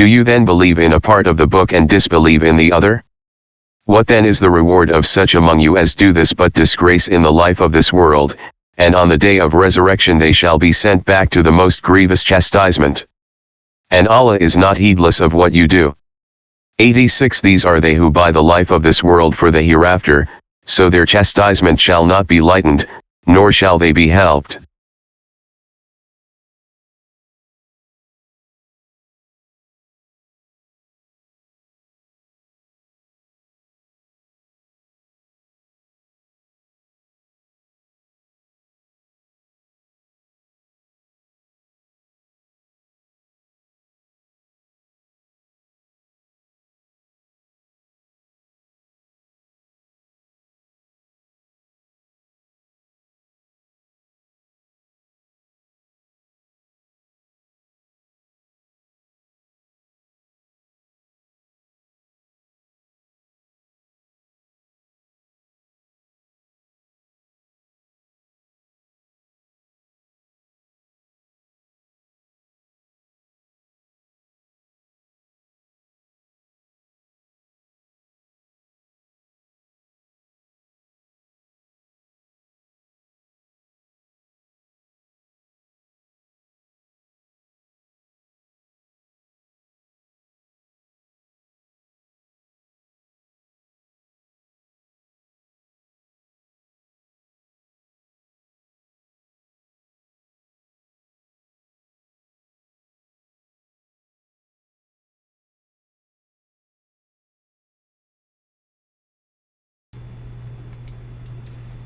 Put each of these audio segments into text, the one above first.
Do you then believe in a part of the book and disbelieve in the other? What then is the reward of such among you as do this but disgrace in the life of this world, and on the day of resurrection they shall be sent back to the most grievous chastisement? And Allah is not heedless of what you do. 86 These are they who buy the life of this world for the hereafter, so their chastisement shall not be lightened, nor shall they be helped.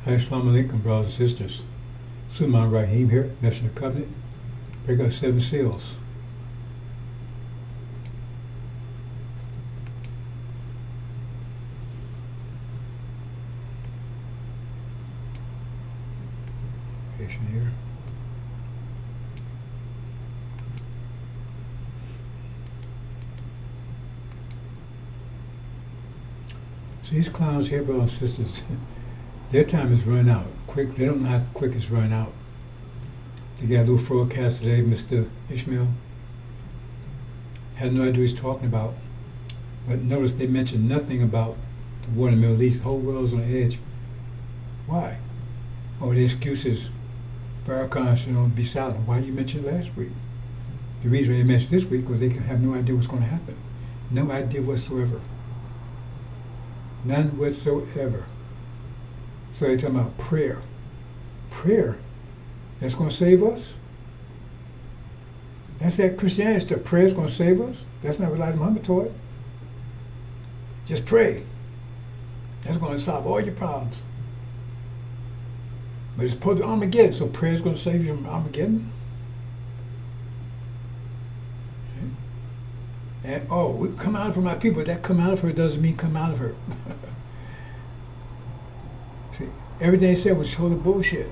Assalamu alaikum, brothers and sisters. Sulman Rahim here, National Covenant. Break out 7 seals. Location here. So these clowns here, brothers and sisters, their time is run out quick. They don't know how quick it's run out. They got a little forecast today, Mr. Ishmael. Had no idea what he's talking about. But notice they mentioned nothing about the war in the Middle East. The whole world's on edge. Why? Oh, the excuse is Farrakhan should be silent. Why did you mention it last week? The reason they mentioned this week was they have no idea what's going to happen. No idea whatsoever. None whatsoever. So they're talking about prayer. Prayer? That's going to save us? That's that Christianity stuff. Prayer is going to save us? That's not what Elijah Muhammad taught. Just pray. That's going to solve all your problems. But it's supposed to be Armageddon, so prayer is going to save you from Armageddon? Okay. And, oh, we come out of her, my people. That come out of her doesn't mean come out of her. See, everything he said was total bullshit.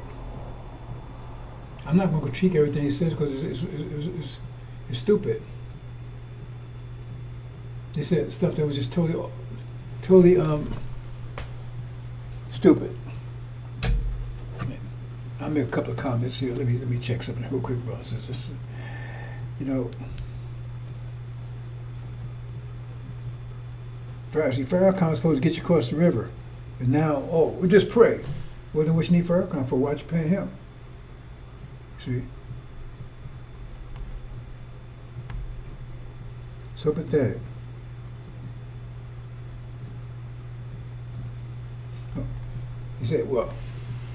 I'm not going to critique everything he says because it's stupid. They said stuff that was just totally stupid. I'll make a couple of comments here. Let me check something real quick, bro. You know, Farrakhan was supposed to get you across the river, and now, oh, we just pray. Well, then what you need Farrakhan for? Why'd you pay him? See? So pathetic. Oh. He said, well,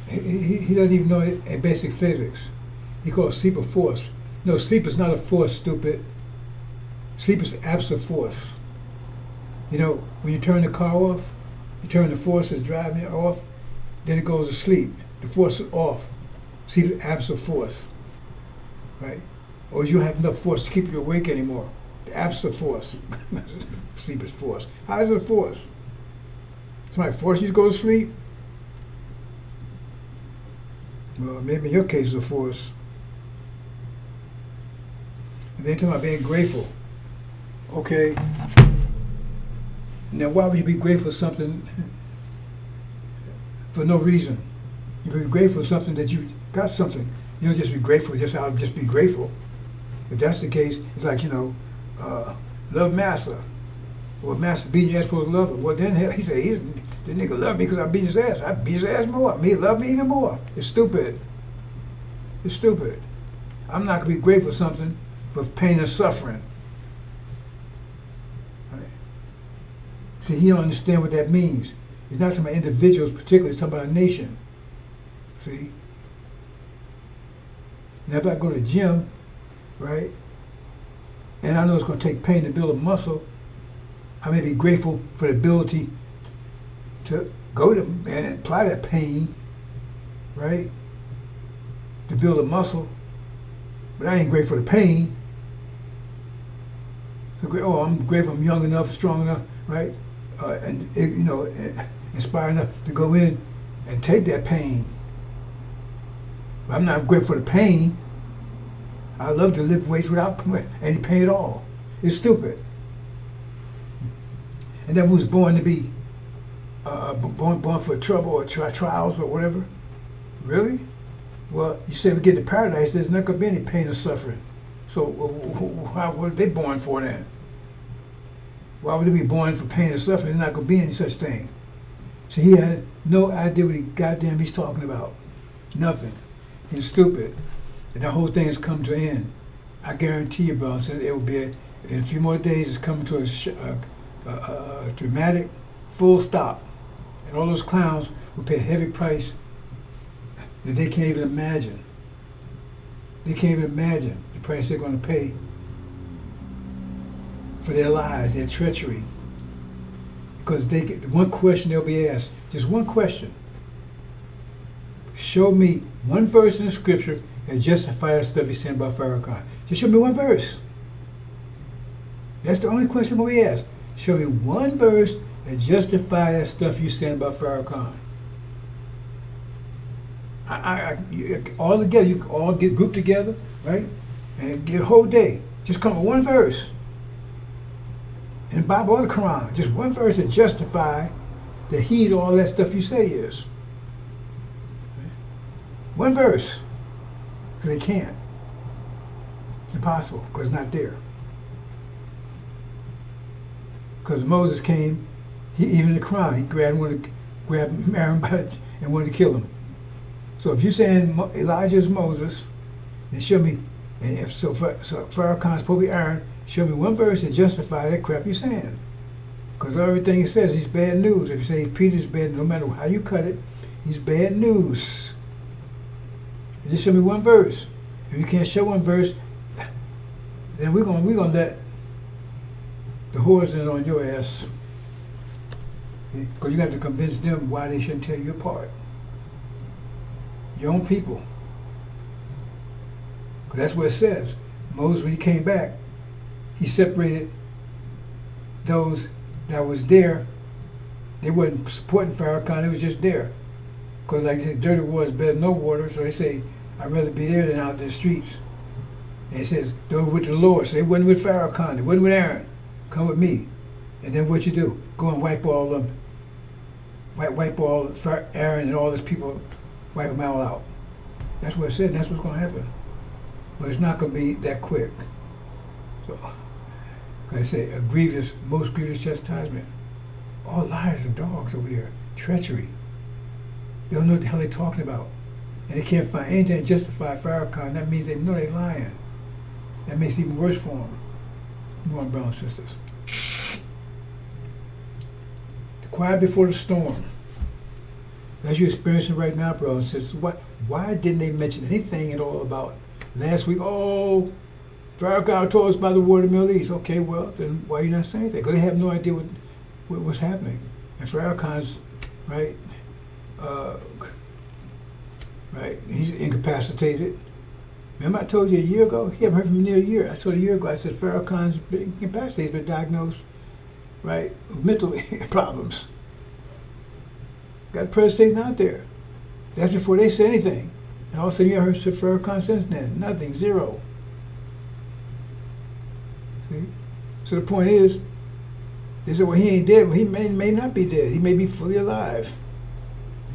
he doesn't even know basic physics. He calls sleep a force. No, sleep is not a force, stupid. Sleep is absent force. You know, when you turn the car off, you turn the force that's driving it off, then it goes to sleep. The force is off. See the absent force, right? Or you don't have enough force to keep you awake anymore. The absent force. Sleep is force. How is it a force? Somebody force you to go to sleep? Well, maybe in your case it's a force. And they're talking about being grateful. Okay. Now why would you be grateful for something for no reason? You be grateful for something that you got something. You don't just be grateful just out of just be grateful. If that's the case, it's like, you know, love master. Well, master beating your ass supposed to love him. Well, then he said, the nigga love me because I beat his ass. I beat his ass more. Me love me even more. It's stupid. It's stupid. I'm not going to be grateful for something for pain and suffering. Right? See, he don't understand what that means. He's not talking about individuals particularly, he's talking about a nation. See? Now if I go to the gym, right, and I know it's going to take pain to build a muscle, I may be grateful for the ability to go to and apply that pain, right, to build a muscle, but I ain't grateful for the pain. So, I'm grateful I'm young enough, strong enough, right, and inspired enough to go in and take that pain. But I'm not grateful for the pain. I love to lift weights without any pain at all. It's stupid. And then we was born to be born for trouble or trials or whatever. Really? Well, you say we get to paradise, there's not going to be any pain or suffering. So what are they born for then? Why would they be born for pain or suffering? There's not going to be any such thing. So he had no idea what he goddamn he's talking about. Nothing. He's stupid. And the whole thing has come to an end. I guarantee you, bro, so it will be, in a few more days, it's coming to a dramatic full stop. And all those clowns will pay a heavy price that they can't even imagine. They can't even imagine the price they're going to pay for their lies, their treachery. Because they get one question they'll be asked, just one question. Show me one verse in the scripture that justifies the stuff he's saying about Farrakhan. Just show me one verse. That's the only question we'll be asked. Show me one verse that justifies that stuff you're saying about Farrakhan. All together, you can all get grouped together, right? And get a whole day. Just come with one verse. In the Bible or the Quran, just one verse that justify that he's all that stuff you say he is. One verse. Because they can't. It's impossible, because it's not there. Because Moses came, even in the Quran, he grabbed Aaron by it and wanted to kill him. So if you're saying Elijah is Moses, then show me, and if so Farrakhan's probably Aaron, show me one verse that justify that crap you're saying. Because everything it says, he's bad news. If you say Peter's bad, no matter how you cut it, he's bad news. And just show me one verse. If you can't show one verse, then we're gonna let the horse in on your ass. Because you have to convince them why they shouldn't tear you apart. Your own people. Because that's what it says. Moses, when he came back, he separated those that was there. They wasn't supporting Farrakhan, they was just there. Because like they say, dirty water is better than no water, so they say, I'd rather be there than out in the streets. And it says, they were with the Lord, so they wasn't with Farrakhan, they wasn't with Aaron. Come with me. And then what you do? Go and wipe all them, wipe all Aaron and all those people, wipe them all out. That's what it said, and that's what's going to happen. But it's not going to be that quick. So, like I say, most grievous chastisement. All liars and dogs over here. Treachery. They don't know what the hell they're talking about. And they can't find anything to justify Farrakhan. That means they know they're lying. That makes it even worse for them. You want brothers and sisters. The quiet before the storm. As you're experiencing right now, brothers and sisters, why didn't they mention anything at all about last week? Oh, Farrakhan told us about the war in the Middle East. Okay, well, then why are you not saying anything? Because they have no idea what's happening. And Farrakhan's, right, he's incapacitated. Remember I told you a year ago? You haven't heard from me near a year. I told you a year ago, I said Farrakhan's been incapacitated. He's been diagnosed, right, with mental problems. Got a presentation out there. That's before they say anything. And all of a sudden you heard Farrakhan since then. Nothing, zero. See? So the point is, they said, well, he ain't dead. Well, he may not be dead. He may be fully alive,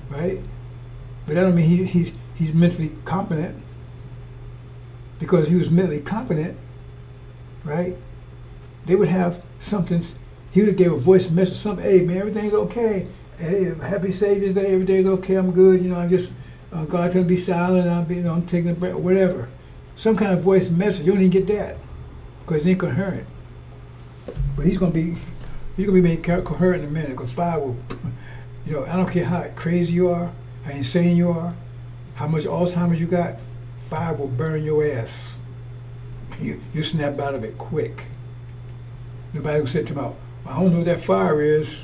right? But that don't mean he's mentally competent. Because he was mentally competent, right? they would have something. He would have gave a voice message, something. Hey man, everything's okay. Hey, happy Savior's Day. Every day's okay. I'm good. I'm just God's gonna be silent. I'm taking a break, whatever. Some kind of voice message. You don't even get that because it ain't coherent. But he's gonna be made coherent in a minute because fire will. I don't care how crazy you are, how insane you are, how much Alzheimer's you got. Fire will burn your ass. You snap out of it quick. Nobody will say to me, I don't know what that fire is,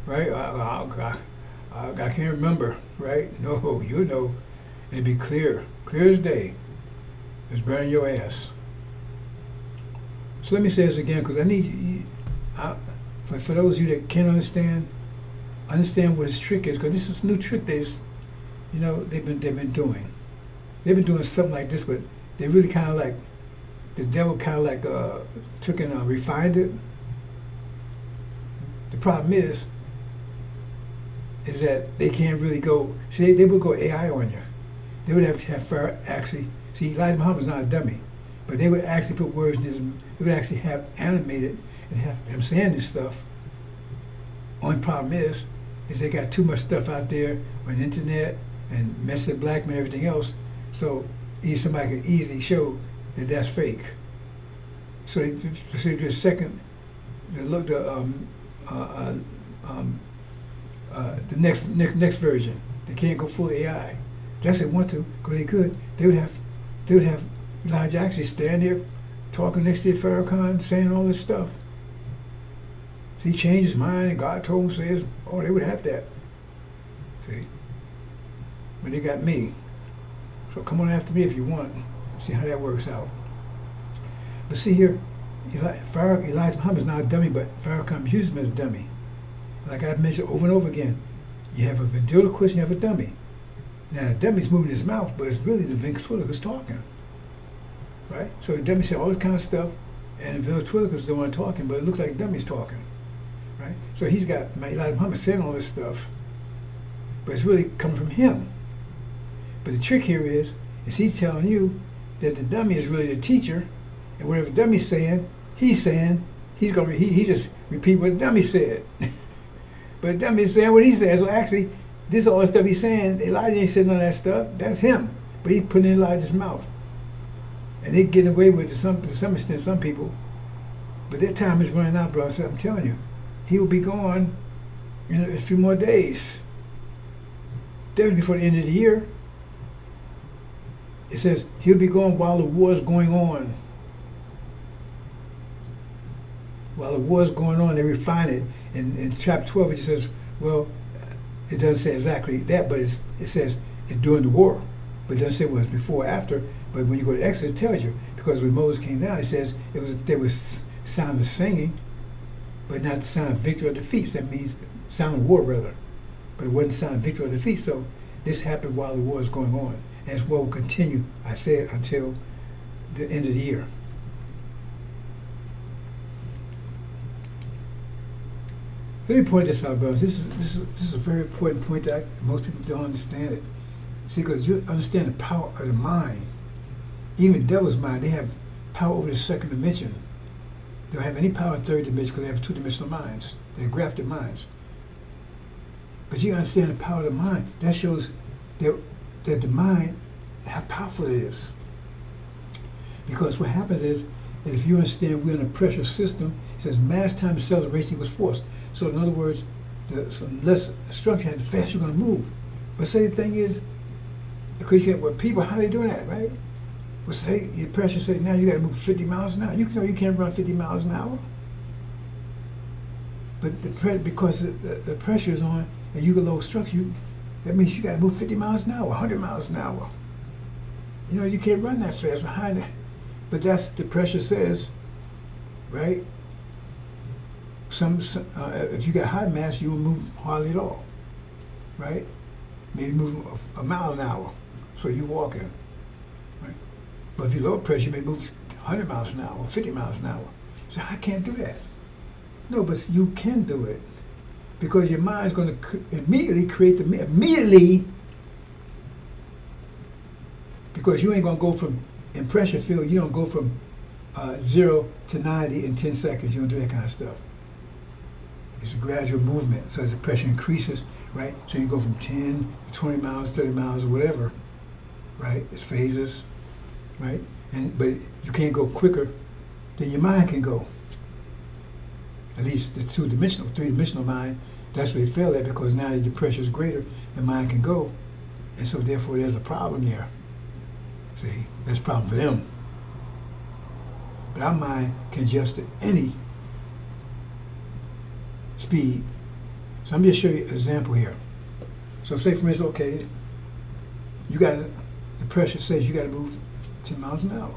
right? I can't remember, right? No, you know. It'd be clear as day. It's burning your ass. So let me say this again, because I need for those of you that can't understand what his trick is, because this is a new trick they've been doing. They've been doing something like this, but they really kind of like the devil kind of like took and refined it. The problem is that they can't really go. See, they would go AI on you. They would have to have Pharaoh actually. See, Elijah Muhammad's not a dummy, but they would actually put words in his. They would actually have animated and have him saying this stuff. Only problem is they got too much stuff out there on the internet and messing blackmail and everything else. So somebody could easily show that that's fake. So they do a second. They look the next version. They can't go full AI. That's if they want to, because they could. They would have Elijah actually stand there talking next to Farrakhan, saying all this stuff. See, he changed his mind, and God told him, says, they would have that. See? But they got me. So come on after me if you want. See how that works out. But see here, Elijah Muhammad's not a dummy, but Farrakhan uses him as a dummy. Like I've mentioned over and over again, you have a ventriloquist, you have a dummy. Now the dummy's moving his mouth, but it's really the ventriloquist talking. Right? So the dummy said all this kind of stuff, and the ventriloquist is the one talking, but it looks like the dummy's talking. Right? So he's got Elijah Muhammad saying all this stuff, but it's really coming from him. But the trick here is he's telling you that the dummy is really the teacher, and whatever the dummy's saying, he's gonna he just repeat what the dummy said. But the dummy's saying what he said. So actually, this is all the stuff he's saying. Elijah ain't saying none of that stuff. That's him. But he put it in Elijah's mouth. And they getting away with it to some extent, some people. But their time is running out, bro. So I'm telling you, he will be gone in a few more days. Definitely before the end of the year. It says he'll be gone while the war is going on. While the war is going on, they refine it. In chapter 12, it says, well, it doesn't say exactly that, but it says it's during the war. But it doesn't say was before or after. But when you go to Exodus, it tells you. Because when Moses came down, it says there was sound of singing, but not the sound of victory or defeat. That means sound of war, rather. But it wasn't sound of victory or defeat. So this happened while the war is going on. And this war will continue, I said, until the end of the year. Let me point this out, brothers. This is a very important point that most people don't understand it. See, because you understand the power of the mind. Even the devil's mind, they have power over the second dimension. They don't have any power in third dimension because they have two-dimensional minds. They're grafted minds. But you understand the power of the mind. That shows that the mind, how powerful it is. Because what happens is if you understand we're in a pressure system, it says mass times acceleration was force. So in other words, the less structure, the faster you're going to move. But say the thing is, because you get people, how they doing that, right? Well, say your pressure say now you got to move 50 miles an hour. You can't run 50 miles an hour. But because the pressure is on and you can low structure, that means you got to move 50 miles an hour, 100 miles an hour. You can't run that fast. But that's the pressure says, right? If you got high mass, you will move hardly at all, right? Maybe move a mile an hour, so you're walking, right? But if you're low pressure, you may move 100 miles an hour, 50 miles an hour. So I can't do that. No, but you can do it because your mind's going to immediately create immediately, because you ain't going to go from in pressure field. You don't go from 0 to 90 in 10 seconds. You don't do that kind of stuff. It's a gradual movement. So as the pressure increases, right? So you go from 10 to 20 miles, 30 miles, or whatever, right? It's phases, right? But you can't go quicker than your mind can go. At least the two-dimensional, three-dimensional mind, that's where they fail at, because now the pressure is greater than mind can go. And so therefore there's a problem there. See, that's a problem for them. But our mind can adjust to any speed. So I'm just show you an example here. So say for instance, okay, the pressure says you got to move 10 miles an hour.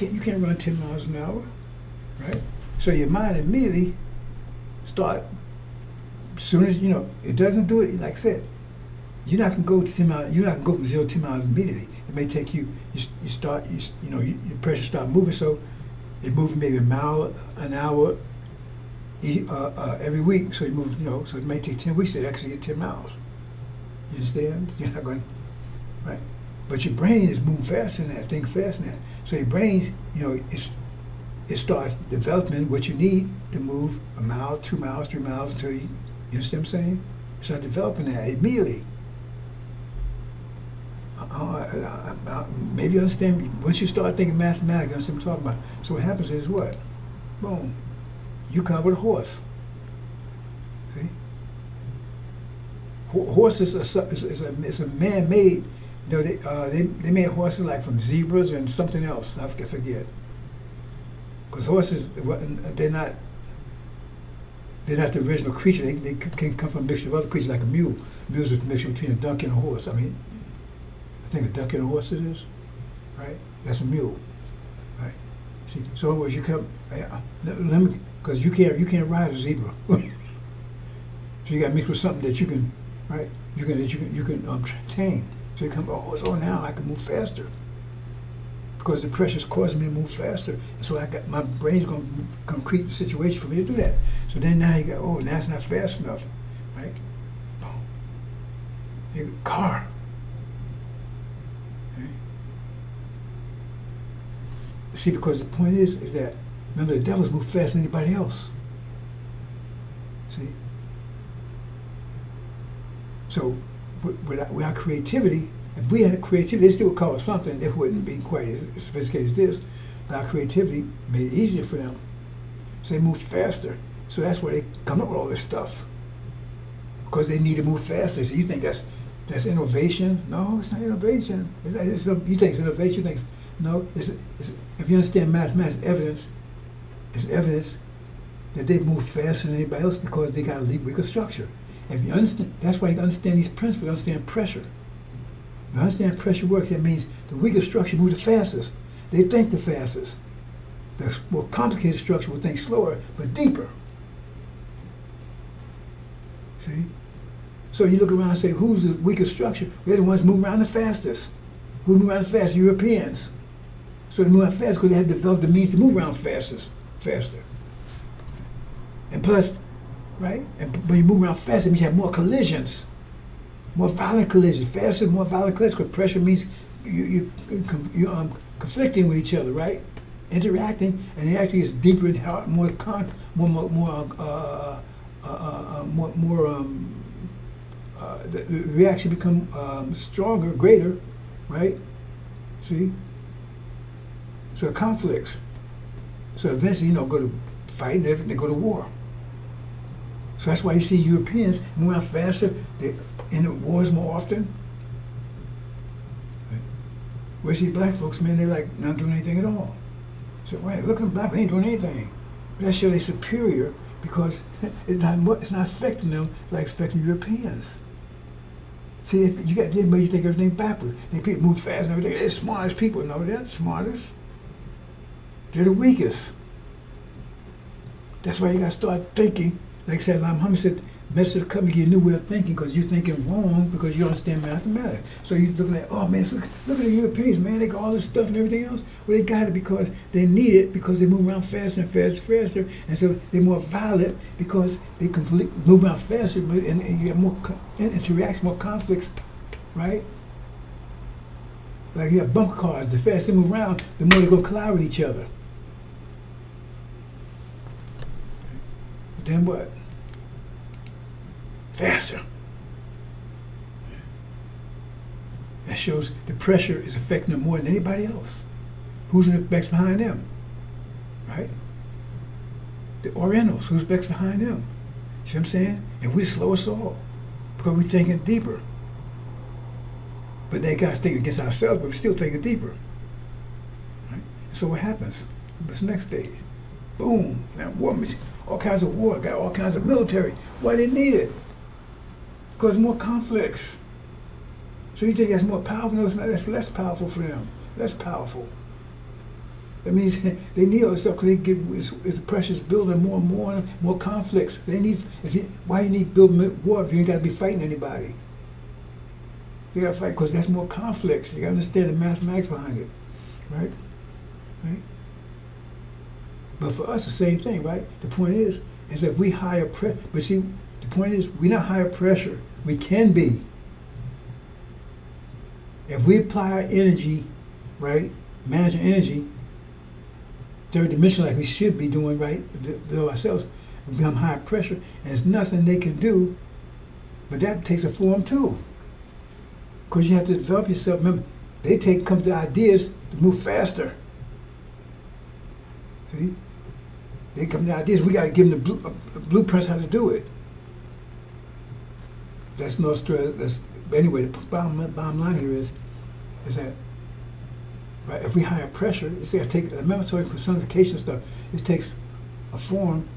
You can't run 10 miles an hour, right? So your mind immediately start, as soon as, it doesn't do it, like I said, you're not gonna go to 10 miles, you're not gonna go from 0 to 10 miles immediately. It may take your pressure start moving, so it moves maybe a mile an hour every week. So you move, so it may take 10 weeks to actually get 10 miles. You understand? You're not going, right? But your brain is moving faster than that, think faster than that. So your brain, it starts developing what you need to move a mile, 2 miles, 3 miles until you understand what I'm saying? Start developing that immediately. Maybe you understand, once you start thinking mathematics, you understand what I'm talking about. So what happens is what? Boom. You come with a horse. See? Horse is a man-made, they made horses like from zebras and something else, I forget. Because horses, they're not the original creature. They can come from a mixture of other creatures, like a mule. A mule is a mixture between a donkey and a horse. I think a donkey and a horse it is, right? That's a mule, right? See, so in other words, you come, let me, because you can't ride a zebra. So you got to mix with something that you can, right? You can tame. So you come, oh, now I can move faster. Because the pressure is causing me to move faster. And so my brain's going to create the situation for me to do that. So then now you go, now it's not fast enough, right? Boom. You go, car. Okay. See, because the point is that, remember, the devils move faster than anybody else. See? So without creativity, if we had creativity, they still would call it something. It wouldn't be quite as sophisticated as this. But our creativity made it easier for them. So they moved faster. So that's where they come up with all this stuff. Because they need to move faster. So you think that's innovation? No, it's not innovation. You think it's innovation? You think no. If you understand mathematics, it's evidence that they move faster than anybody else because they got a weaker structure. If you understand, that's why you understand these principles. You understand pressure. You understand pressure works. That means the weaker structure moves the fastest. They think the fastest. The more complicated structure will think slower, but deeper. See? So you look around and say, who's the weaker structure? They're the ones moving around the fastest. Who move around the fastest? Europeans. So they move around fast because they have developed the means to move around faster. And plus, right? And when you move around faster, it means you have more collisions. More violent collisions, faster, more violent collisions, because pressure means you're conflicting with each other, right? Interacting, and the acting is deeper and more the reaction become stronger, greater, right? See? So it conflicts. So eventually, go to fight, and they go to war. So that's why you see Europeans move around faster. They're in the wars more often. Right? Where you see black folks, man, they like not doing anything at all. So right, look at them black, they ain't doing anything. But that's surely superior because it's not affecting them like it's affecting Europeans. See, you got everybody, you think everything backward. Think people move fast and everything. They're the smartest people. No, they're not the smartest. They're the weakest. That's why you got to start thinking. Like I said, Muhammad said, message of coming, get a new way of thinking because you're thinking wrong because you don't understand mathematics. So you're looking at, oh man, look at the Europeans, man, they got all this stuff and everything else. Well, they got it because they need it because they move around faster and faster. And so they're more violent because they move around faster and you have more interactions, more conflicts, right? Like you have bunker cars, the faster they move around, the more they're going to collide with each other. then what? Faster. That shows the pressure is affecting them more than anybody else. Who's next behind them? Right? The Orientals, who's next behind them? See what I'm saying? And we slow us all because we're thinking deeper. But they got to think against ourselves, but we're still thinking deeper. Right? So what happens? What's the next stage? Boom! Now war machine, all kinds of war, got all kinds of military. Why they need it? Because more conflicts. So you think that's more powerful? No, it's not. That's less powerful for them. Less powerful. That means they need all this stuff because they get the pressure's building more and more conflicts. They need. Why you need to build war if you ain't got to be fighting anybody? You got to fight because that's more conflicts. You got to understand the mathematics behind it, right? Right. But for us, the same thing, right? The point is that we higher pressure. But see, the point is we're not higher pressure. We can be. If we apply our energy, right, manage our energy, third dimension like we should be doing, right, build ourselves, we become high pressure, and there's nothing they can do, but that takes a form too. Because you have to develop yourself. Remember, they come to ideas to move faster. See? They come to ideas, we got to give them the blueprints how to do it. That's no stress. Anyway, the bottom line here is that, right, if we higher pressure, it's got to take, remember talking personification stuff, it takes a form.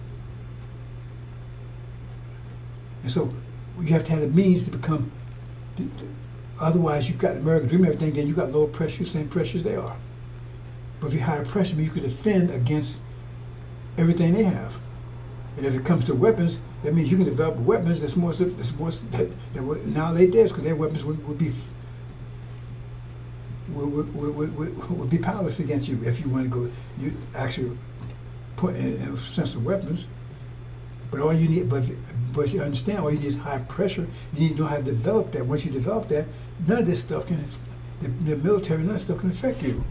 And so you have to have the means to become, otherwise you've got the American dream and everything, then you got lower pressure, same pressure as they are. But if you higher pressure, you can defend against everything they have. And if it comes to weapons, that means you can develop weapons that's more that now they did, because their weapons would be powerless against you if you want to go. You actually put in a sense of weapons. But all you need, but you understand, all you need is high pressure. You need to know how to develop that. Once you develop that, none of this stuff can, the military, none of this stuff can affect you,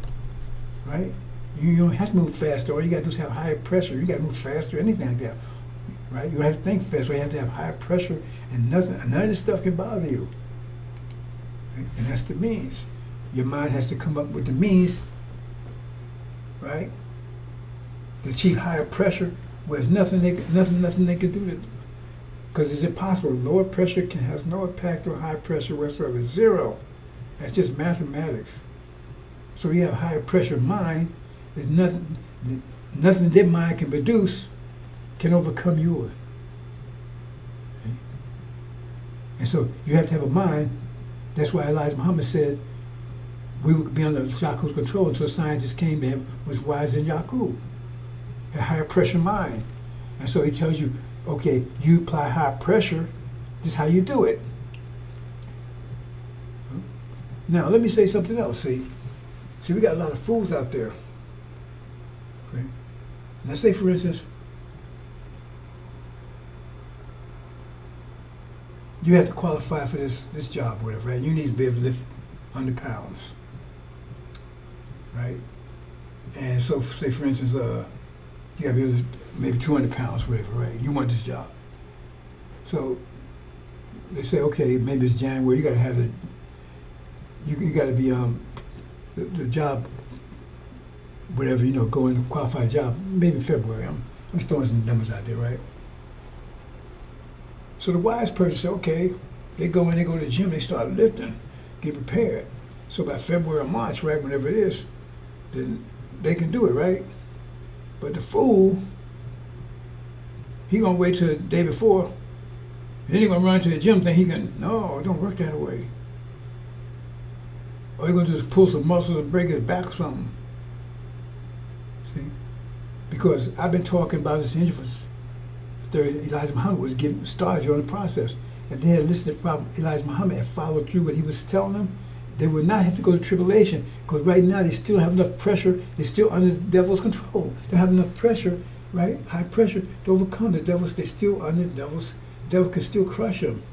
right? You don't have to move faster. All you got to do is have higher pressure. You got to move faster, anything like that. Right? You don't have to think fast. You have to have high pressure, and none of this stuff can bother you. Right? And that's the means. Your mind has to come up with the means, right, to achieve higher pressure, where there's nothing they can do. Because it's impossible. Lower pressure has no impact on high pressure whatsoever. Zero. That's just mathematics. So you have a higher pressure mind. There's nothing their mind can produce can overcome yours. Okay? And so you have to have a mind. That's why Elijah Muhammad said we would be under Yaquub's control until a scientist came to him who was wiser than Yaqub. A higher pressure mind. And so he tells you, okay, you apply high pressure, this is how you do it. Now let me say something else, see, we got a lot of fools out there. Okay? Let's say, for instance, you have to qualify for this job, whatever, right? You need to be able to lift 100 pounds, right? And so, say for instance, you got to be able to maybe 200 pounds, whatever, right? You want this job. So they say, okay, maybe it's January. You got to have it. You got to be the job, whatever, go in a qualified job. Maybe February. I'm just throwing some numbers out there, right? So the wise person said, okay, they go in, they go to the gym, they start lifting, get prepared. So by February or March, right, whenever it is, then they can do it, right? But the fool, he gonna wait till the day before, then he gonna run to the gym, no, it don't work that way. Or he gonna just pull some muscles and break his back or something. See? Because I've been talking about this engine for Elijah Muhammad was getting started during the process. If they had listened from Elijah Muhammad and followed through what he was telling them, they would not have to go to tribulation, because right now they still have enough pressure, they're still under the devil's control. They have enough pressure, right? High pressure to overcome the devils. They're still under the devils. The devil can still crush them.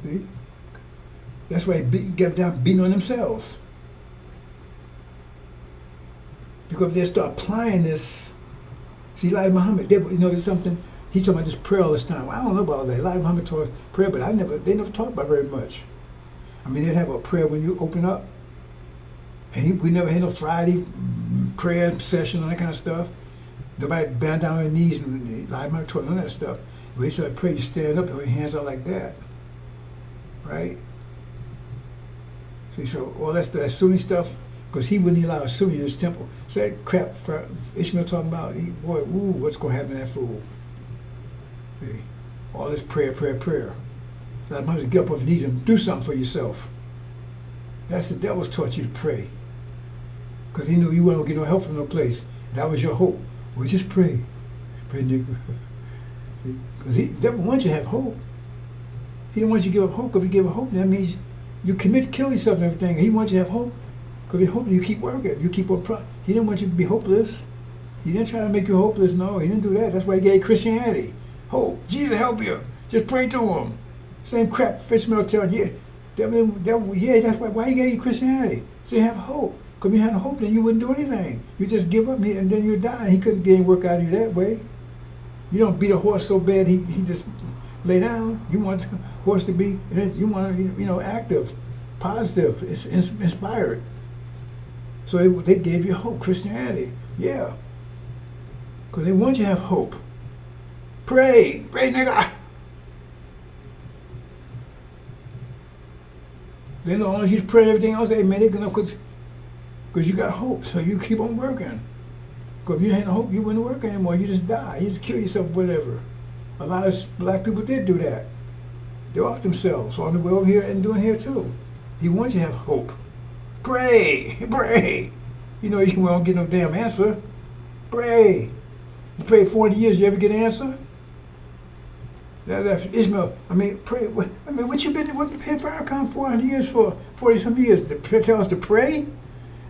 See? That's why they get down beating on themselves. Because they start applying this. See, Elijah Muhammad, there's something, he talking about this prayer all this time. Well, I don't know about that. Elijah Muhammad taught us prayer, but they never talked about very much. I mean, they'd have a prayer when you open up. And we never had no Friday prayer session and that kind of stuff. Nobody bend down on their knees and Elijah Muhammad taught none of that stuff. When he started praying, you stand up and with your hands out like that. Right? See, so all that Sunni stuff, because he wouldn't allow a Sunni in his temple. So that crap Ishmael talking about, what's going to happen to that fool? See, all this prayer. So I might as well get up off your knees and do something for yourself. That's the devil's taught you to pray. Because he knew you weren't going to get no help from no place. That was your hope. Well, just pray. Pray, nigga. Because the devil wants you to have hope. He don't want you to give up hope. If you give up hope, that means you kill yourself and everything. He wants you to have hope. Because if you hope, you keep working. You keep on. He didn't want you to be hopeless. He didn't try to make you hopeless. No, he didn't do that. That's why he gave Christianity. Hope. Jesus help you. Just pray to him. Same crap Fishmel telling you. That's why he gave you Christianity. So you have hope. Because if you had hope, then you wouldn't do anything. You just give up and then you die. He couldn't get any work out of you that way. You don't beat a horse so bad he just lay down. You want the horse to be, you want to, active, positive, inspired. So they gave you hope, Christianity. Yeah. Because they want you to have hope. Pray, nigga. Then as long as you pray everything else, amen, they're gonna, because you got hope, so you keep on working. Because if you didn't have hope, you wouldn't work anymore. You just die. You just kill yourself, whatever. A lot of black people did do that. They off themselves on the way over here and doing here too. He wants you to have hope. Pray. You won't get no damn answer. Pray. You pray 40 years, you ever get an answer? That's Ishmael. Pray. What you been paying Farrakhan 400 years for? 40 some years. They tell us to pray.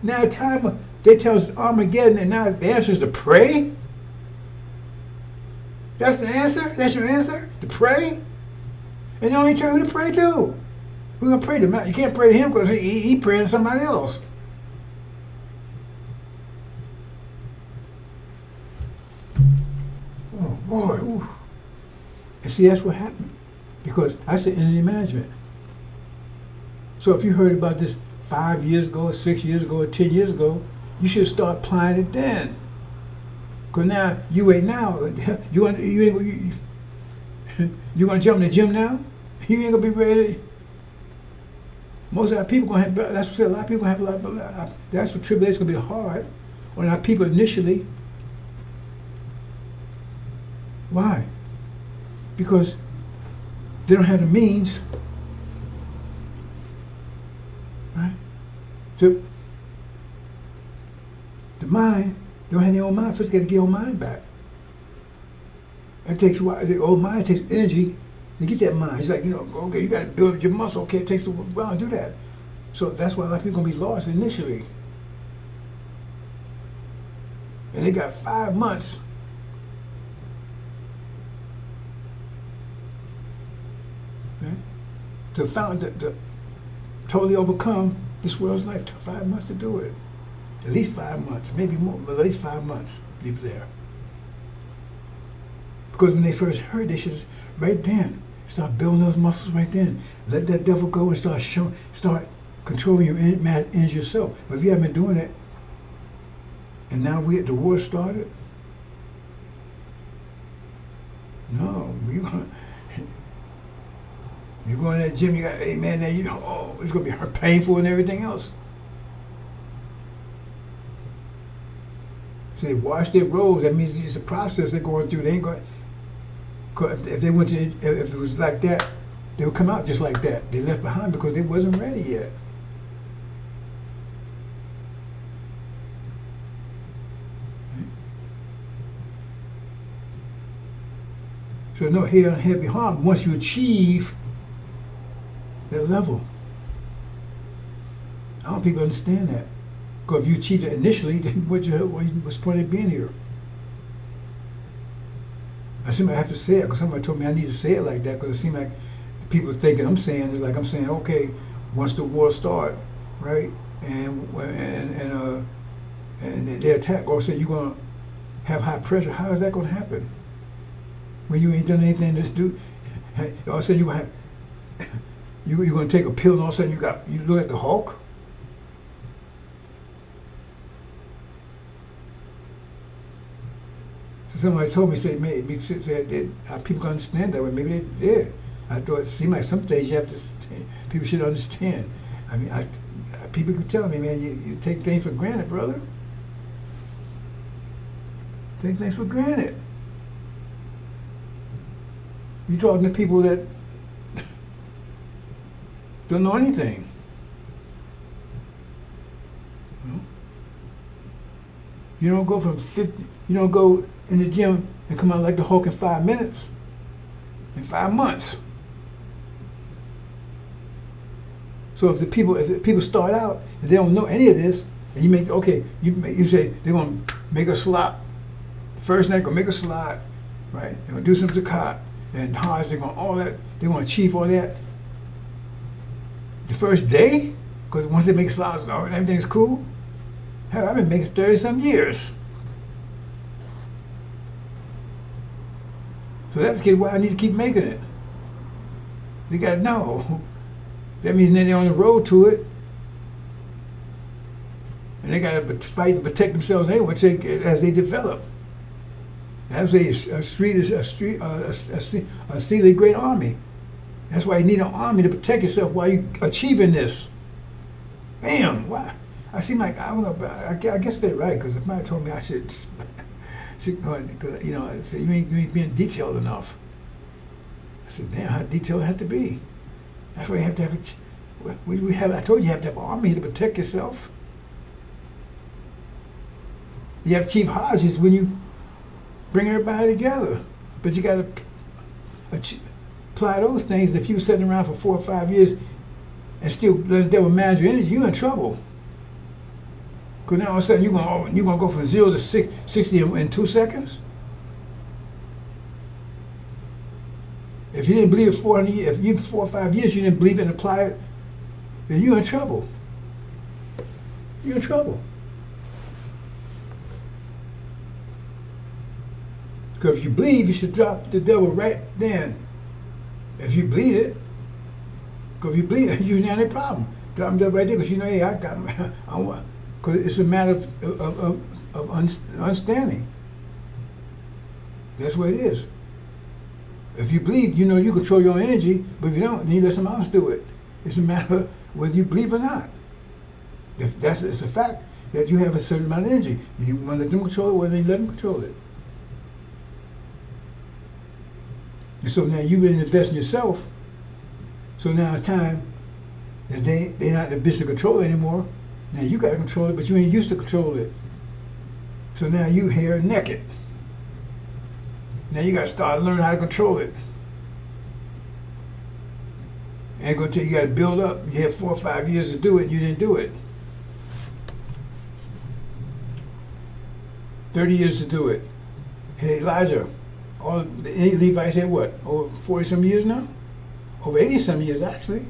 Now they tell us Armageddon, and now the answer is to pray. That's the answer. That's your answer. To pray. And you only tell who to pray to. Who's gonna pray to him? You can't pray to him because he praying to somebody else. Oh boy. Ooh. And see, that's what happened. Because I said energy management. So if you heard about this 5 years ago, or 6 years ago, or 10 years ago, you should start applying it then. Because now, you gonna jump in the gym now? You ain't gonna be ready. Most of our people gonna have, that's what I said, a lot of people gonna have a lot, that's what tribulation's gonna be hard on our people initially. Why? Because they don't have the means, right? So the mind, they don't have their own mind. First, they got to get your own mind back. It takes a while. The old mind takes energy to get that mind. It's like, okay, you got to build your muscle. Okay, it takes a while to do that. So that's why a lot of people are going to be lost initially. And they got 5 months. Okay, to totally overcome this world's life. Took 5 months to do it. At least 5 months, maybe more, but at least 5 months. Leave it there. Because when they first heard, they should just, right then, start building those muscles right then. Let that devil go and start controlling your energy yourself. But if you haven't been doing it, and now the war started, no, you're going to that gym, you got, hey man, now it's going to be painful and everything else. So they wash their robes. That means it's a process they're going through. They ain't going. If they went to, if it was like that, they would come out just like that. They left behind because they wasn't ready yet. So no head be harmed once you achieve that level. I don't think people understand that. Because if you achieved it initially, then what's the point of being here? I seem like I have to say it because somebody told me I need to say it like that because it seems like people thinking I'm saying is like I'm saying, okay, once the war start, right, and and they attack, or say you're going to have high pressure. How is that going to happen when you ain't done anything to do? All of a sudden you're going to take a pill, and all of a sudden you look at the Hulk. So somebody told me, said people can understand that way. Maybe they did. I thought it seemed like some days you have to. People should understand. I mean, people could tell me, man, you take things for granted, brother. Take things for granted. You're talking to people that don't know anything. You don't go from 50. You don't go in the gym and come out like the Hulk in 5 minutes. In 5 months. So if people start out and they don't know any of this, and you say they're gonna make a slot. First night gonna make a slot, right? They're gonna do some zakat and Hajj. They're gonna achieve all that. The first day, because once they make slots, everything's cool. Hell, I've been making 30-some years. So that's why I need to keep making it. They gotta know. That means then they're on the road to it, and they got to fight and protect themselves anyway as they develop. That's a exceedingly great army. That's why you need an army to protect yourself while you're achieving this. Bam! Why? I seem like I don't know, but I guess they're right, because if somebody told me I should go, say you ain't being detailed enough. I said, damn, how detailed it had to be. That's why you have to have I told you have to have an army to protect yourself. You have chief Hajj when you bring everybody together. But you got to apply those things. And if you were sitting around for 4 or 5 years and still let the devil manage your energy, you're in trouble. Because now all of a sudden you're gonna go from 0 to 60 in 2 seconds. If you didn't believe it 400 years, if you 4 or 5 years you didn't believe it and apply it, then you're in trouble. You're in trouble. Because if you believe, you should drop the devil right then. If you believe it, because if you believe it, you're not a problem. Drop the devil right there, because you know, hey, because it's a matter of understanding. That's what it is. If you believe, you know you control your own energy, but if you don't, then you let someone else do it. It's a matter of whether you believe or not. It's a fact that you have a certain amount of energy. You want to let them control it, whether you let them control it. And so now you've been investing in yourself. So now it's time that they're not in the business of control anymore. Now you got to control it, but you ain't used to control it. So now you here naked. Now you got to start learning how to control it. Ain't gonna tell you got to build up. You had 4 or 5 years to do it, and you didn't do it. 30 years to do it. Hey Elijah, all the Levites had what? Over 40-some years now? Over 80-some years actually.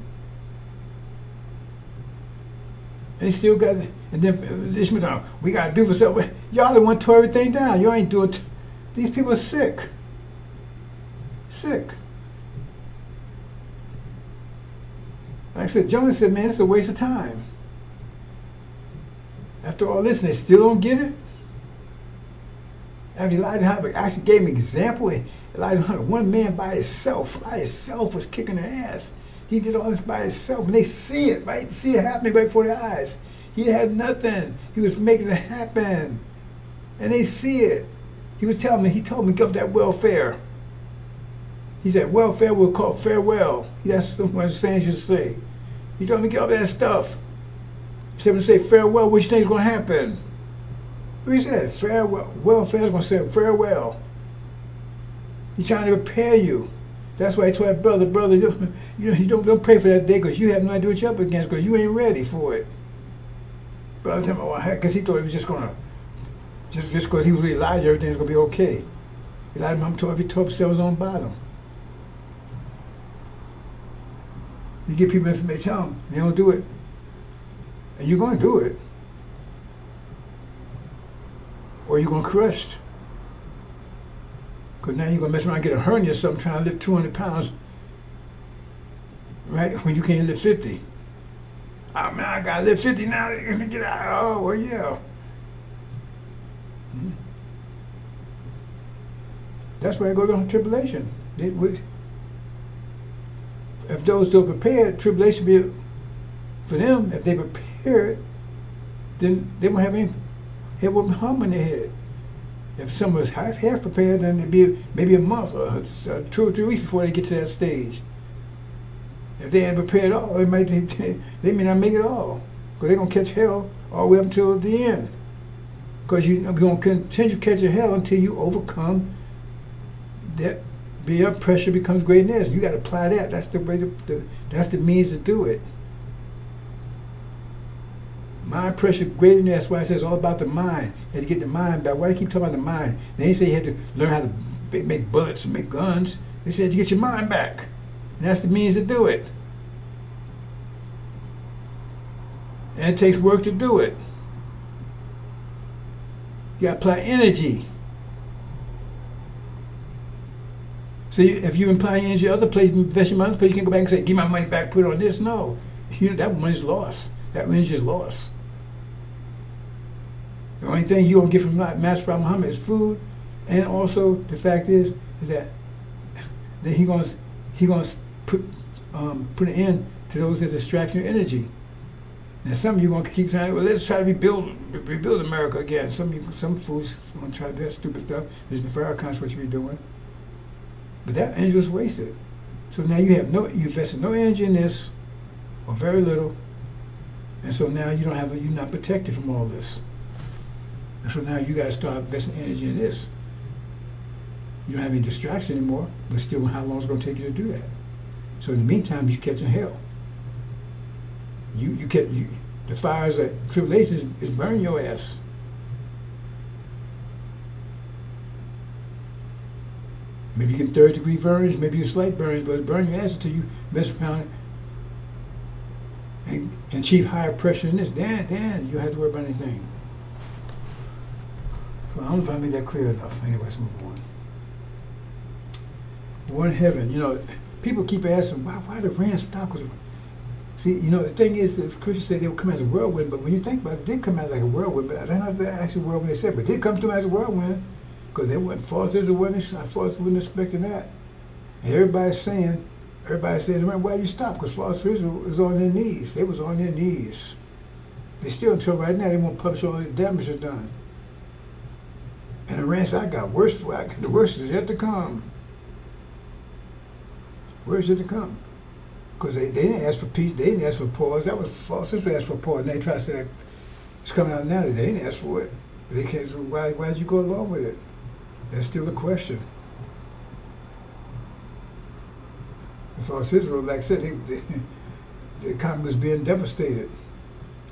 They still got it. And then Ishmael, we got to do for something. Y'all the one tore everything down. You ain't doing. These people are sick. Sick. Like I said, Jonah said, man, it's a waste of time. After all this, and they still don't get it. After Elijah actually gave me an example, Elijah, one man by himself was kicking their ass. He did all this by himself, and they see it, right? See it happening right before their eyes. He had nothing. He was making it happen. And they see it. He told me, give that welfare. He said, welfare will call farewell. That's what I'm saying you should say. He told me, give up that stuff. He said, when they say farewell, what you think is going to happen? What he said? Farewell. Welfare is going to say farewell. He's trying to prepare you. That's why I told that brother, you don't pray for that day because you have no idea what you're up against because you ain't ready for it. Brother told me, oh heck, because he thought he was just going to, just because he was with Elijah, everything's going to be okay. Elijah, I'm told, if he told himself his own bottom. You give people information, tell them, they don't do it. And you're going to do it. or you're going to crush. Because now you're going to mess around and get a hernia or something trying to lift 200 pounds, right? When you can't lift 50. Oh man, I got to lift 50 now. Let me get out. Oh, well, yeah. That's why I go to tribulation. If those who are prepared, tribulation be for them. If they prepared, then they won't have any, it won't hum in their head. If someone was half prepared, then it'd be maybe a month or 2 or 3 weeks before they get to that stage. If they ain't prepared at all, they may not make it all. Because they're going to catch hell all the way up until the end. Because you're going to continue catching hell until you overcome that. Your pressure becomes greater than this. You got to apply that. That's the way. That's the means to do it. Mind pressure greater than that. That's why it says all about the mind. You had to get the mind back. Why do you keep talking about the mind? They didn't say you had to learn how to make bullets and make guns. They said you get your mind back. And that's the means to do it. And it takes work to do it. You got to apply energy. So if you apply energy other place, invest your money other place, you can go back and say, give my money back, put it on this. No. That money's lost. That energy is lost. The only thing you're going to get from Master Prophet Muhammad is food, and also the fact is that he going to put an end to those that distraction your energy. Now some of you going to keep trying. Well, let's try to rebuild America again. Some fools want to try to do that stupid stuff. It's the Farrakhan's what you be doing, but that energy was wasted. So now you invested no energy in this, or very little, and so now you're not protected from all this. And so now you got to start investing energy in this. You don't have any distraction anymore, but still, how long is it going to take you to do that? So in the meantime, you're catching hell. The fires of tribulation is burning your ass. Maybe you get 30-degree burns, maybe you get slight burns, but it's burning your ass until you mess around and achieve higher pressure than this. Dan, you don't have to worry about anything. So I don't know if I made that clear enough. Anyway, let's move on. One heaven, people keep asking, why the Rand stock was... See, the thing is, the Christians say they would come as a whirlwind, but when you think about it, they did come out like a whirlwind, but I don't know if they're actually whirlwind they said, but they did come to them as a whirlwind, because they weren't false Israel wasn't expecting that. And everybody's saying, why you stop? Because false Israel was on their knees. They was on their knees. They still, until right now, they won't publish all the damage that's done. And the rant said, the worst is yet to come. Where's it to come? Because they didn't ask for peace, they didn't ask for pause. That was false. Israel asked for pause, and they try to say that it's coming out now. They didn't ask for it. But they can't say, why did you go along with it? That's still a question. And false Israel, like I said, the economy was being devastated.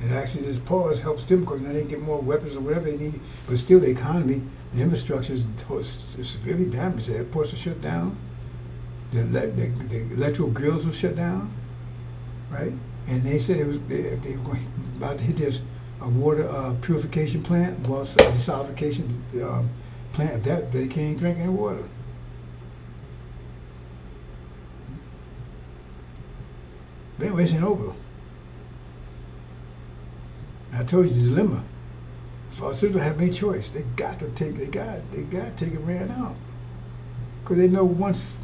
And actually this pause helps them because now they get more weapons or whatever they need. But still the economy, the infrastructure is severely damaged. The airports are shut down. The electrical grills were shut down, right? And they said they were about to hit this water purification plant, desalination plant. That they can't even drink any water. But anyway, it's ain't over. I told you the dilemma. False Israel have any choice. They got to take Iran out, because they know once.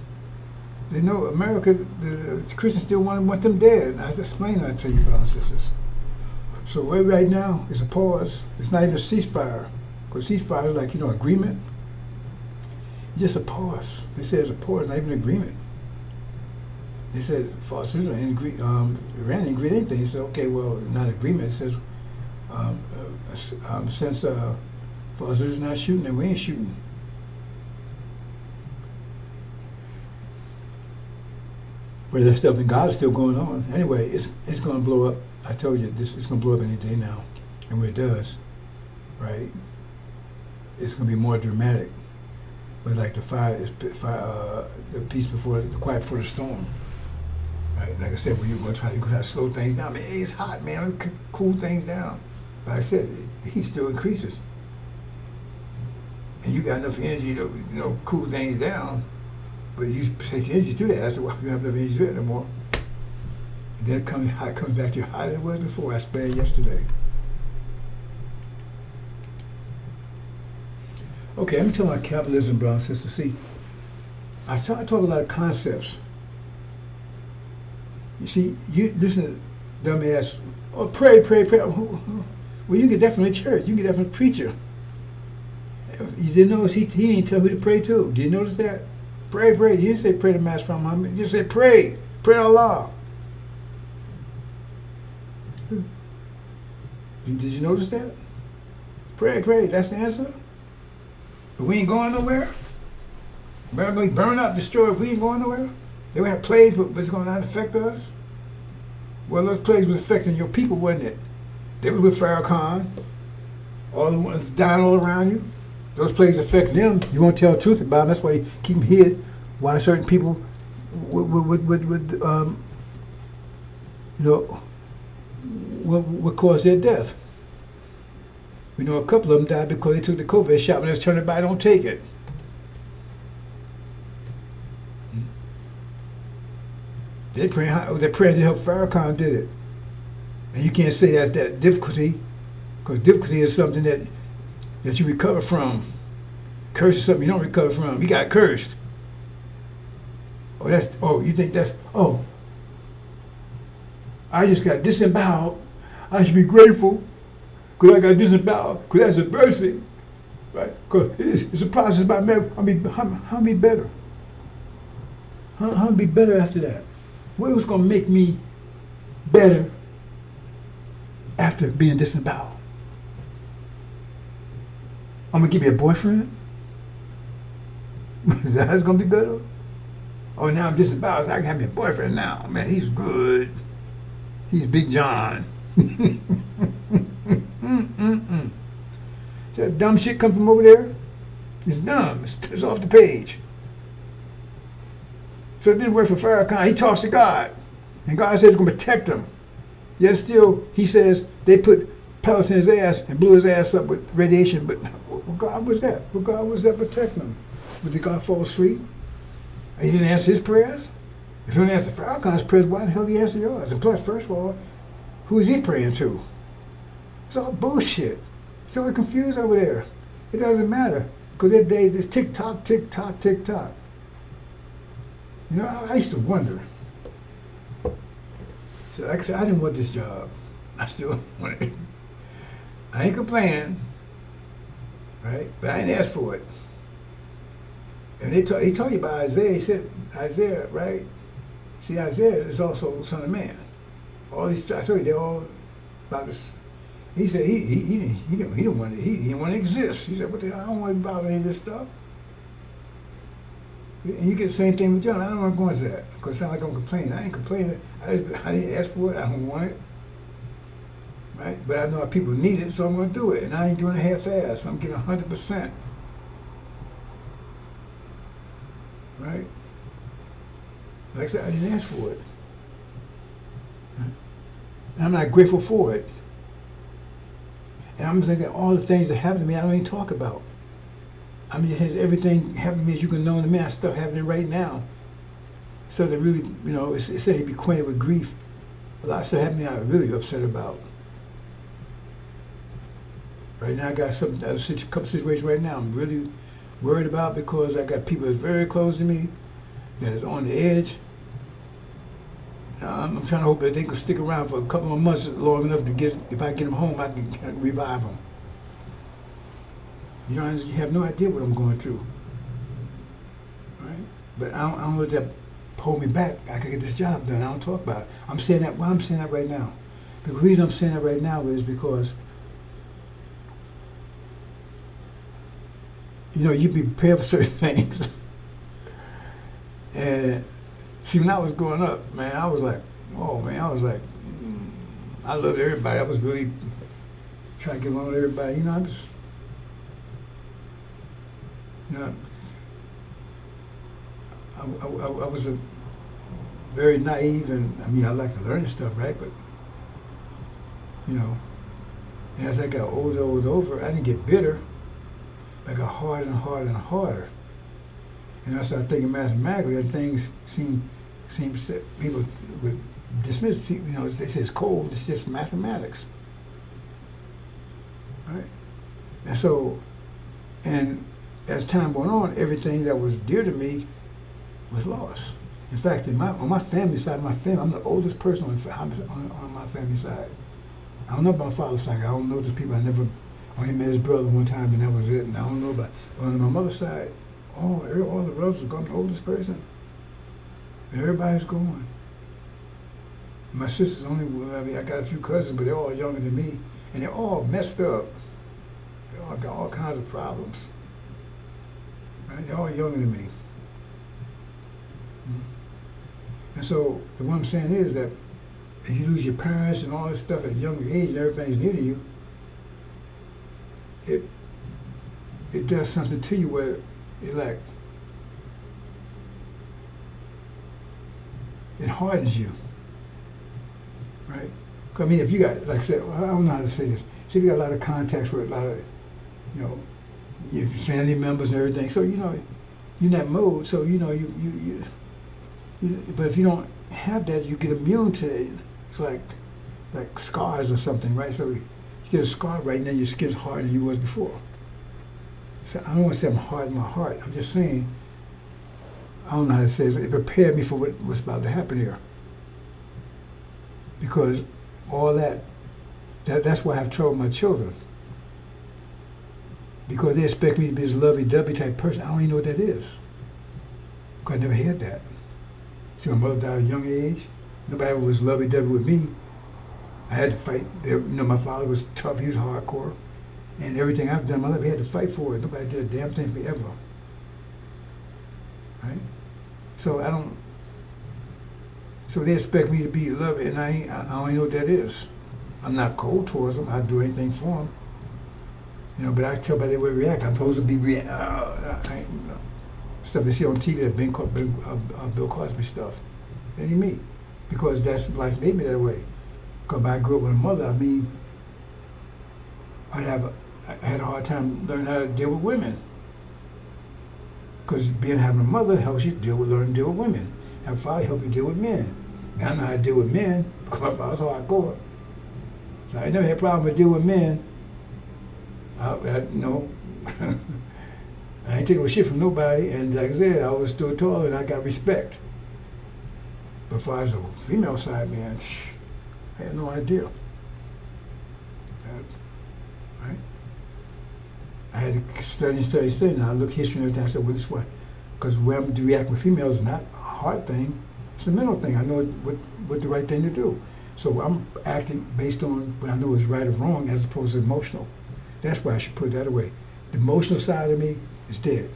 They know America, the Christians still want them dead. I explain that to you, brothers and sisters. So right now, it's a pause. It's not even a ceasefire. Because ceasefire is like, agreement. It's just a pause. They say it's a pause, not even an agreement. They said, false Israel, Iran didn't agree to anything. They said, okay, well, not an agreement. It says, since false Israel's not shooting, then we ain't shooting. But that stuff in Gaza is still going on. Anyway, it's going to blow up. I told you, it's going to blow up any day now. And when it does, right, it's going to be more dramatic. But like the peace before, the quiet before the storm. Right? Like I said, when you're going to try to slow things down. Man, it's hot, man. Cool things down. But I said, the heat still increases. and you got enough energy to cool things down, but you take the energy to that. After a while, you don't have enough energy to it no more. And then it comes back to you hotter than it was before. I explained yesterday. Okay, let me tell my capitalism, brother and sister. See, I talk a lot of concepts. You see, you listen to dumbass. Oh, pray. Well, you can get that from the church. You can get that from the preacher. You didn't notice he didn't tell who to pray to. Did you notice that? Pray. You didn't say pray to Master Muhammad. You just said pray. Pray to Allah. Did you notice that? Pray. That's the answer. But we ain't going nowhere. We're going to burn up, destroy. We ain't going nowhere. They will have plagues, but it's going to not affect us. Well, those plagues was affecting your people, wasn't it? They was with Farrakhan. All the ones dying all around you. Those plagues affect them. You won't tell the truth about them. That's why you keep them hid. Why certain people would cause their death. We know a couple of them died because they took the COVID shot when they was turning by, don't take it. They praying to help Farrakhan did it. And you can't say that's that difficulty, because difficulty is something that you recover from. Curse is something you don't recover from. You got cursed. You think that's, I just got disemboweled. I should be grateful because I got disemboweled, because that's a mercy, right? Because it's a process by man. How me better? How be better after that? What was going to make me better after being disemboweled? I'm going to give you a boyfriend? That's going to be better? Oh, now I'm disemboweled, so I can have me a boyfriend now. Man, he's good. He's Big John. So that dumb shit come from over there? It's dumb. It's off the page. So it didn't work for Farrakhan. He talks to God. And God says he's going to protect him. Yet still, he says they put pellets in his ass and blew his ass up with radiation. But what God was that? What God was that protecting him? But did God fall asleep? And he didn't answer his prayers? If he didn't answer Farrakhan's prayers, why the hell did he answer yours? And plus, first of all, who is he praying to? It's all bullshit. It's totally confused over there. It doesn't matter. Because their days is tick-tock, tick-tock, tick-tock. You know, I used to wonder. So like I said, I didn't want this job. I still want it. I ain't complaining, right? But I didn't ask for it. And he told you about Isaiah. He said, Isaiah, right? See, Isaiah is also the Son of Man. All these, I told you, they're all about this. He said he didn't want to exist. He said, what the hell? I don't want to bother any of this stuff. And you get the same thing with John. I don't want to go into that because it sounds like I'm complaining. I ain't complaining. I didn't ask for it. I don't want it. Right? But I know our people need it, so I'm going to do it. And I ain't doing it half-assed. I'm giving 100%. Right? Like I said, I didn't ask for it. And I'm not grateful for it. And I'm thinking all the things that happen to me, I don't even talk about. I mean, it has everything happened to me as you can know to me. I stuff happening right now. So that really, it said he'd be acquainted with grief. A lot of stuff happening I'm really upset about. Right now, I got a couple situations right now I'm really worried about because I got people that's very close to me that is on the edge. I'm trying to hope that they can stick around for a couple more months long enough to if I get them home, I can revive them. You have no idea what I'm going through, right? But I don't let that hold me back. I can get this job done. I don't talk about it. I'm saying that. Why I'm saying that right now? The reason I'm saying that right now is because you be prepared for certain things. And see, when I was growing up, man, I was like, I loved everybody. I was really trying to get along with everybody. I was a very naive, and I like to learn stuff, right? But as I got older, I didn't get bitter. I I got harder and harder and harder. And I started thinking mathematically, and things seem people would dismiss it. You know, they say it's cold. It's just mathematics, right? And so, and as time went on, everything that was dear to me was lost. In fact, on my family side, I'm the oldest person on my family side. I don't know about my father's side. I don't know those people. I only met his brother one time, and that was it. And I don't know about on my mother's side. All the brothers are gone. The oldest person, and everybody's gone. My sister's only. I mean, I got a few cousins, but they're all younger than me, and they're all messed up. They all got all kinds of problems. Right? They're all younger than me. And so the what I'm saying is that if you lose your parents and all this stuff at a younger age and everybody's near to you, it does something to you where it hardens you, right? 'Cause I mean, if you got, like I said, I don't know how to say this. See, if you got a lot of contacts with a lot of, you know, your family members and everything, so you know, you're in that mode. So you know, you but if you don't have that, you get immune to it. It's like scars or something, right? So you get a scar right now, your skin's harder than you was before. So I don't want to say I'm hard in my heart. I'm just saying, I don't know how to say it. It prepared me for what's about to happen here. Because all that's why I have trouble with my children. Because they expect me to be this lovey-dovey type person. I don't even know what that is. Because I never had that. See, my mother died at a young age. Nobody was lovey-dovey with me. I had to fight. You know, my father was tough. He was hardcore. And everything I've done in my life, I had to fight for it. Nobody did a damn thing for me ever. Right? So so they expect me to be loving, and I don't even know what that is. I'm not cold towards them. I'd do anything for them. You know, but I tell by the way they react. I'm supposed to be stuff they see on TV, that Bill Cosby stuff. That ain't me. Because that's life made me that way. Because I grew up with a mother, I mean, I had a hard time learning how to deal with women. Because having a mother helps you learn to deal with women. And a father helps you deal with men. And I know how to deal with men because my father's hardcore. So I never had a problem with dealing with men. I ain't taking no shit from nobody, and like I said, I was still tall and I got respect. But as far as the female side, man, I had no idea. Right? I had to study, and I look history and everything. I said, well, this is why. Because where I'm to react with females is not a hard thing, it's a mental thing. I know what the right thing to do. So I'm acting based on what I know is right or wrong as opposed to emotional. That's why I should put that away. The emotional side of me is dead.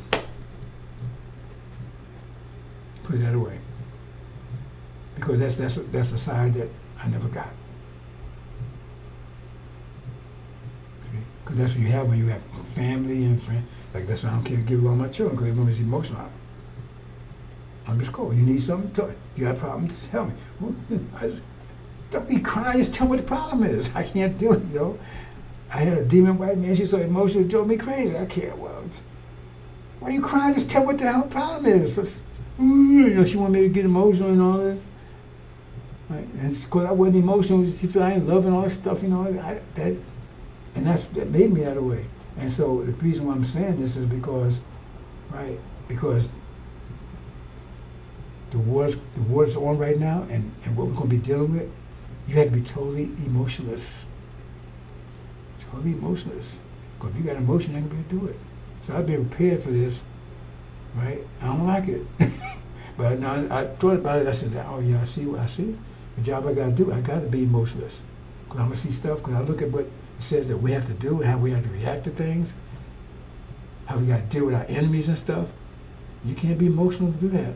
Put that away. Because that's a side that I never got. Because that's what you have when you have family and friends. Like that's why I don't care to give along my children, because everyone's emotional. I'm just cool. You need something? Tell me. You got problems? Tell me. Don't be crying. Just tell me what the problem is. I can't do it, you know. I had a demon white man. She's so emotional, it drove me crazy. I can't. Well, why are you crying? Just tell me what the hell the problem is. You know, she wanted me to get emotional and all this. Right? And it's because I wasn't emotional. She felt I ain't loving all this stuff, you know. That made me that way. And so the reason why I'm saying this is because, right? Because the war's on right now, and what we're going to be dealing with, you have to be totally emotionless. Totally emotionless. Because if you got emotion, you ain't going to be able to do it. So I've been prepared for this, right? I don't like it. But now I thought about it. I said, oh yeah, I see what I see. The job I got to do, I got to be emotionless. Because I'm going to see stuff, because I look at what it says that we have to do, and how we have to react to things, how we got to deal with our enemies and stuff. You can't be emotional to do that.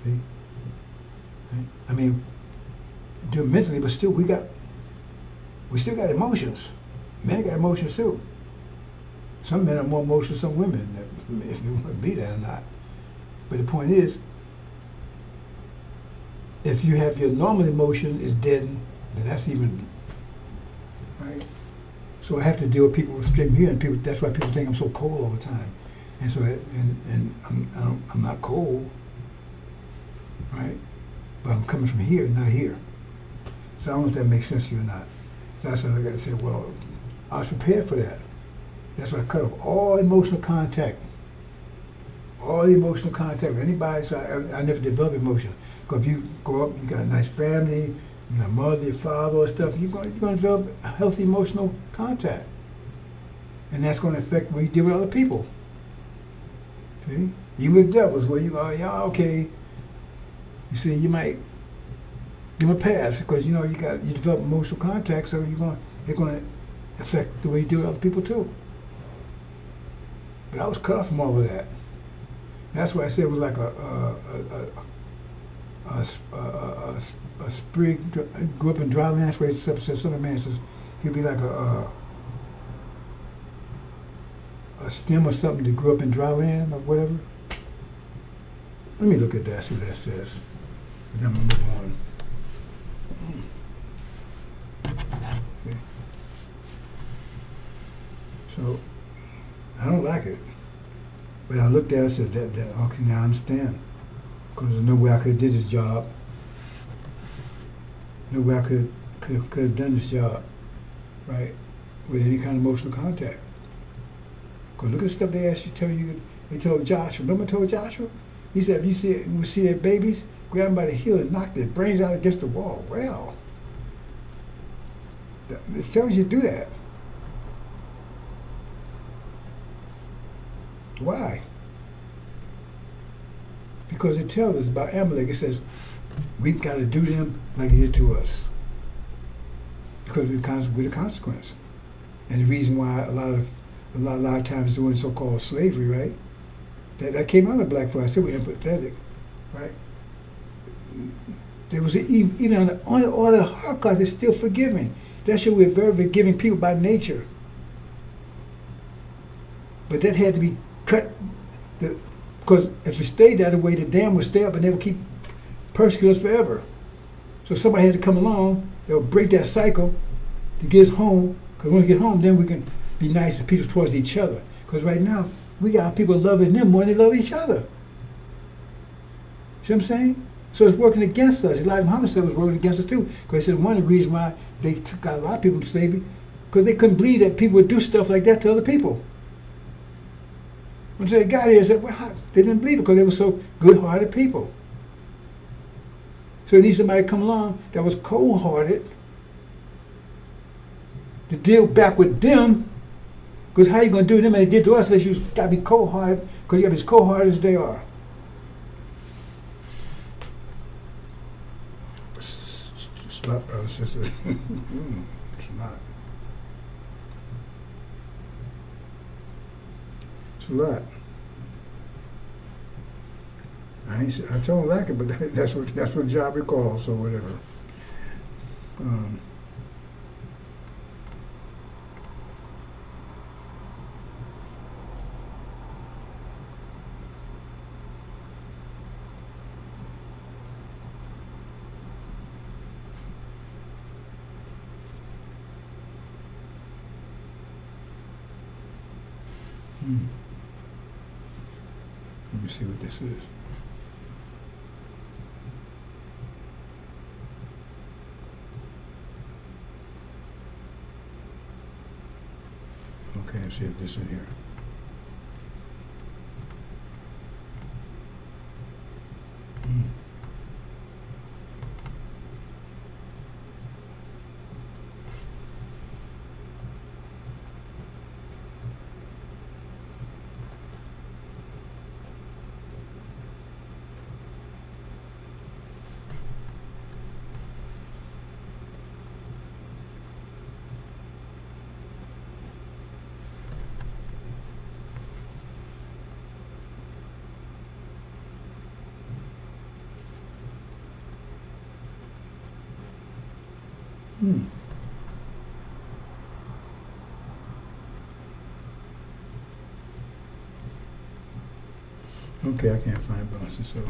See? I mean, do it mentally, but still we still got emotions. Men got emotions too. Some men are more emotional than some women, if you want to be that or not. But the point is, if you have your normal emotion is deadened, then that's even, right? So I have to deal with people with straight here, and people. That's why people think I'm so cold all the time. And so, and I'm not cold, right? But I'm coming from here, not here. So I don't know if that makes sense to you or not. So that's what I got to say. Well, I was prepared for that. That's why I cut off all emotional contact. All emotional contact with anybody. So I never develop emotion. Because if you grow up, you got a nice family, you got a mother, your father, or stuff, you're going to develop a healthy emotional contact. And that's going to affect when you deal with other people. See? Even with devils, where you go, yeah, okay. You see, you might give them a pass because you develop emotional contact, so they're going to affect the way you deal with other people too. But I was cut off from all of that. That's why I said it was like a sprig. Grew up in dry land. That's where Southern man says he'd be like a stem or something that grew up in dry land or whatever. Let me look at that. See what that says. Then I'm gonna move on. Okay. So I don't like it. But I looked at it and said, that okay, now I understand. Because there's no way I could have did this job. No way I could have done this job, right, with any kind of emotional contact. Because look at the stuff they asked you, they told Joshua. Remember I told Joshua? He said, if you see their babies, grab them by the heel and knock their brains out against the wall. Well, it tells you to do that. Why? Because it tells us about Amalek. It says we've got to do them like he did to us. Because we're the consequence. And the reason why a lot of times doing so-called slavery, right? That came out of Black Folk. I said we're empathetic, right? There was even on all the hard cards, they're still forgiving. That shows we're very forgiving people by nature. But that had to be cut, because if it stayed that way, the dam would stay up and they would keep persecuting us forever. So somebody had to come along that would break that cycle to get us home. Because when we get home, then we can be nice and peaceful towards each other. Because right now, we got people loving them more than they love each other. See what I'm saying? So it's working against us. Elijah Muhammad said it was working against us too. Because he said one of the reasons why they took out a lot of people from slavery, because they couldn't believe that people would do stuff like that to other people. When they got here, they said, well, they didn't believe it because they were so good-hearted people. So they need somebody to come along that was cold-hearted to deal back with them. Because how you going to do to them and they did to us unless you got to be cold-hearted, because you got to be as cold-hearted as they are. It's not, brothers and sisters. It's not. It's a lot. I don't like it, but that's what job it calls, so whatever. Let me see what this is. Okay, let's see if this is here. Okay, I can't find bonuses, so.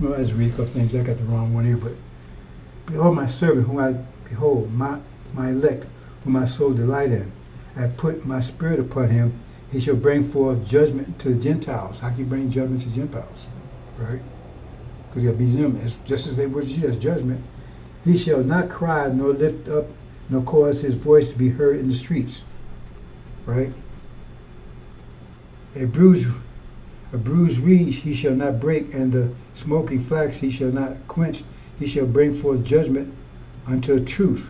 Well, I just read a couple things. I got the wrong one here, but behold, my servant, whom I behold, my elect, whom my soul delight in. I put my spirit upon him. He shall bring forth judgment to the Gentiles. How can you bring judgment to Gentiles? Right? Because he'll be them just as they were to you, that's judgment. He shall not cry nor lift up nor cause his voice to be heard in the streets. Right? A bruised reed he shall not break, and the smoking flax he shall not quench. He shall bring forth judgment unto truth.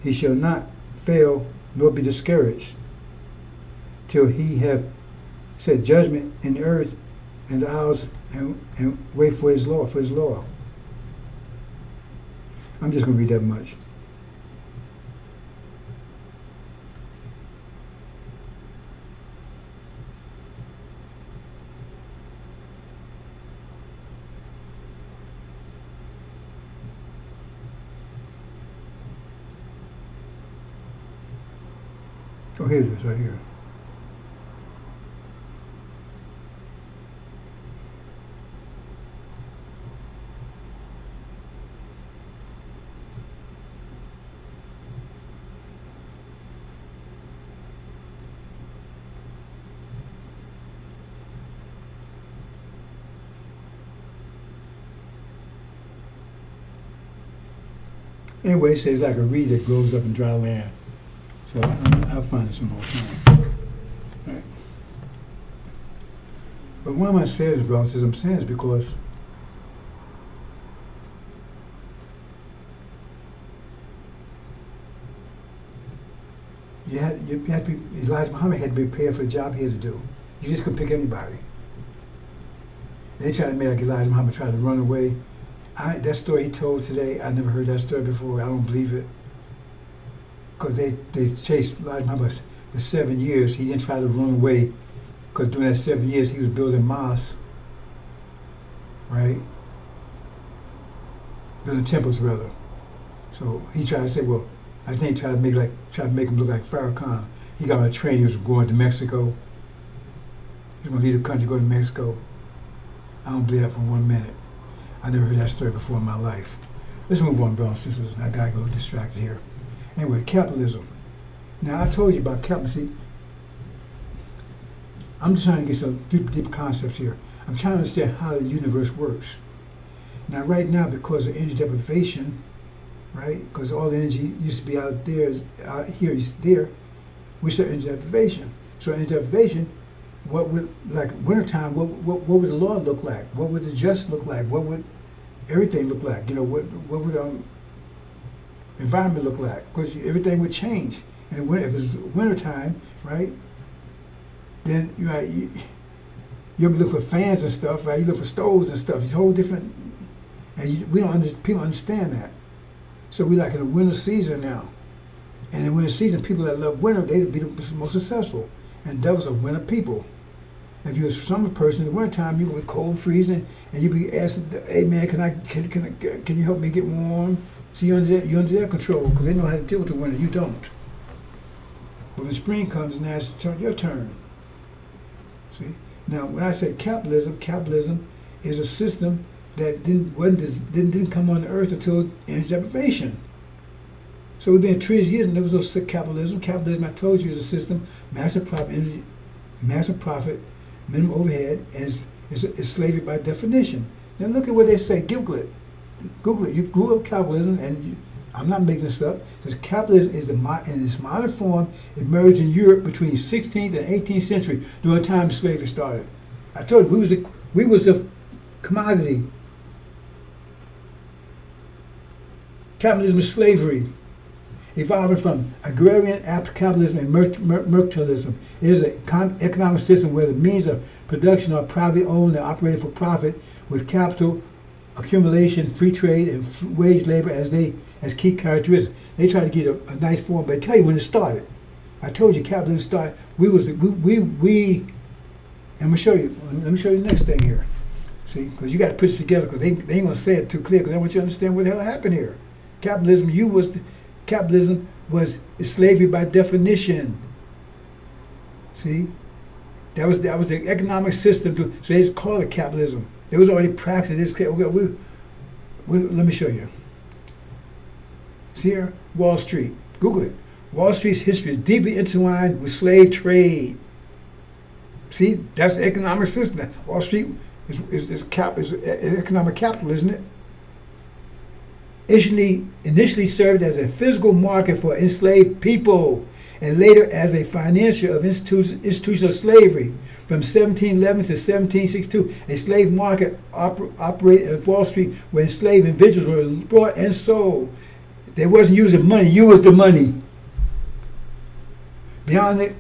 He shall not fail nor be discouraged till he have set judgment in the earth and the isles, and wait for his law, I'm just going to read that much. Oh, here it is, right here. Anyway, it says like a reed that grows up in dry land. So I'll find it some more time. Right. But why am I saying this, bro? I'm saying this because you have to be, Elijah Muhammad had to be prepared for the job he had to do. You just couldn't pick anybody. They tried to make like Elijah Muhammad tried to run away. That story he told today, I never heard that story before. I don't believe it. Because they chased Elijah Muhammad for 7 years. He didn't try to run away because during that 7 years he was building mosques, right? Building temples rather. So he tried to say, well, I think he tried to make him look like Farrakhan. He got on a train, he was going to Mexico. He was going to leave the country, go to Mexico. I don't believe that for 1 minute. I never heard that story before in my life. Let's move on, brothers and sisters. I got a little distracted here. Anyway, capitalism. Now, I told you about capitalism. I'm just trying to get some deep concepts here. I'm trying to understand how the universe works. Now, right now, because of energy deprivation, right, because all the energy used to be out there, out here is there, we saw energy deprivation. So energy deprivation, what would, like wintertime, what would the law look like? What would the justice look like? What would everything look like? You know, what would environment look like? Because everything would change. And if it's wintertime, right, then you look for fans and stuff, right? You look for stoves and stuff. It's a whole different, and people understand that. So we're like in the winter season now. And in the winter season, people that love winter, they'd be the most successful. And devils are winter people. If you're a summer person, in the wintertime, you're with cold freezing, and you be asking, hey man, can you help me get warm? See, you're under their control, because they know how to deal with the winter. You don't. But when spring comes, now it's your turn. See? Now, when I say capitalism is a system that didn't come on the earth until energy deprivation. So we've been 3 years and there was no capitalism. Capitalism, I told you, is a system, massive profit, minimum overhead, and it's slavery by definition. Now look at what they say. Google it. You Google capitalism, and I'm not making this up. Because capitalism is in its modern form emerged in Europe between the 16th and 18th century during the time slavery started. I told you we was the commodity. Capitalism is slavery, evolving from agrarian capitalism and mercantilism. It is an economic system where the means of production are privately owned and operated for profit, with capital accumulation, free trade, and wage labor as key characteristics. They try to get a nice form, but I tell you when it started. I told you capitalism started. And I'm gonna show you. Let me show you the next thing here. See, because you got to put it together, because they ain't gonna say it too clear. Because I want you to understand what the hell happened here. Capitalism was slavery by definition. See, that was the economic system. So they just call it capitalism. They was already practicing this. Let me show you. See here, Wall Street. Google it. Wall Street's history is deeply intertwined with slave trade. See, that's the economic system. Wall Street is economic capital, isn't it? Initially served as a physical market for enslaved people, and later as a financier of institutional slavery. From 1711 to 1762, a slave market operated at Wall Street where enslaved individuals were bought and sold. They wasn't using money, you was the money. Beyond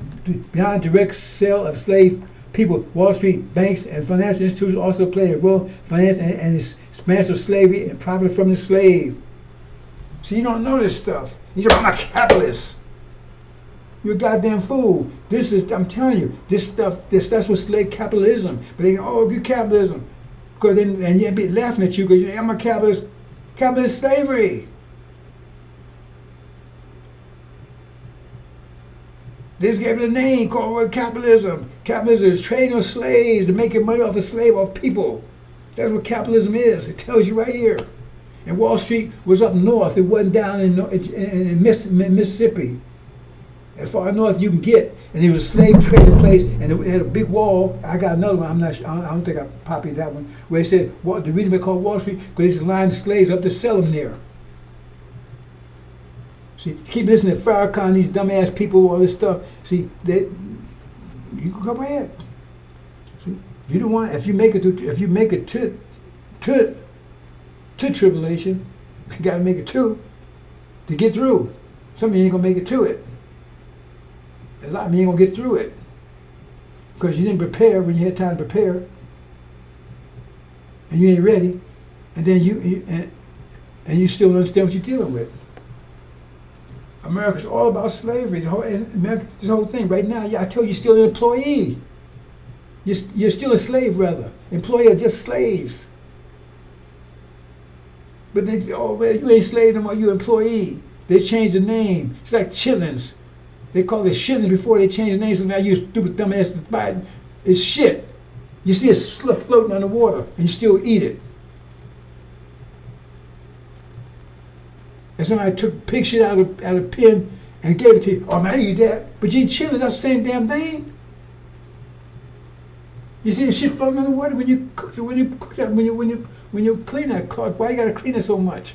direct sale of slave people, Wall Street banks and financial institutions also played a role in finance and expansion of slavery and profited from the slave. See, you don't know this stuff. You're not a capitalist. You're a goddamn fool. I'm telling you, that's what slave capitalism. But they go, oh, good capitalism. And you'd be laughing at you because I'm a capitalist. Capitalist slavery. They just gave it a name called capitalism. Capitalism is trading of slaves to making money off of people. That's what capitalism is. It tells you right here. And Wall Street was up north. It wasn't down in Mississippi. As far north you can get, and there was a slave trading place, and it had a big wall. I got another one. I don't think I copied that one. Where it said the reason they called Wall Street because they used to line slaves up to sell them there. See, keep listening to Farrakhan, these dumbass people, all this stuff. See, you can come ahead. See, you don't want if you make it to tribulation, you got to make it to get through. Some of you ain't gonna make it to it. A lot of you ain't gonna get through it because you didn't prepare when you had time to prepare, and you ain't ready, and then you still don't understand what you're dealing with. America's all about slavery. This whole thing right now. I tell you, you're still an employee. You're still a slave, rather. Employee are just slaves. But they, oh man, you ain't slave no more. You employee. They changed the name. It's like chitlins. They called it shitlins before they changed the name, so now you stupid dumbass Biden. It's shit. You see it floating on the water, and you still eat it. And somebody took pig shit out of a pen and gave it to you. Oh man, I eat that. But you eat chitlins, that's the same damn thing. You see the shit floating on the water when you clean that cloth. Why you gotta clean it so much?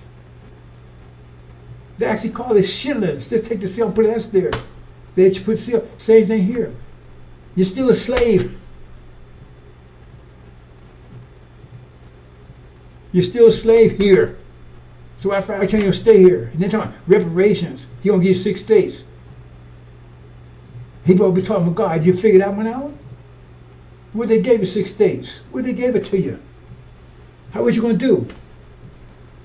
They actually call it shitlins. Just take the seal and put S there. They put seal. Same thing here. You're still a slave. You're still a slave here. So after I tell you to stay here, and then talking about reparations, he gonna give you 6 states. He probably be talking about God. Did you figure that one out? Where they gave you 6 states? Where they gave it to you? How was you gonna do?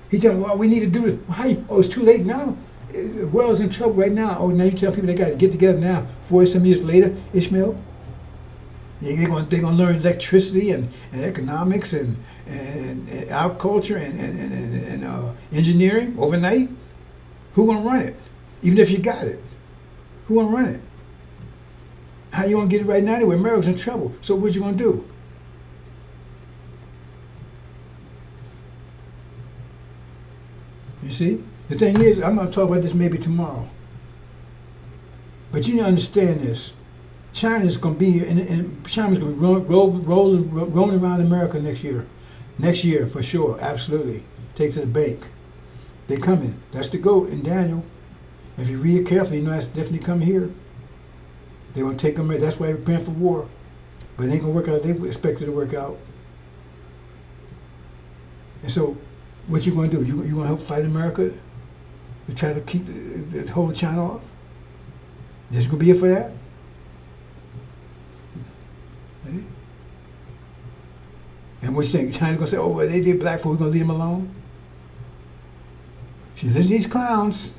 He telling me, well, we need to do it. Oh, it's too late now. The world's in trouble right now. Oh, now you tell people they got to get together now. 40 some years later, Ishmael. They're gonna learn electricity and economics and agriculture and engineering overnight. Who gonna run it? Even if you got it, who gonna run it? How you gonna get it right now? Anyway, America's in trouble. So what you gonna do? You see, the thing is, I'm gonna talk about this maybe tomorrow. But you need to understand this. China's gonna be China's gonna be rolling around America next year. Next year for sure, absolutely. Take to the bank. They coming. That's the goat in Daniel. If you read it carefully, you know that's definitely coming here. They want to take them. That's why they're preparing for war. But it ain't gonna work out. They expect it to work out. And so, what you gonna do? You gonna help fight America to try to keep hold China off? There's gonna be here for that. Okay. And what you think? China's gonna say, "Oh, well, they did black folk. We're gonna leave them alone." She listen to these clowns.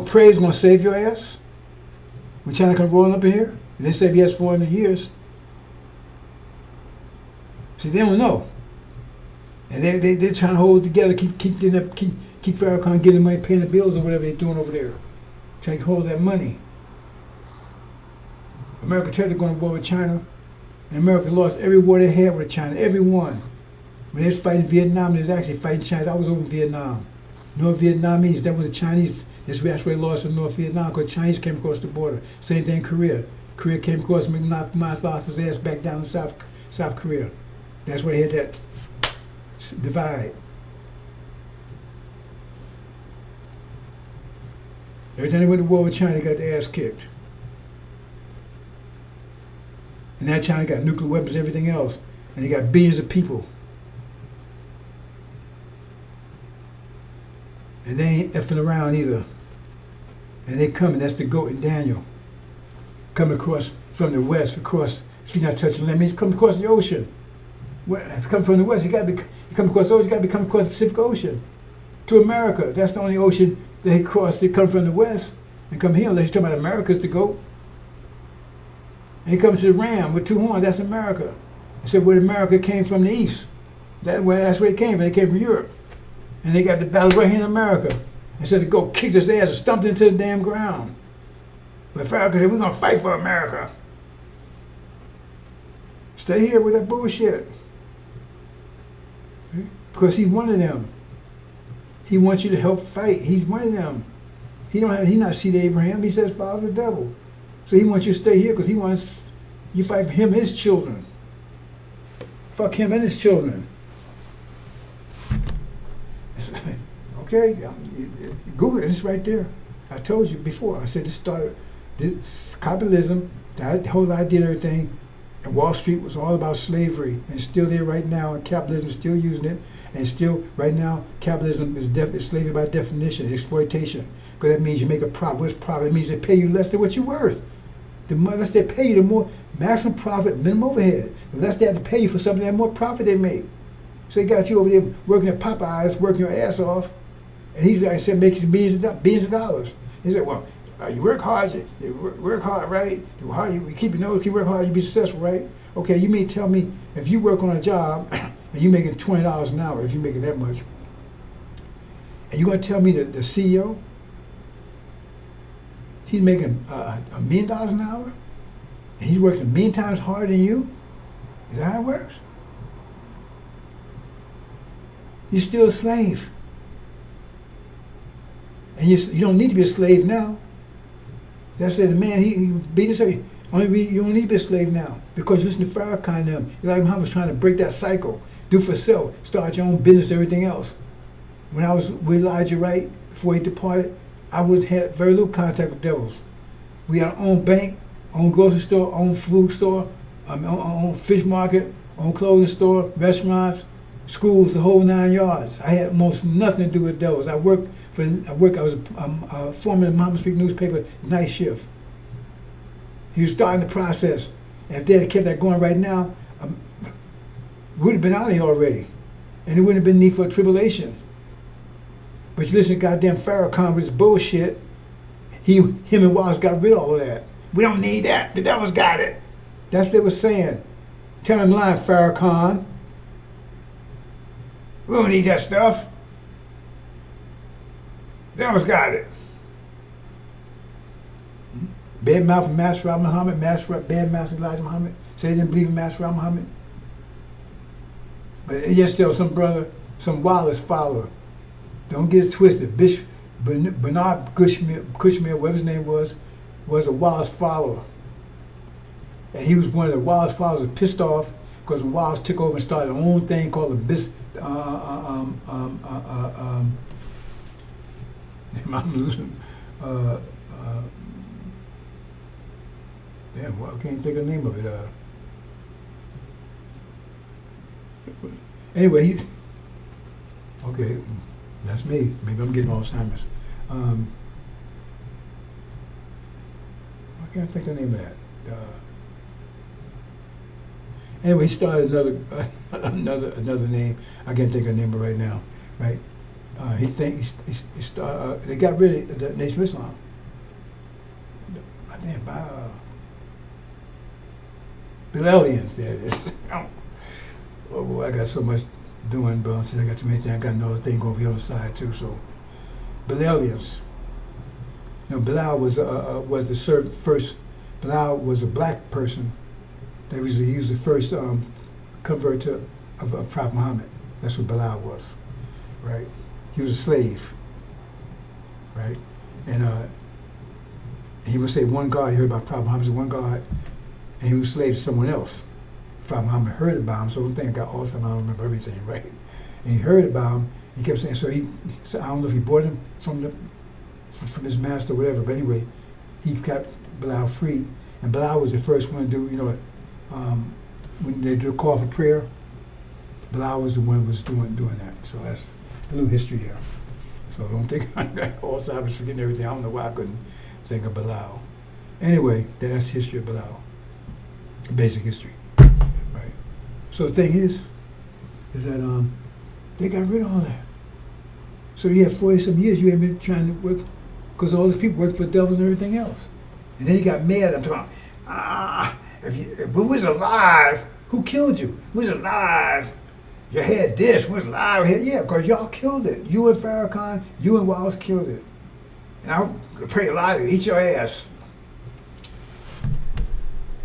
Praise gonna save your ass. When China comes rolling up in here, and they save your ass 400 years. See, they don't know. And they're trying to hold it together, keep Farrakhan getting money, paying the bills or whatever they're doing over there. Trying to hold that money. America tried to go to war with China. And America lost every war they had with China, every one. When they was fighting Vietnam, they was actually fighting China. I was over in Vietnam. North Vietnamese, that was the Chinese. That's where they lost in North Vietnam because Chinese came across the border. Same thing in Korea. Korea came across and knocked Martha's ass back down to South Korea. That's where they had that divide. Every time they went to war with China, they got their ass kicked. And now China got nuclear weapons, everything else. And they got billions of people. And they ain't effing around either. And they coming, that's the goat and Daniel. Coming across from the west, across, if you're not touching land, means coming across the ocean. If you come from the west, you come across the ocean, you gotta be coming across the Pacific Ocean. To America. That's the only ocean they cross. They come from the west and come here, unless you're talking about America's the goat. And he comes to the ram with two horns, that's America. He said where America came from the east. That's where it came from. They came from Europe. And they got the battle right here in America. And so the goat kicked his ass and stumped into the damn ground. But Pharaoh said, we're gonna fight for America. Stay here with that bullshit. Because he's one of them. He wants you to help fight. He's one of them. He's not seed Abraham. He says father's the devil. So he wants you to stay here because he wants you fight for him and his children. Fuck him and his children. Okay, Google it. It's right there. I told you before. I said this capitalism, that whole idea and everything, and Wall Street was all about slavery, and it's still there right now, and capitalism is still using it, and still right now capitalism is slavery by definition, exploitation, because that means you make a profit. What's profit? It means they pay you less than what you're worth. The less they pay you, the more maximum profit, minimum overhead. The less they have to pay you for something, the more profit they make. So they got you over there working at Popeyes, working your ass off, and he's like said making billions of dollars. He said, well, you work hard, you work hard, right? You keep your nose, you work hard, you be successful, right? Okay, you mean tell me if you work on a job and you're making $20 an hour, if you're making that much, and you're gonna tell me that the CEO, he's making $1 million an hour, and he's working 1,000,000 times harder than you? Is that how it works? You're still a slave. And you don't need to be a slave now. That's it. The man, he beat himself. You don't need to be a slave now. Because listen to Farrakhan and them. Elijah Muhammad was trying to break that cycle. Do for self. Start your own business, everything else. When I was with Elijah Wright, before he departed, I had very little contact with devils. We had our own bank, own grocery store, own food store, own fish market, own clothing store, restaurants, schools, the whole 9 yards. I had almost nothing to do with devils. I was a foreman of the Muhammad Speak newspaper, night shift. He was starting the process. If they had kept that going right now, we'd have been out of here already. And it wouldn't have been need for a tribulation. But you listen to goddamn Farrakhan with his bullshit. Him and Wallace got rid of all of that. We don't need that. The devil's got it. That's what they were saying. Tell him lying, Farrakhan. We don't need that stuff. The devil's got it. Bad mouth of Master Muhammad, bad mouth of Elijah Muhammad. Say they didn't believe in Master Muhammad. But yet still some brother, some Wallace follower. Don't get it twisted. Bishop Bernard Kushmir, whatever his name was a Wallace follower. And he was one of the Wallace followers that pissed off because Wallace took over and started their own thing called I'm losing. Damn, well, I can't think of the name of it. Anyway, okay, that's me. Maybe I'm getting Alzheimer's. I can't think of the name of that. Anyway, he started another name. I can't think of the name of it right now. Right? They got rid of the Nation of Islam. Bilalians, there it is. Oh boy, I got so much doing, but I got too many things. I got another thing over here on the side too. So, Bilalians. You know, Bilal was the first. Bilal was a black person That was he was the first convert of Prophet Muhammad. That's what Bilal was, right? He was a slave, right? And he would say one God. He heard about Prophet Muhammad, one God, and he was a slave to someone else. Prophet Muhammad heard about him, so the thing I got all the time. I don't remember everything, right? And he heard about him. He kept saying, so I don't know if he bought him from his master or whatever, but anyway, he got Bilal free, and Bilal was the first one to do, when they do a call for prayer, Bilal was the one who was doing that. So that's a little history there. So don't think also I was forgetting everything. I don't know why I couldn't think of Bilal. Anyway, that's the history of Bilal. Basic history. Right. So the thing is that they got rid of all that. So you had 40-some years you had been trying to work, because all these people worked for devils and everything else. And then he got mad. I'm talking about, if we was alive, who killed you? We was alive. You had this, we was alive. Yeah, because y'all killed it. You and Farrakhan, you and Wallace killed it. And I pray a lot of you, eat your ass.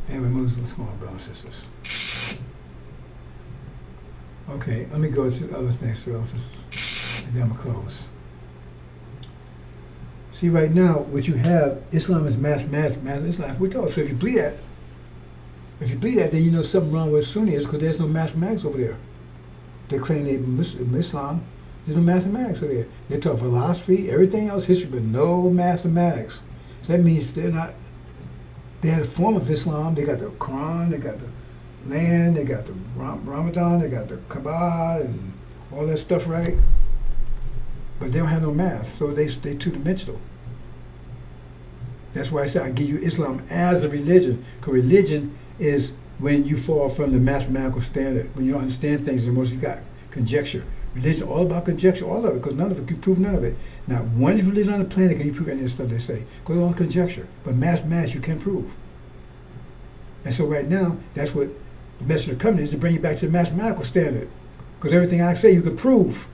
Anyway, what's going on, brothers and sisters? Okay, let me go to other things, brothers and sisters. And then I'm going to close. See, right now, what you have, Islam is mathematics, Islam. We're told. So if you believe that, then you know something wrong with Sunni is because there's no mathematics over there. They claim they Islam. There's no mathematics over there. They talk philosophy, everything else, history, but no mathematics. So that means they had a form of Islam. They got the Quran, they got the land, they got the Ramadan, they got the Kaaba and all that stuff, right? But they don't have no math, so they two-dimensional. That's why I say I give you Islam as a religion, because religion is when you fall from the mathematical standard, when you don't understand things, the most you got conjecture. Religion, all about conjecture, all of it, because none of it can prove none of it. Not one religion on the planet can you prove any of the stuff they say, because it's all conjecture. But mathematics you can prove. And so right now, that's what the message of the covenant is, to bring you back to the mathematical standard, because everything I say you can prove.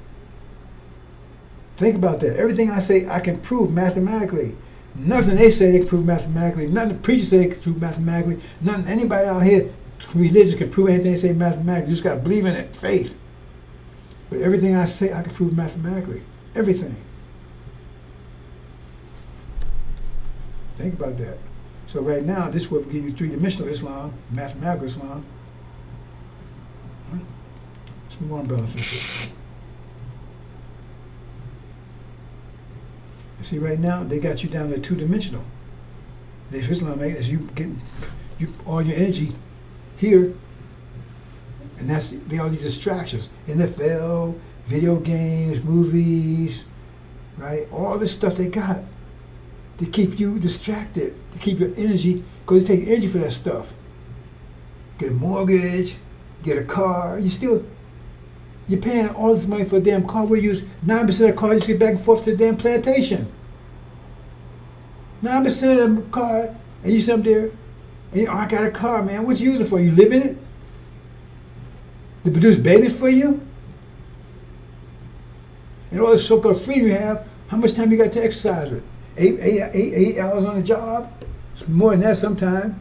Think about that. Everything I say I can prove mathematically. Nothing they say they can prove mathematically. Nothing the preachers say they can prove mathematically. Nothing anybody out here religious can prove anything they say mathematically. You just got to believe in it, faith. But everything I say I can prove mathematically. Everything. Think about that. So right now, this is what we give you three-dimensional Islam, mathematical Islam. Let's move on, brothers and sisters. See, right now they got you down to two-dimensional. If Islam is you getting all your energy here, and that's all these distractions: NFL, video games, movies, right? All this stuff they got to keep you distracted, to keep your energy, because they take energy for that stuff. Get a mortgage, get a car. You're paying all this money for a damn car. We use 9% of the car just to get back and forth to the damn plantation. 9% of the car, and you sit up there, and I got a car, man. What you use it for? You live in it? To produce babies for you? And all this so-called freedom you have, how much time you got to exercise it? 8 hours on the job? It's more than that sometimes.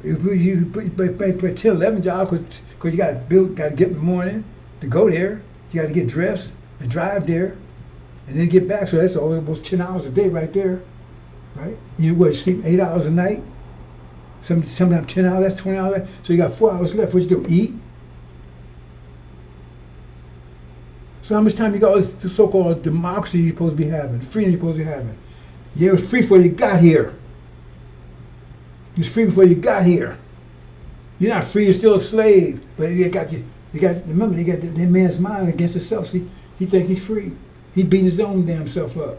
You put 10, 11 jobs because you got to get in the morning to go there. You got to get dressed and drive there and then get back. So that's almost 10 hours a day right there, right? You sleep 8 hours a night? Sometimes 10 hours, that's 20 hours. So you got 4 hours left. What you do, eat? So how much time you got all this so-called democracy you're supposed to be having, freedom you're supposed to be having? Yeah, it was free before you got here. You was free before you got here. You're not free, you're still a slave. But remember, you got that man's mind against himself. See, he think he's free. He beating his own damn self up.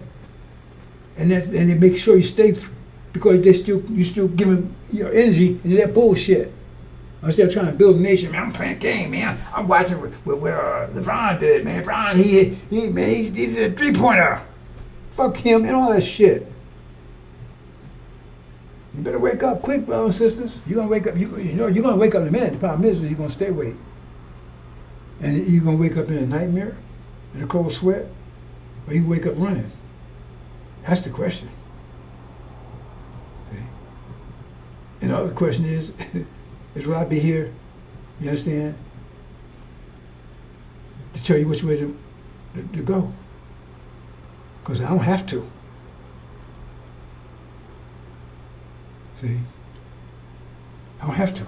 And they make sure you stay because you still giving your energy into that bullshit. Instead of trying to build a nation, man, I'm playing a game, man. I'm watching what LeBron did, man. LeBron, he did a three-pointer. Fuck him and all that shit. You better wake up quick, brothers and sisters. You're gonna wake up. You're gonna wake up in a minute. The problem is you're gonna stay awake, and you're gonna wake up in a nightmare, in a cold sweat, or you wake up running. That's the question. Okay. And the other question is, That's why I be here, you understand? To tell you which way to go. Because I don't have to. See? I don't have to.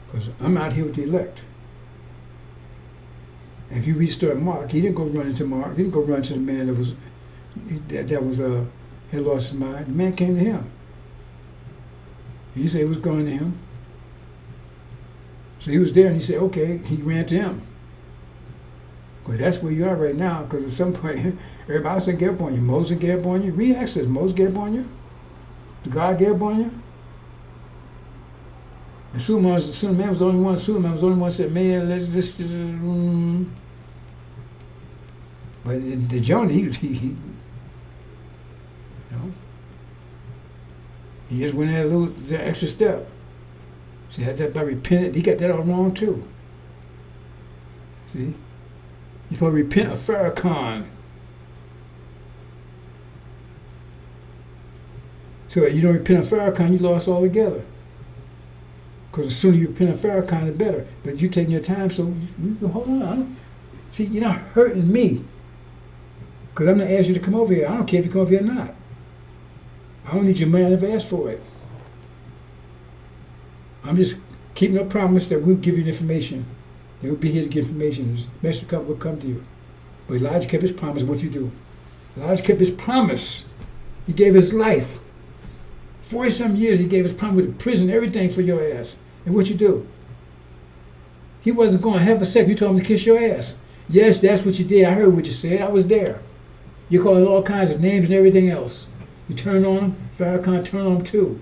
Because I'm out here with the elect. And if you read story Mark, he didn't go run into Mark. He didn't go run to the man that had lost his mind. The man came to him. He said he was going to him. So he was there and he said, okay, he ran to him. Because that's where you are right now, because at some point, everybody else gave up on you. Moses gave up on you. Read Exodus. Moses gave up on you. The God gave up on you. And Suleiman was the only one. Suleiman was the only one that said, man, let's just. But the Jonah, he you know, he just went there a little the extra step. See, that by repenting, he got that all wrong too. See, you're supposed to repent of Farrakhan. So if you don't repent of Farrakhan, you lost altogether. Because the sooner you repent of Farrakhan, the better. But you're taking your time, so you hold on. See, you're not hurting me. Because I'm going to ask you to come over here. I don't care if you come over here or not. I don't need your money. I never asked for it. I'm just keeping a promise that we'll give you the information. They will be here to give information. The message will come to you. But Elijah kept his promise. What you do? Elijah kept his promise. He gave his life. 40-some years he gave his promise with prison, everything for your ass. And what you do? He wasn't going to have a second. You told him to kiss your ass. Yes, that's what you did. I heard what you said. I was there. You called all kinds of names and everything else. You turned on him. Farrakhan turned on him too.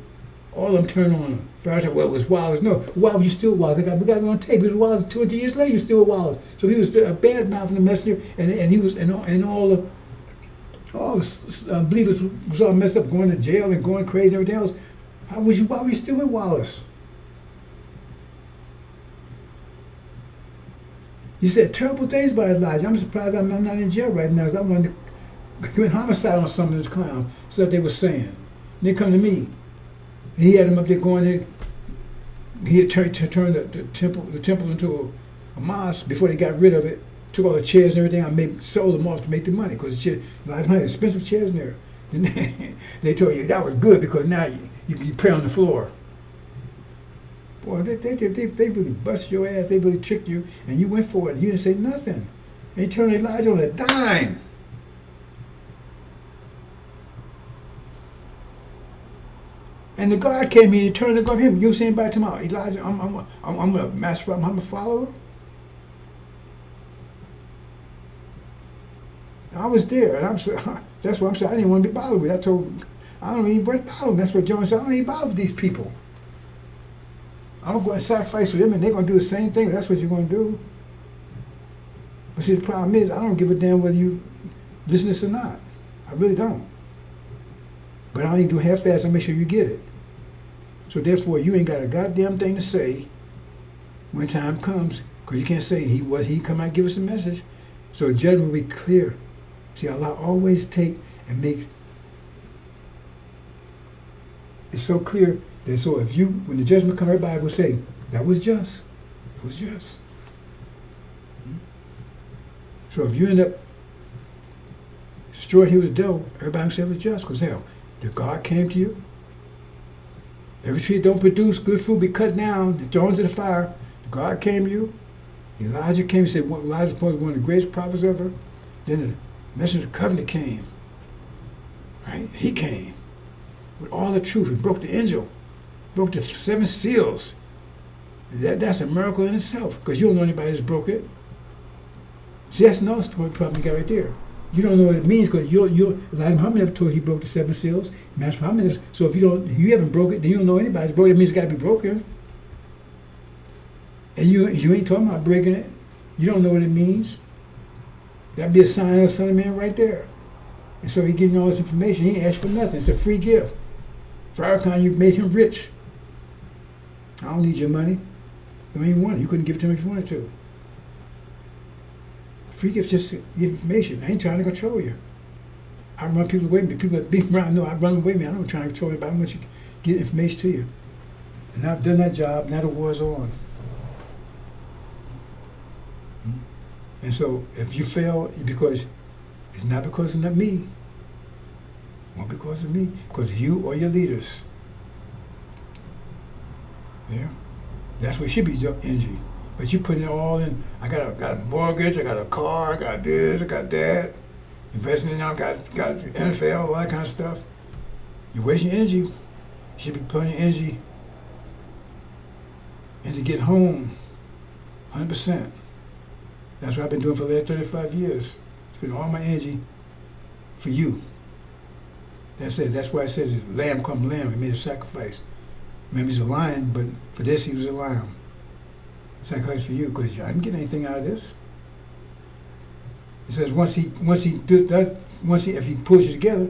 All of them turned on him. Farrakhan, well, it was Wallace. No, Wallace, you still Wallace. We got it on tape. It was Wallace 20 years later. You still Wallace. So he was a bad mouth in the messenger, and he was and all the believers was all messed up, going to jail and going crazy and everything else. Why were you still with Wallace? You said terrible things about Elijah. I'm surprised I'm not in jail right now, because I wanted to commit homicide on some of those clowns. So they were saying. And they come to me. And he had them up there going in. He had turned the temple into a mosque before they got rid of it. Took all the chairs and everything. Sold them off to make the money, because a lot of expensive chairs in there. And they told you that was good because now you can pray on the floor. Boy, they really busted your ass. They really tricked you, and you went for it. You didn't say nothing. And you turned Elijah on a dime. And the God came in and turned to go him. You saying back to my Elijah, I'm a master. I'm a follower. I was there, and that's what I'm saying. I didn't want to be bothered with. I don't even want to bother with. That's what John said. I don't even bother with these people. I'm going to sacrifice for them, and they're going to do the same thing. That's what you're going to do. But see, the problem is, I don't give a damn whether you listen to this or not. I really don't. But I don't even do half-fast. I make sure you get it. So therefore, you ain't got a goddamn thing to say when time comes, because you can't say he come out and give us a message. So the judgment will be clear. See, Allah always take and make. It's so clear that so when the judgment comes, everybody will say, that was just. It was just. So if you end up destroyed here with the devil, everybody will say it was just, because hell, the God came to you. Every tree that don't produce good fruit be cut down and thrown into the fire. The God came to you. Elijah came and said, Elijah was one of the greatest prophets ever. Then the messenger of the covenant came. Right? He came with all the truth. He broke the angel, broke the 7 seals. That's a miracle in itself, because you don't know anybody that's broke it. See, that's another story problem you got right there. You don't know what it means, because Elijah Muhammad never told you he broke the 7 seals. Master Muhammad, so if you haven't broke it, then you don't know anybody that's broke it. It means it's got to be broken. And you ain't talking about breaking it. You don't know what it means. That'd be a sign of the Son of Man right there. And so he giving you all this information. He ain't asked for nothing. It's a free gift. Farrakhan, you made him rich. I don't need your money. You don't even want it. You couldn't give it to him if you wanted to. Free gift, just give information. I ain't trying to control you. I run people away from me. People that beat me around, no, I run away from me. I don't try to control anybody. I want you to get information to you. And I've done that job. Now the war's on. And so if you fail, because it's not because of me. Not because of me. Because you or your leaders. Yeah. That's what should be your energy. But you putting it all in. I got a mortgage, I got a car, I got this, I got that. Investing in, I got NFL, all that kind of stuff. You're wasting energy. You should be putting your energy into getting home. 100%. That's what I've been doing for the last 35 years. Spending all my energy for you. That's it. That's why it says lamb come lamb. He made a sacrifice. Maybe he's a lion, but for this he was a lamb. Sacrifice for you, because I didn't get anything out of this. It says if he pulls you together,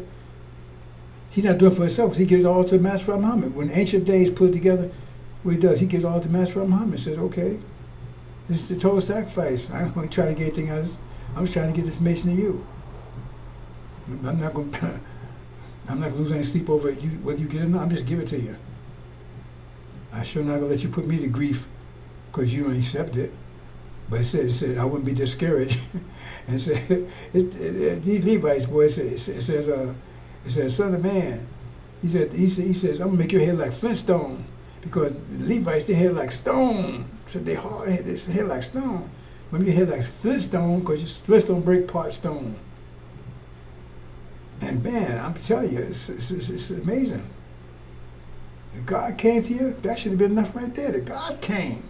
he's not doing it for himself, because he gives it all to the Master Muhammad. When ancient days put it together, what he does, he gives it all to Master Muhammad. He says, okay, this is the total sacrifice. I don't want to try to get anything out of this. I'm just trying to get information to you. I'm not going to lose any sleep over it, whether you get it or not. I'm just give it to you. I sure not going to let you put me to grief because you don't accept it. But it said I wouldn't be discouraged. And it said, these Levites, boy, it says, son of man, he says, I'm going to make your head like Flintstone, because the Levites, their head like stone. So they hard, their head like stone. When your head like Flintstone, because Flintstone break part stone. And man, I'm telling you, it's amazing. If God came to you, that should have been enough right there. That God came.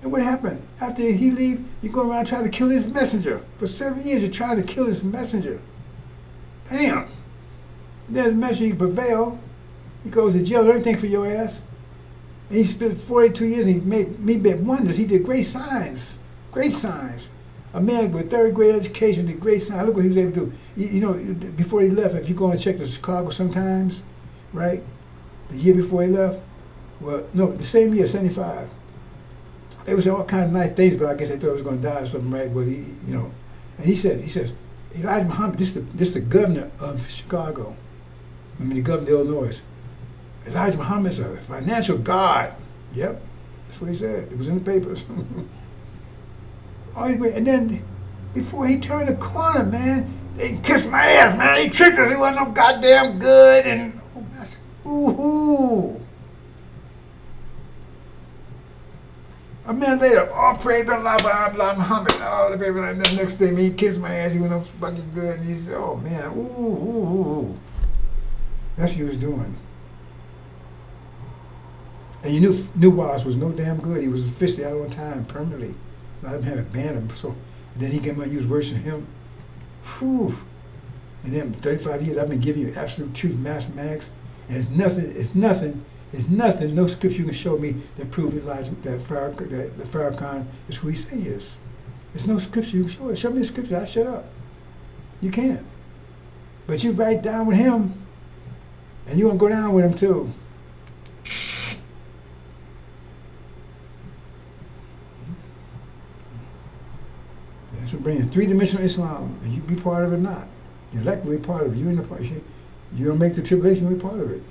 And what happened? After he leave, you go around trying to kill his messenger. For 7 years, you're trying to kill his messenger. Damn. Then the messenger prevail. He goes to jail, everything for your ass. And he spent 42 years and he made wonders. He did great signs. Great signs. A man with third grade education did great signs. Look what he was able to do. You know, before he left, if you go and check the Chicago sometimes, right? The year before he left, well, no, the same year, 75. They would say all kinds of nice things, but I guess they thought he was going to die or something, right? But he, you know, and he says, Elijah Muhammad, this is the governor of Chicago. I mean, the governor of Illinois. Elijah Muhammad is a financial god. Yep, that's what he said. It was in the papers. And then, before he turned the corner, man, they kissed my ass, man. He tricked us. He wasn't no goddamn good. And I said, ooh. A minute later, all praise to Allah Muhammad. Oh, the baby, and the next day, he kissed my ass. He went up fucking good. And he said, oh, man, ooh. That's what he was doing. And you knew Waz was no damn good. He was officially out on time permanently. A lot of them had banned him. So and then he came out and used worse than him. Whew. And then 35 years I've been giving you absolute truth, mathematics, and it's nothing, no scripture you can show me that proves that the Farrakhan is who he says he is. There's no scripture you can show it. Show me the scripture, I shut up. You can't. But you write down with him, and you're gonna go down with him too. So bringing three-dimensional Islam, and you be part of it or not. The elect will be part of it. You ain't a part. You don't make the tribulation, you'll be part of it.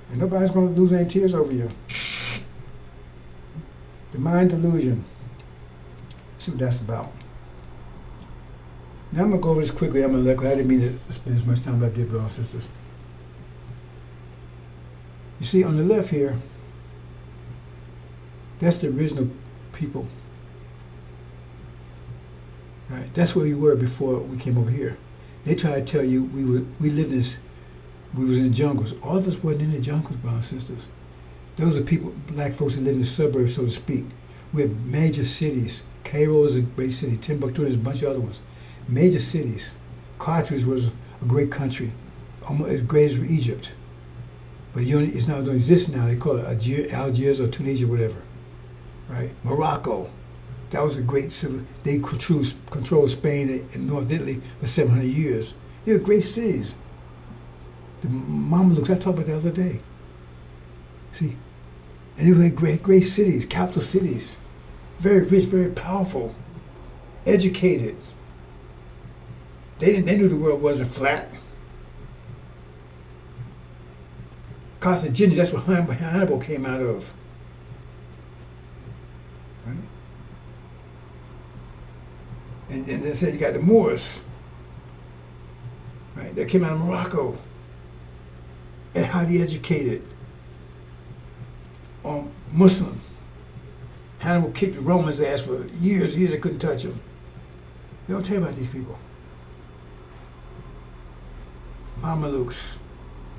And nobody's going to lose any tears over you. The mind delusion. See what that's about. Now I'm going to go over this quickly. I didn't mean to spend as much time as I did, brothers and sisters. You see, on the left here, that's the original people. Right? That's where we were before we came over here. They try to tell you we lived in this, we was in the jungles. All of us wasn't in the jungles, brothers and sisters. Those are people, black folks that live in the suburbs, so to speak. We have major cities. Cairo is a great city. Timbuktu, there's a bunch of other ones. Major cities. Carthage was a great country, almost as great as Egypt. But it's not going to exist now. They call it Algiers or Tunisia, whatever. Right? Morocco. That was a great civil. They controlled Spain and North Italy for 700 years. They were great cities. The Mamelukes, I talked about the other day. See? And they were great cities, capital cities. Very rich, very powerful, educated. They knew the world wasn't flat. Carthaginians, that's what Hannibal came out of. Right? And then said you got the Moors. Right? That came out of Morocco. And highly educated. Muslim. Hannibal kicked the Romans' ass for years. They couldn't touch him. They don't tell you about these people. Mamelukes,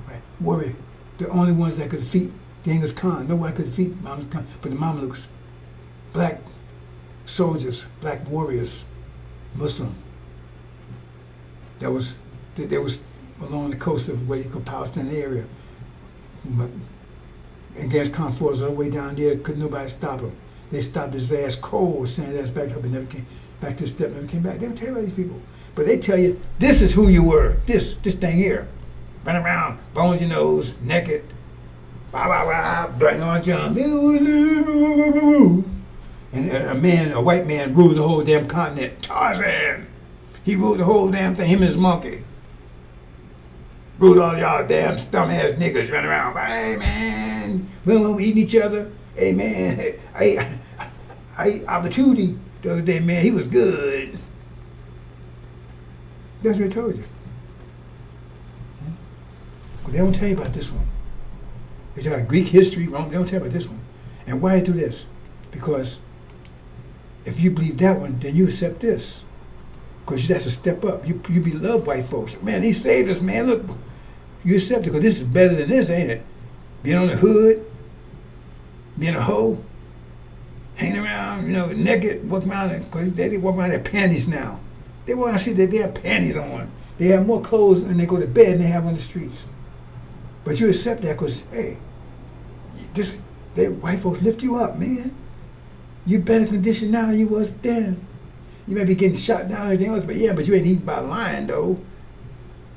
right? Warrior. The only ones that could defeat Genghis Khan. Nobody could defeat Genghis Khan but the Mamelukes. Black soldiers, black warriors, Muslim. They was along the coast of where you call Palestine area. And Genghis Khan forces all the way down there. Couldn't nobody stop him. They stopped his ass cold, saying that's back up and never came back to the step, never came back. They don't tell you about these people. But they tell you, this is who you were. This thing here. Run around, bones in your nose, naked. Bah, bah, bah, blood on your tongue. And a white man ruled the whole damn continent. Tarzan. He ruled the whole damn thing, him and his monkey. Ruled all y'all damn stump-ass niggas running around. Hey, man, we eating each other. Hey, man, I ate opportunity the other day, man. He was good. That's what I told you. But they don't tell you about this one. They tell you about Greek history, Rome. They don't tell you about this one. And why do this? Because if you believe that one, then you accept this. Because that's a step up. You love white folks. Man, he saved us, man. Look, you accept it because this is better than this, ain't it? Being on the hood, being a hoe, hanging around, naked, walking around, because they walk around in their panties now. They want to see that they have panties on. They have more clothes when they go to bed than they have on the streets. But you accept that because, hey, white folks lift you up, man. You're better conditioned now than you was then. You may be getting shot down and everything else, but you ain't eaten by a lion, though.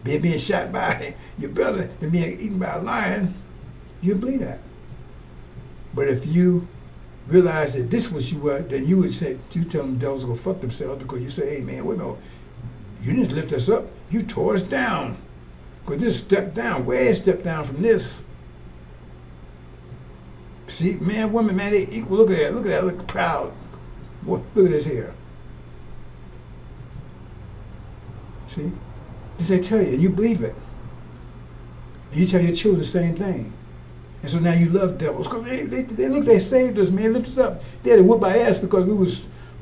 Being shot by your brother and being eaten by a lion, you believe that. But if you realize that this was you were, then you would say, you tell them devils go fuck themselves because you say, hey, man, wait a minute. You didn't lift us up. You tore us down. Because this step down, way step down from this. See, man, woman, man, they equal. Look at that, look proud. Look at this here. See? This they tell you, and you believe it. And you tell your children the same thing. And so now you love devils. Because they saved us, man, lift us up. They had to whip our ass because we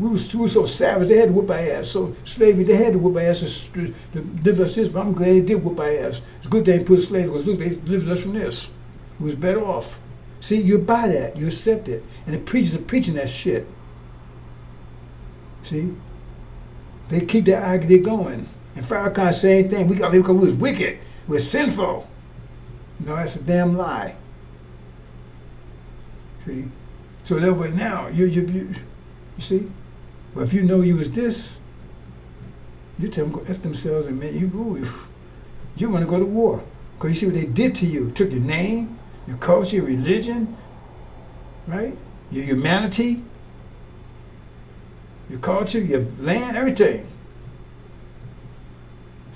were so savage, they had to whip our ass. So slavery, they had to whip our ass to live us this, but I'm glad they did whip our ass. It's a good thing they put slavery because look, they lifted us from this. We was better off. See, you buy that, you accept it. And the preachers are preaching that shit. See? They keep that idea going. And Farrakhan same thing. We got because we was wicked, we was sinful. No, that's a damn lie. See? So therefore now, you see? But if you know you was this, you tell them go F themselves and man, you want to go to war. Because you see what they did to you. Took your name, your culture, your religion, right? Your humanity, your culture, your land, everything.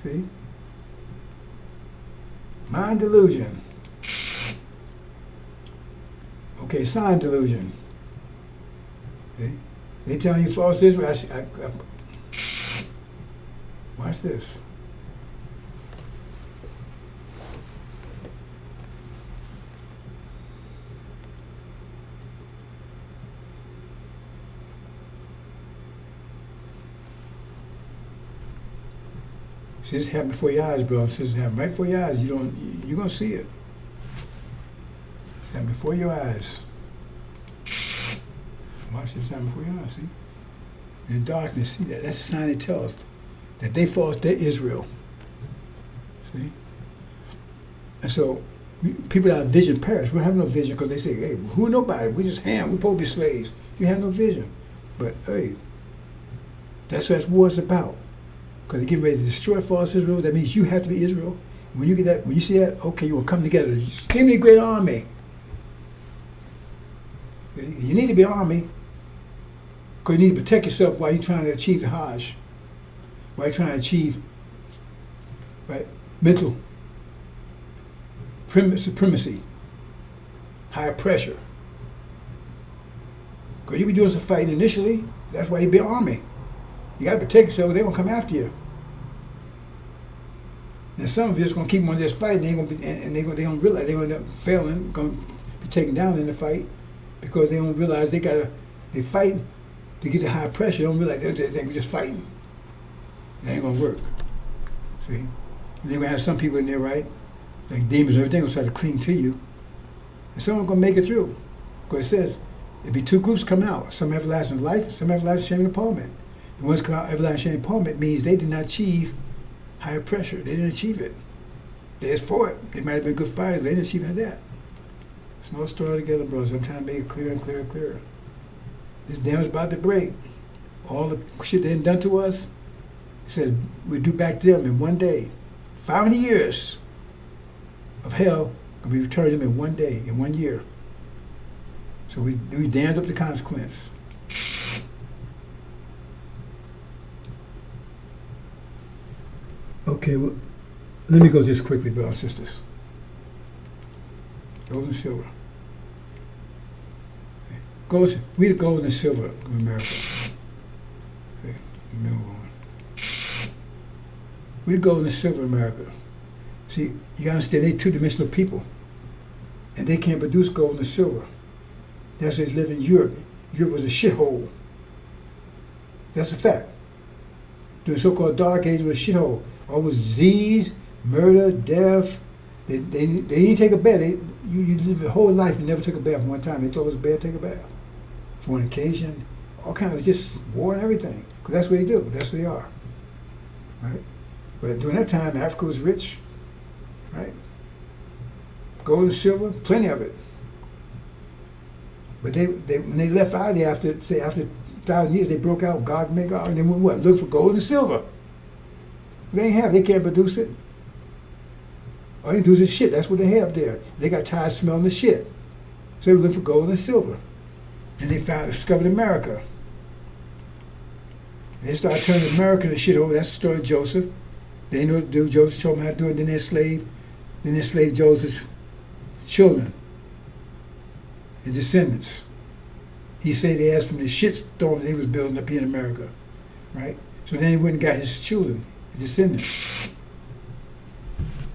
See? Mind delusion. Okay, sign delusion. See? They telling you false Israel. Watch this. See, this happened before your eyes, bro. This happened right before your eyes. You're gonna see it. It's happened before your eyes. Watch this happen before your eyes, see? In darkness, see that? That's a sign it tells us that they false, they're Israel. See? And so people that have vision perish. We don't have no vision because they say, hey, who nobody? We just ham, we supposed to be slaves. You have no vision. But hey, that's what war is about. Because they're getting ready to destroy false Israel. That means you have to be Israel. When you get that, when you see that, okay, you will come together. Give me a great army. You need to be an army. Because you need to protect yourself while you're trying to achieve the Hajj. While you're trying to achieve right? Mental supremacy, higher pressure. Because you be doing some fighting initially. That's why you be an army. You got to protect yourself. They gonna come after you. And some of you is gonna keep on just fighting. They ain't gonna be, and they don't realize they gonna end up failing, gonna be taken down in the fight because they don't realize they fight to get the high pressure. They don't realize they're just fighting. That ain't gonna work. See, and they're gonna have some people in there, right? Like demons and everything, gonna try to cling to you, and some are gonna make it through. Because it says it'd be two groups coming out: some everlasting life, some everlasting shame and appallment. The ones come out everlasting shame and appallment means they did not achieve higher pressure. They didn't achieve it. They asked for it. They might have been good fighters. They didn't achieve that. It's no story together, brothers. I'm trying to make it clearer and clearer and clearer. This dam is about to break. All the shit they done to us, it says we do back to them in one day. 500 years of hell can be returned to them in one day, in 1 year. So we dammed up the consequence. Okay, well, let me go just quickly, brothers and sisters. Gold and silver. We the gold and silver of America. Okay, move on. We the gold and silver of America. See, you gotta understand, they're two-dimensional people. And they can't produce gold and silver. That's why they live in Europe. Europe was a shithole. That's a fact. The so-called Dark Age was a shithole. All was disease, murder, death. They didn't take a bath. You live your whole life and never took a bath one time. They thought it was bad to take a bath. Fornication, all kinds of just war and everything. Because that's what they do. That's what they are. Right? But during that time, Africa was rich. Right? Gold and silver, plenty of it. But they when they left out there after 1,000 years, they broke out God and Magog, and they went what? Look for gold and silver. They can't produce it. All they do is shit. That's what they have there. They got tired of smelling the shit. So they look for gold and silver. And they discovered America. They started turning America to shit over. That's the story of Joseph. They knew what to do. Joseph showed them how to do it. Then they enslaved Joseph's children and descendants. He said they asked from the shit storm they was building up here in America. Right? So then he went and got his children, his descendants.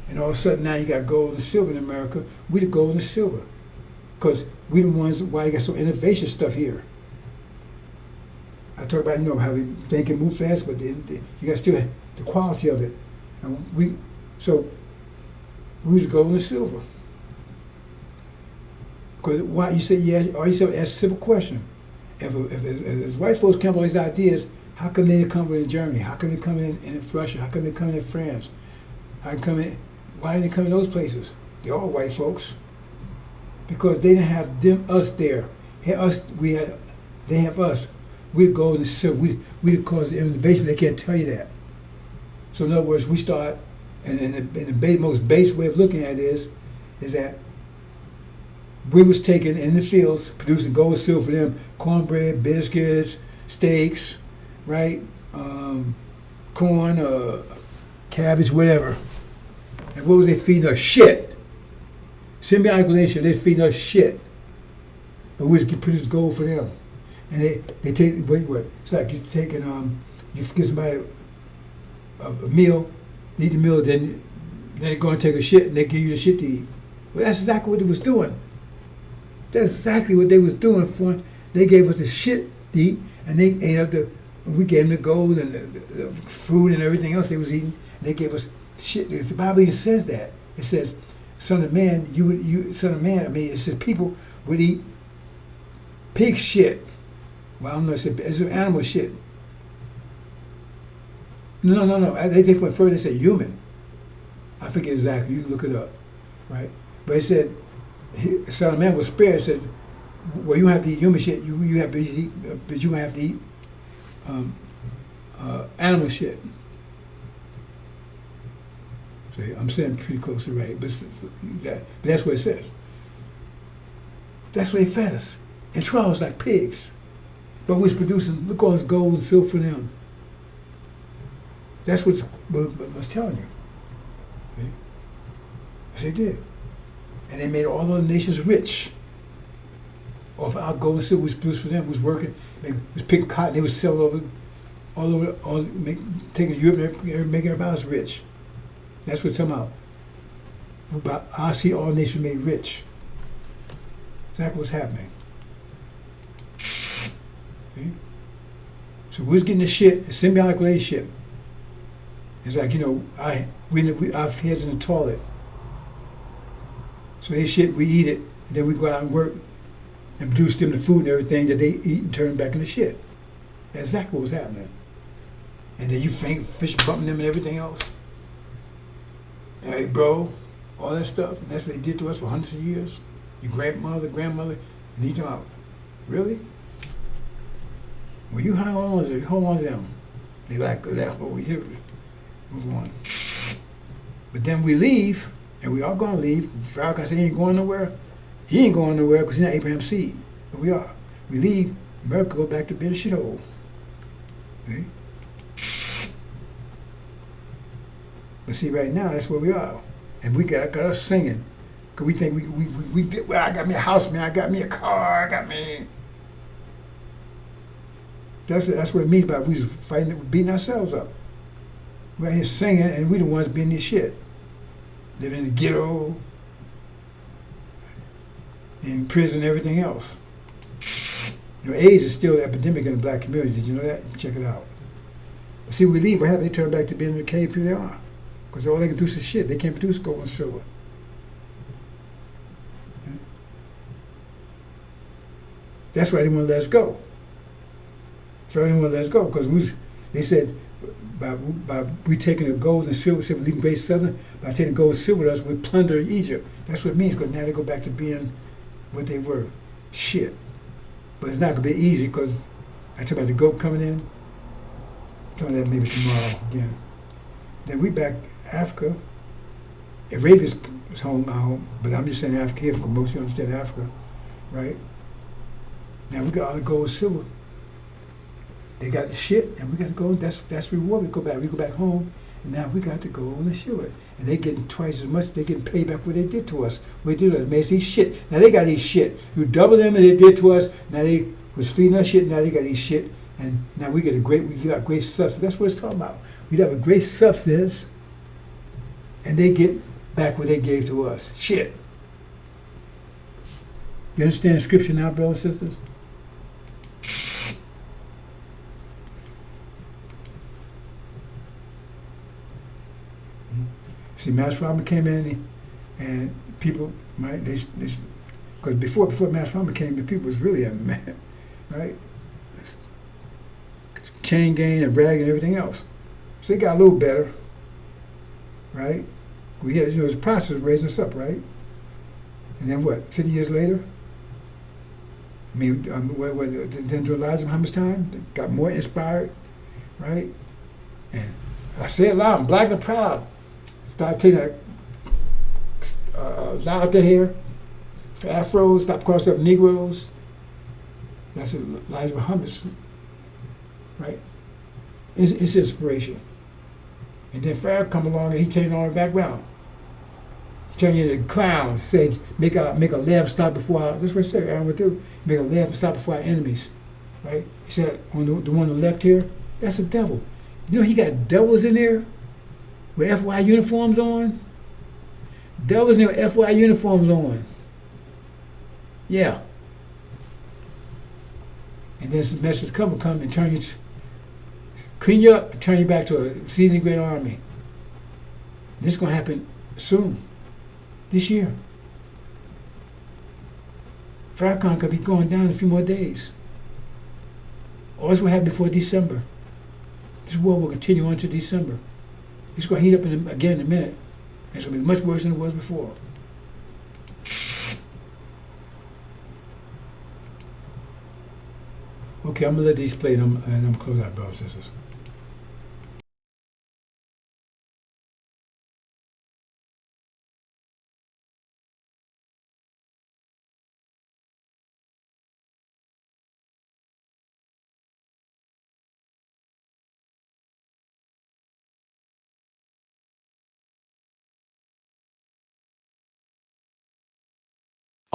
And all of a sudden now you got gold and silver in America. We the gold and silver. Because we the ones why you got some innovation stuff here. I talk about, how they can move fast, but you got still the quality of it. And we was the gold and silver. Because why you say ask a simple question. If white folks come up with these ideas, how come they didn't come in Germany? How come they come in Russia? How come they come in France? Why didn't they come in those places? They're all white folks. Because they didn't have us there. They have us. We're gold and silver. We the cause of innovation. They can't tell you that. So in other words, we start, and the most base way of looking at it is that we was taking in the fields, producing gold and silver for them, cornbread, biscuits, steaks, right? Corn, cabbage, whatever. And what was they feeding us? Shit. Symbiotic relationship, they feeding us shit. But we just produce gold for them. And they take, what? It's like you taking, you give somebody a meal, they eat the meal, then they go and take a shit, and they give you the shit to eat. Well, that's exactly what they was doing. That's exactly what they was doing for. They gave us the shit to eat, and they ate up we gave them the gold and the food and everything else they was eating. They gave us shit. The Bible even says that. It says, son of man, it says people would eat pig shit. Well, I don't know, it's an animal shit. No. They went further, they said human. I forget exactly, you can look it up, right? But it said, son of man was spared. It said, well, you don't have to eat human shit, you have to eat, but you have to eat animal shit. See, I'm saying pretty close to right, but that's what it says. That's what they fed us. In trials like pigs. But we was producing, look all this gold and silver for them. That's what I was telling you. See? Yes, they did. And they made all other nations rich off our gold and silver was produced for them, was working, they was picking cotton, they was selling taking Europe, making everybody else rich. That's what it's talking about. But I see all nations made rich. Exactly what's happening. See? So we're getting the shit, a symbiotic relationship. It's like, our heads in the toilet. So they shit, we eat it, and then we go out and work and produce them the food and everything that they eat and turn back into shit. That's exactly what's happening. And then you think fish bumping them and everything else. Hey, bro, all that stuff. And that's what they did to us for hundreds of years. Your grandmother, and he's talking about, really? Well, you hold on to them. They like that, but we here. Move on. But then we leave, and we are going to leave. Falcon say he ain't going nowhere. He ain't going nowhere because he's not Abraham's seed. But we are. We leave, America go back to being a shithole. Okay? But see, right now, that's where we are. And we got us singing. Because we think we get, well, I got me a house, man. I got me a car. I got me. That's what it means by we was fighting, beating ourselves up. We're out here singing, and we the ones being this shit. Living in the ghetto, in prison, everything else. AIDS is still an epidemic in the black community. Did you know that? Check it out. But see, we leave, what happens? They turn back to being in the cave who they are. Because all they can produce is shit. They can't produce gold and silver. That's why they want to let us go. That's why they want to let us go. Because they said, by we taking the gold and silver, said we leaving Great Southern, by taking gold and silver with us, we plunder Egypt. That's what it means, because now they go back to being what they were. Shit. But it's not going to be easy, because I talk about the goat coming in. I'll talk about that maybe tomorrow again. Then we back Africa. Arabia's home, our home, but I'm just saying Africa here, because most of you understand Africa, right? Now we got all the gold and silver. They got the shit, and we got to go. That's reward. We go back home, and now we got to go on the shore. And they getting twice as much. They getting paid back for what they did to us. What they did to us, made us eat shit. Now they got these shit. You double them, and they did to us. Now they was feeding us shit. Now they got these shit, and now we got great substance. That's what it's talking about. We have a great substance, and they get back what they gave to us. Shit. You understand scripture now, brothers and sisters? See, Mass Robin came in, and people, right? Because before Mass Robin came, the people was really a man, right? Chain gang and rag and everything else. So they got a little better, right? We had, it's a process of raising us up, right? And then what? 50 years later, I mean, then to Elijah Muhammad's time, they got more inspired, right? And I say it loud, I'm black and proud. Start taking out their hair, for afros, stop calling themselves Negroes. That's Elijah Muhammad's, right? It's inspiration. And then Pharaoh come along and he turned on the background. He turned you into a clown, said, make a laugh stop before our, that's what he said Aaron would do, make a laugh and stop before our enemies, right? He said, on the one on the left here, that's the devil. You know he got devils in there? With FY uniforms on? Devils in there with FY uniforms on. Yeah. And then some message come and turn you, clean you up and turn you back to a exceedingly great army. This is going to happen soon. This year. Farrakhan could be going down in a few more days. Or this will happen before December. This war will continue on to December. It's going to heat up again in a minute. It's going to be much worse than it was before. Okay, I'm going to let these play and I'm going to close out, brothers and sisters.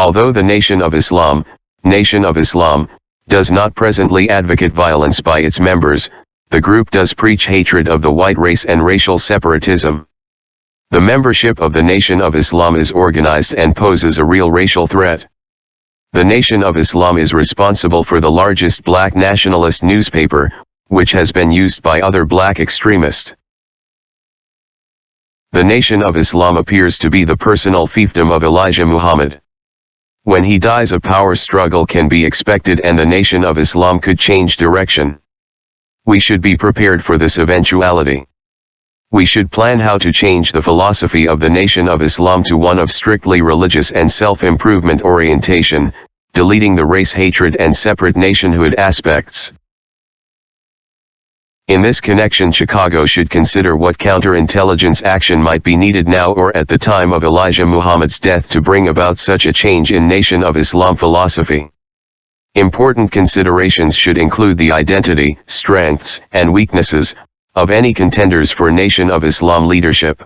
Although the Nation of Islam, does not presently advocate violence by its members, the group does preach hatred of the white race and racial separatism. The membership of the Nation of Islam is organized and poses a real racial threat. The Nation of Islam is responsible for the largest black nationalist newspaper, which has been used by other black extremists. The Nation of Islam appears to be the personal fiefdom of Elijah Muhammad. When he dies, a power struggle can be expected and the Nation of Islam could change direction. We should be prepared for this eventuality. We should plan how to change the philosophy of the Nation of Islam to one of strictly religious and self-improvement orientation, deleting the race hatred and separate nationhood aspects. In this connection, Chicago should consider what counterintelligence action might be needed now or at the time of Elijah Muhammad's death to bring about such a change in Nation of Islam philosophy. Important considerations should include the identity, strengths, and weaknesses of any contenders for Nation of Islam leadership.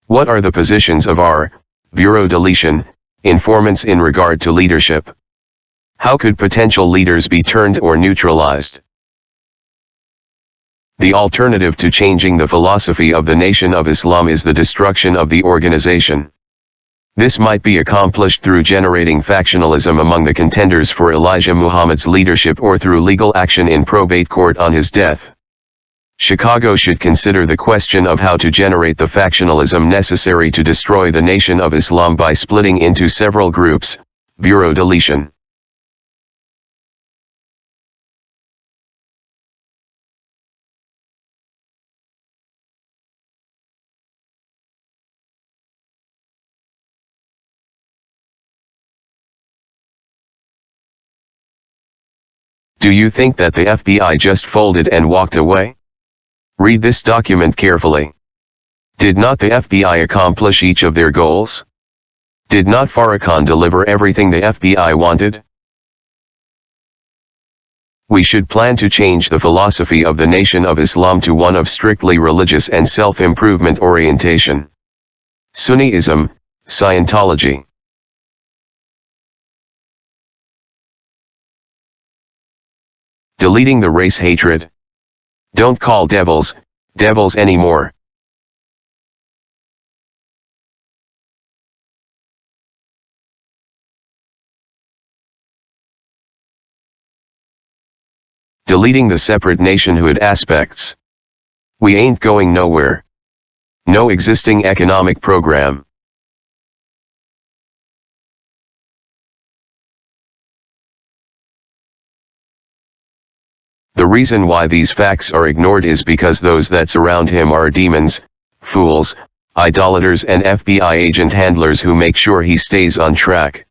What are the positions of our bureau deletion informants in regard to leadership? How could potential leaders be turned or neutralized? The alternative to changing the philosophy of the Nation of Islam is the destruction of the organization. This might be accomplished through generating factionalism among the contenders for Elijah Muhammad's leadership or through legal action in probate court on his death. Chicago should consider the question of how to generate the factionalism necessary to destroy the Nation of Islam by splitting into several groups, bureau deletion. Do you think that the FBI just folded and walked away? Read this document carefully. Did not the FBI accomplish each of their goals? Did not Farrakhan deliver everything the FBI wanted? We should plan to change the philosophy of the Nation of Islam to one of strictly religious and self-improvement orientation. Sunniism, Scientology. Deleting the race hatred. Don't call devils anymore. Deleting the separate nationhood aspects. We ain't going nowhere. No existing economic program. The reason why these facts are ignored is because those that surround him are demons, fools, idolaters and FBI agent handlers who make sure he stays on track.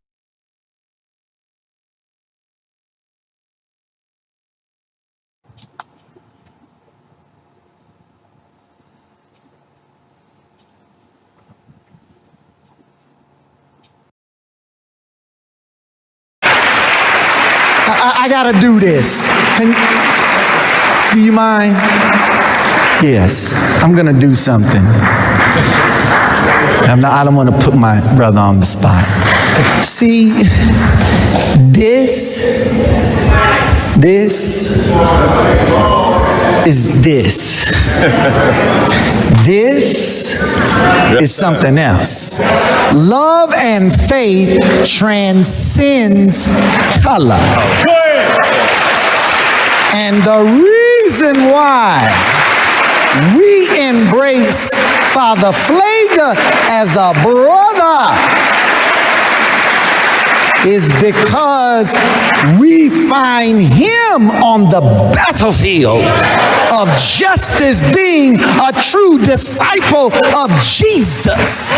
I gotta do this. Do you mind? Yes, I'm gonna do something. I don't want to put my brother on the spot. See, this is this. This is something else. Love and faith transcends color. And the reason why we embrace Father Flagler as a brother is because we find him on the battlefield of justice, being a true disciple of Jesus.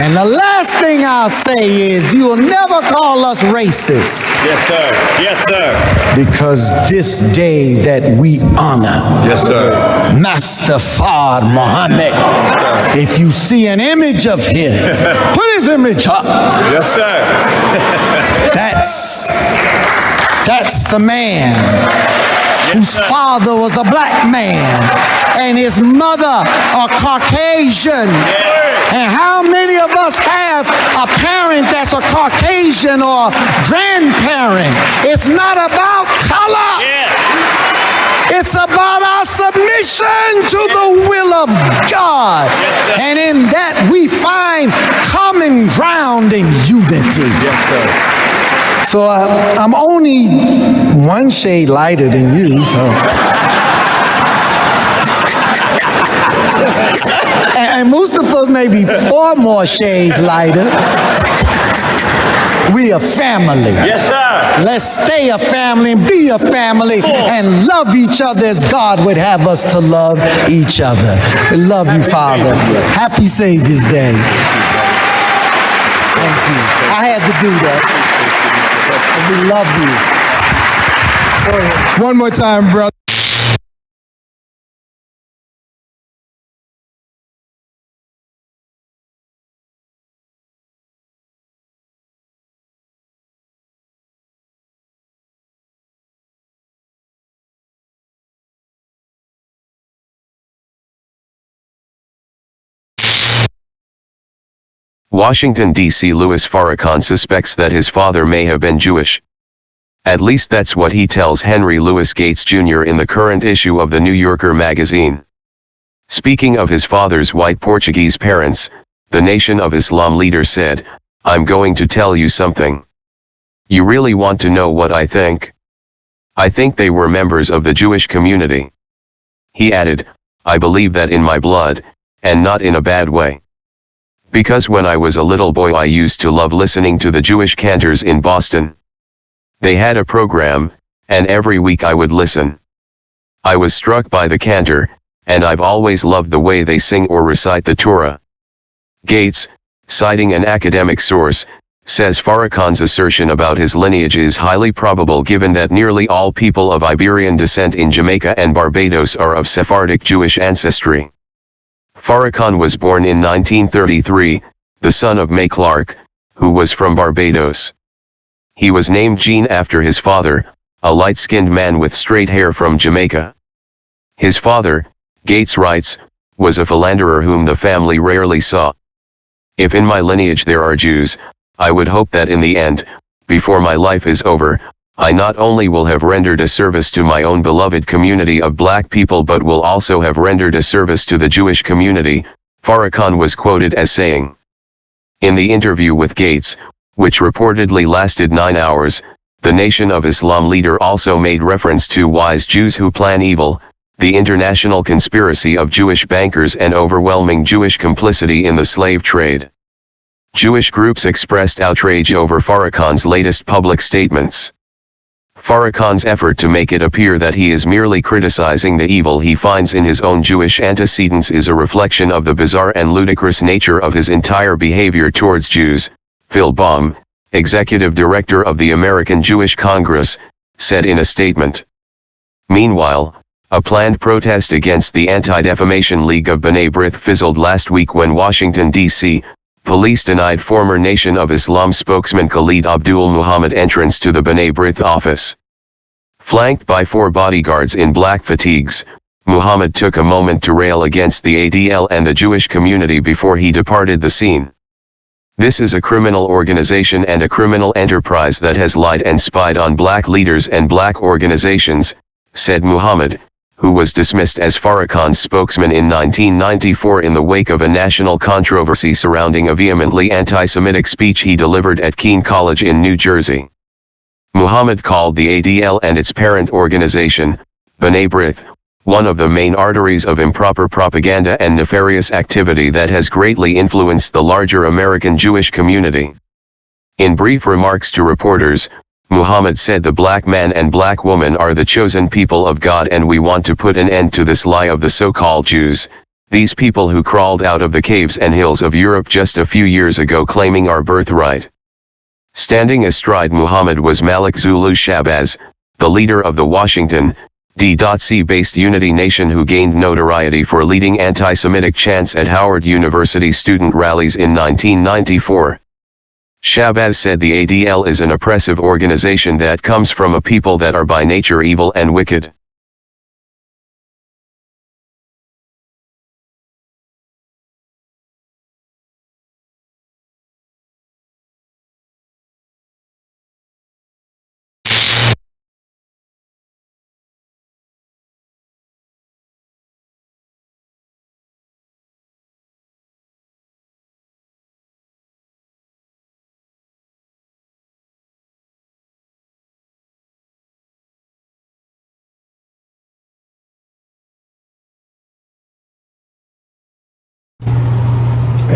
And the last thing I'll say is, you'll never call us racist. Yes, sir. Yes, sir. Because this day that we honor, yes, sir, Master Fard Muhammad, if you see an image of him, put his image up. Yes, sir. That's the man whose father was a black man and his mother a Caucasian. And how many of us have a parent that's a Caucasian or grandparent? It's not about color. It's about our submission to the will of God. And in that we find common ground and unity. So I'm only one shade lighter than you, and Mustafa may be 4 more shades lighter. We a family. Yes, sir. Let's stay a family and be a family and love each other as God would have us to love each other. We love you, Father. Happy Savior's Day. Thank you. I had to do that. We love you. One more time, brother. Washington, D.C. Louis Farrakhan suspects that his father may have been Jewish. At least that's what he tells Henry Louis Gates Jr. in the current issue of the New Yorker magazine. Speaking of his father's white Portuguese parents, the Nation of Islam leader said, "I'm going to tell you something. You really want to know what I think? I think they were members of the Jewish community." He added, "I believe that in my blood, and not in a bad way. Because when I was a little boy I used to love listening to the Jewish cantors in Boston. They had a program, and every week I would listen. I was struck by the cantor, and I've always loved the way they sing or recite the Torah." Gates, citing an academic source, says Farrakhan's assertion about his lineage is highly probable given that nearly all people of Iberian descent in Jamaica and Barbados are of Sephardic Jewish ancestry. Farrakhan was born in 1933, the son of May Clark, who was from Barbados. He was named Gene after his father, a light-skinned man with straight hair from Jamaica. His father, Gates writes, was a philanderer whom the family rarely saw. "If in my lineage there are Jews, I would hope that in the end, before my life is over, I not only will have rendered a service to my own beloved community of black people but will also have rendered a service to the Jewish community," Farrakhan was quoted as saying. In the interview with Gates, which reportedly lasted 9 hours, the Nation of Islam leader also made reference to wise Jews who plan evil, the international conspiracy of Jewish bankers and overwhelming Jewish complicity in the slave trade. Jewish groups expressed outrage over Farrakhan's latest public statements. Farrakhan's effort to make it appear that he is merely criticizing the evil he finds in his own Jewish antecedents is a reflection of the bizarre and ludicrous nature of his entire behavior towards Jews, Phil Baum, executive director of the American Jewish Congress, said in a statement. Meanwhile, a planned protest against the Anti-Defamation League of B'nai B'rith fizzled last week when Washington, D.C., police denied former Nation of Islam spokesman Khalid Abdul Muhammad entrance to the B'nai B'rith office. Flanked by 4 bodyguards in black fatigues, Muhammad took a moment to rail against the ADL and the Jewish community before he departed the scene. "This is a criminal organization and a criminal enterprise that has lied and spied on black leaders and black organizations," said Muhammad, who was dismissed as Farrakhan's spokesman in 1994 in the wake of a national controversy surrounding a vehemently anti-Semitic speech he delivered at Keene College in New Jersey. Muhammad called the ADL and its parent organization, B'nai B'rith, one of the main arteries of improper propaganda and nefarious activity that has greatly influenced the larger American Jewish community. In brief remarks to reporters, Muhammad said the black man and black woman are the chosen people of God and we want to put an end to this lie of the so-called Jews, these people who crawled out of the caves and hills of Europe just a few years ago claiming our birthright. Standing astride Muhammad was Malik Zulu Shabazz, the leader of the Washington, D.C.-based Unity Nation who gained notoriety for leading anti-Semitic chants at Howard University student rallies in 1994. Shabazz said the ADL is an oppressive organization that comes from a people that are by nature evil and wicked.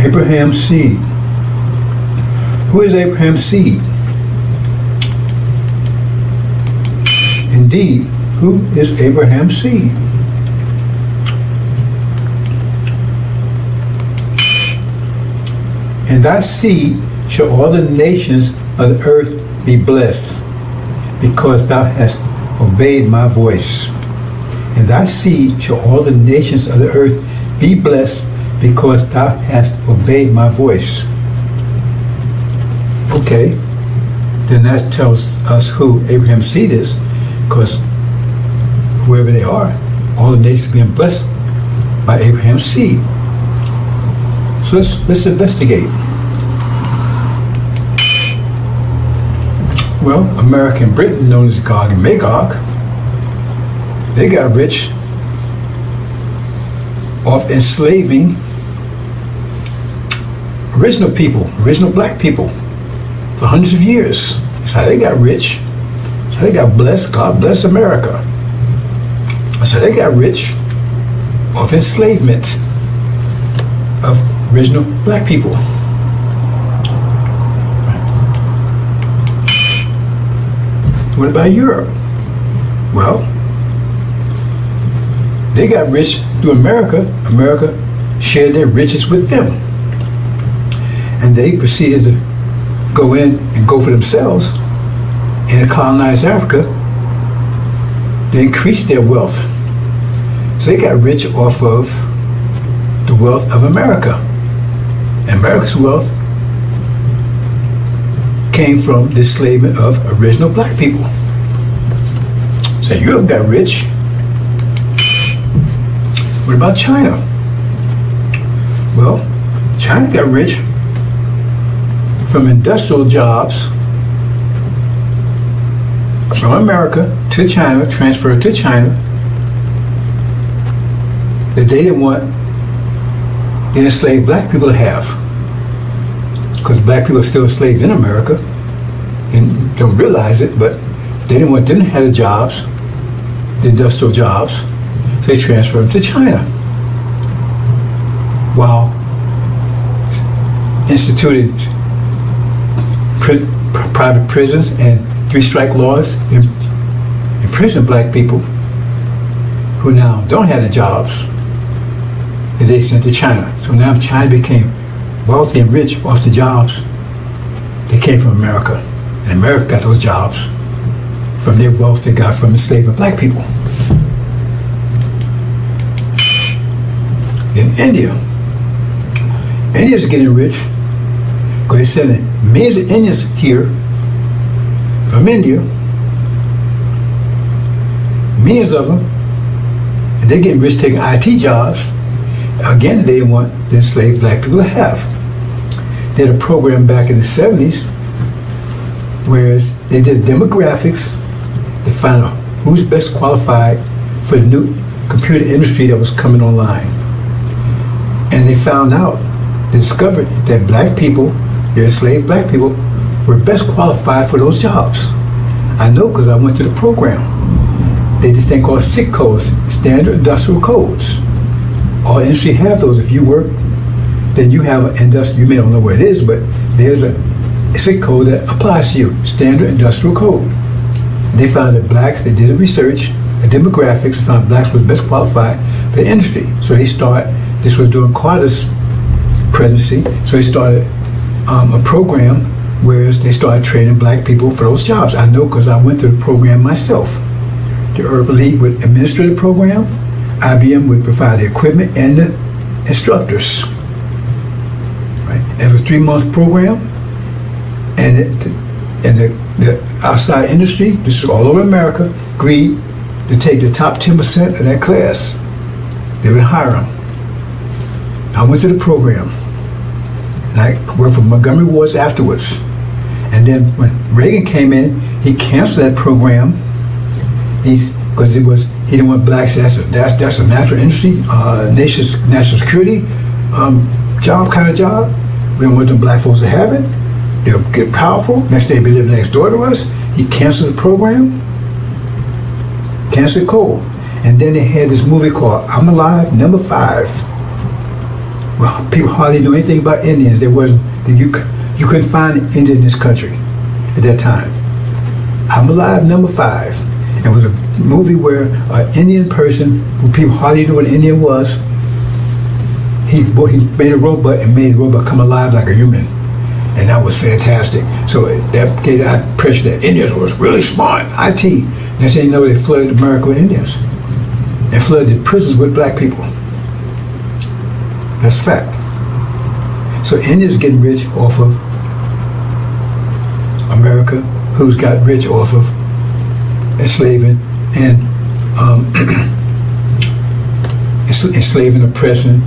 Abraham's seed. Who is Abraham's seed? Indeed, who is Abraham's seed? In thy seed shall all the nations of the earth be blessed, because thou hast obeyed my voice. In thy seed shall all the nations of the earth be blessed, because thou hast obeyed my voice. Okay, then that tells us who Abraham's seed is, because whoever they are, all the nations are being blessed by Abraham's seed. So let's investigate. Well, America and Britain, known as Gog and Magog, they got rich off enslaving original people, original black people, for hundreds of years. That's how they got rich. That's how they got blessed. God bless America. That's how they got rich off enslavement of original black people. What about Europe? Well, they got rich through America. America shared their riches with them. And they proceeded to go in and go for themselves and colonize Africa. They increased their wealth. So they got rich off of the wealth of America. And America's wealth came from the enslavement of original black people. So Europe got rich. What about China? Well, China got rich from industrial jobs from America to China, transferred to China, that they didn't want the enslaved black people to have. Because black people are still enslaved in America and don't realize it, but they didn't want them to have the jobs, the industrial jobs, so they transferred them to China. While instituted private prisons and three-strike laws imprison black people who now don't have the jobs that they sent to China. So now China became wealthy and rich off the jobs that came from America. And America got those jobs from their wealth they got from enslaving black people. Then India. India's getting rich because they're sending millions of Indians here from India, millions of them, and they're getting rich taking IT jobs. Again, they didn't want the enslaved black people to have. They had a program back in the 70s, whereas they did demographics to find out who's best qualified for the new computer industry that was coming online. And they found out, they discovered that black people, the enslaved black people, were best qualified for those jobs. I know because I went to the program. They did this thing called SIC codes, Standard Industrial Codes. All industry have those. If you work, then you have an industry. You may not know where it is, but there's a SIC code that applies to you, Standard Industrial Code. And they found that blacks, they did a research, a demographics, and found blacks were best qualified for the industry. So they started, this was during Carter's presidency, so they started a program where they started training black people for those jobs. I know because I went to the program myself. The Urban League would administer the program, IBM would provide the equipment and the instructors. Right? It was a 3-month program, and the outside industry, this is all over America, agreed to take the top 10% of that class. They would hire them. I went to the program, and I worked for Montgomery Wards afterwards. And then when Reagan came in, he canceled that program. Because he didn't want blacks. That's a natural industry, national security job, kind of job. We don't want them black folks to have it. They'll get powerful. Next day, they'll be living next door to us. He canceled the program. Canceled cold. And then they had this movie called I'm Alive, #5. Well, people hardly knew anything about Indians. There wasn't, you couldn't find an Indian in this country at that time. I'm Alive, #5. It was a movie where an Indian person, who people hardly knew what an Indian was, he made a robot and made the robot come alive like a human. And that was fantastic. So that gave the impression that Indians was really smart. IT. Next thing you know, they flooded America with Indians. They flooded the prisons with black people. That's a fact. So Indians getting rich off of America, who's got rich off of enslaving and enslaving, oppressing,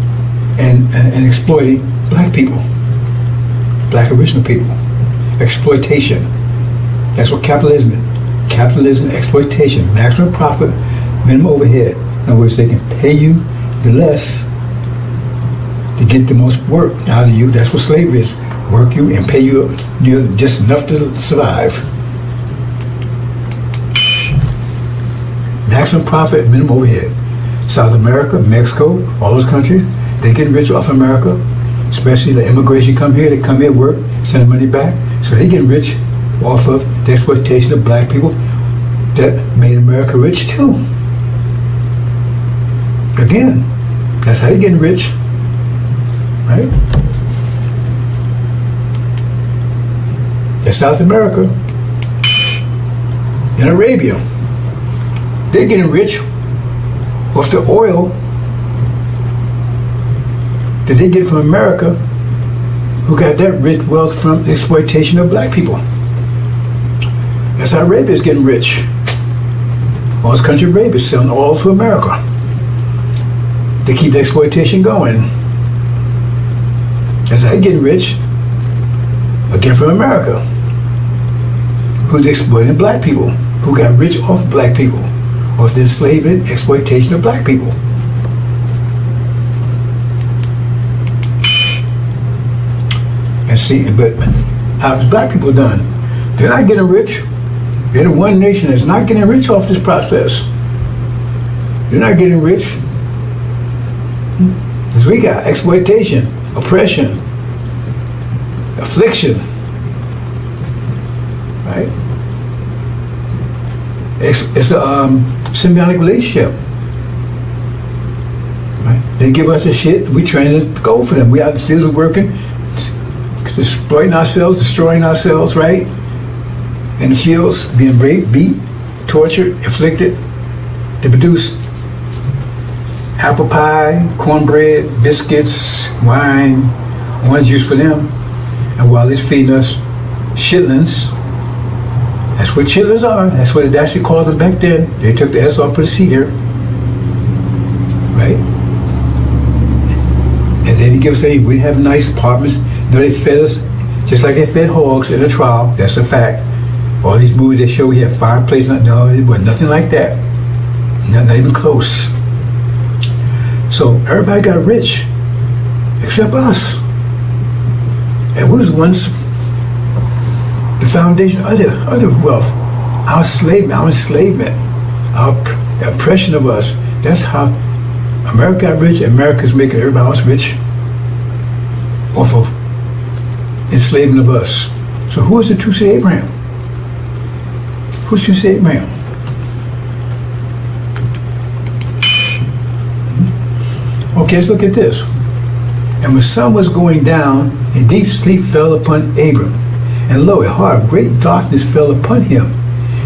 and exploiting black people, black original people. Exploitation. That's what capitalism is. Capitalism, exploitation, maximum profit, minimum overhead. In other words, they can pay you the less to get the most work out of you. That's what slavery is. Work you and pay you just enough to survive. Maximum profit, minimum overhead. South America, Mexico, all those countries, they get rich off America, especially the immigration come here, they come here, work, send the money back. So they get rich off of the exploitation of black people that made America rich too. Again, that's how they're getting rich, right? In South America, in Arabia, they're getting rich off the oil that they get from America, who got that rich wealth from the exploitation of black people. That's how Arabia's getting rich. All this country Arabia is selling oil to America. They keep the exploitation going. That's how they're getting rich, again from America, who's exploiting black people, who got rich off black people, off the enslavement, exploitation of black people. And see, but how's black people done? They're not getting rich. They're the one nation that's not getting rich off this process. They're not getting rich. Because we got exploitation, oppression, affliction, right? It's a symbiotic relationship. Right? They give us the shit, we trying to go for them. We out in the fields working, exploiting ourselves, destroying ourselves, right? In the fields, being raped, beat, tortured, afflicted, to produce apple pie, cornbread, biscuits, wine, orange juice for them. And while it's feeding us chitlins, that's what chitlins are. That's what it actually called them back then. They took the S off, put a C there. Right? And then he give us, we have nice apartments. You know, they fed us just like they fed hogs in a trial. That's a fact. All these movies they show we have fireplace. No, it was nothing like that. Not even close. So everybody got rich, except us. And we was once the foundation of other wealth. Our enslavement, our oppression of us. That's how America got rich. America's making everybody else rich off of enslavement of us. So who is the true seed of Abraham? Who's the true seed of Abraham? Okay, let's look at this. And when the sun was going down, a deep sleep fell upon Abram. And lo, a heart of great darkness fell upon him.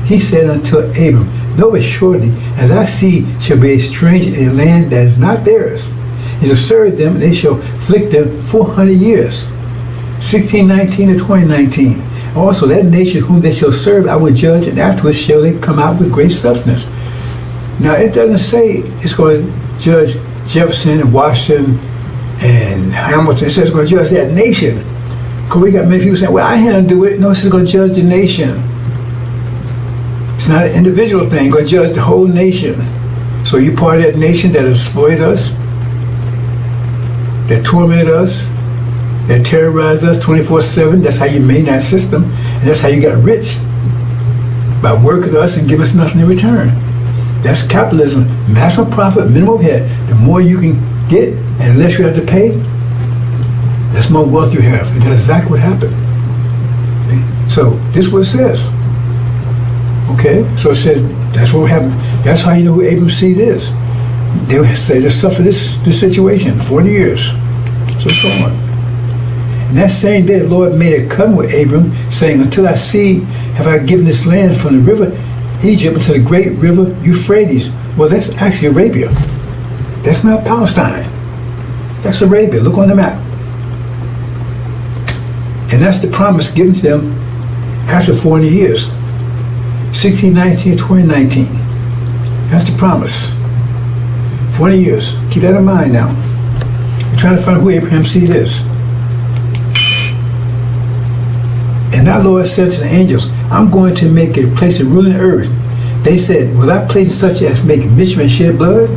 He said unto Abram, know assuredly, as I see, shall be a stranger in a land that is not theirs. He shall serve them, and they shall afflict them 400 years. 16:19 to 20:19. Also, that nation whom they shall serve, I will judge, and afterwards shall they come out with great substance. Now, it doesn't say it's going to judge Jefferson and Washington and Hamilton. It says it's going to judge that nation. Because we got many people saying, well, I had to do it. No, it's going to judge the nation. It's not an individual thing. It's going to judge the whole nation. So you part of that nation that exploited us, that tormented us, that terrorized us 24/7. That's how you made that system. And that's how you got rich. By working us and give us nothing in return. That's capitalism. Maximum profit, minimum overhead. The more you can get and less you have to pay, that's more wealth you have. And that's exactly what happened. Okay? So this is what it says. Okay? So it says, that's what happened. That's how you know who Abraham's seed is. They say they suffered this situation 40 years. So what's going on? And that same day, the Lord made a covenant with Abram, saying, until thy seed have I given this land from the river Egypt unto the great river Euphrates. Well, that's actually Arabia. That's not Palestine. That's Arabia. Look on the map. And that's the promise given to them after 40 years. 1619 to 2019. That's the promise. 40 years. Keep that in mind now. We're trying to find who Abraham's seed is. And our Lord said to the angels, I'm going to make a place of ruling the earth. They said, will I place such as make mischief and shed blood?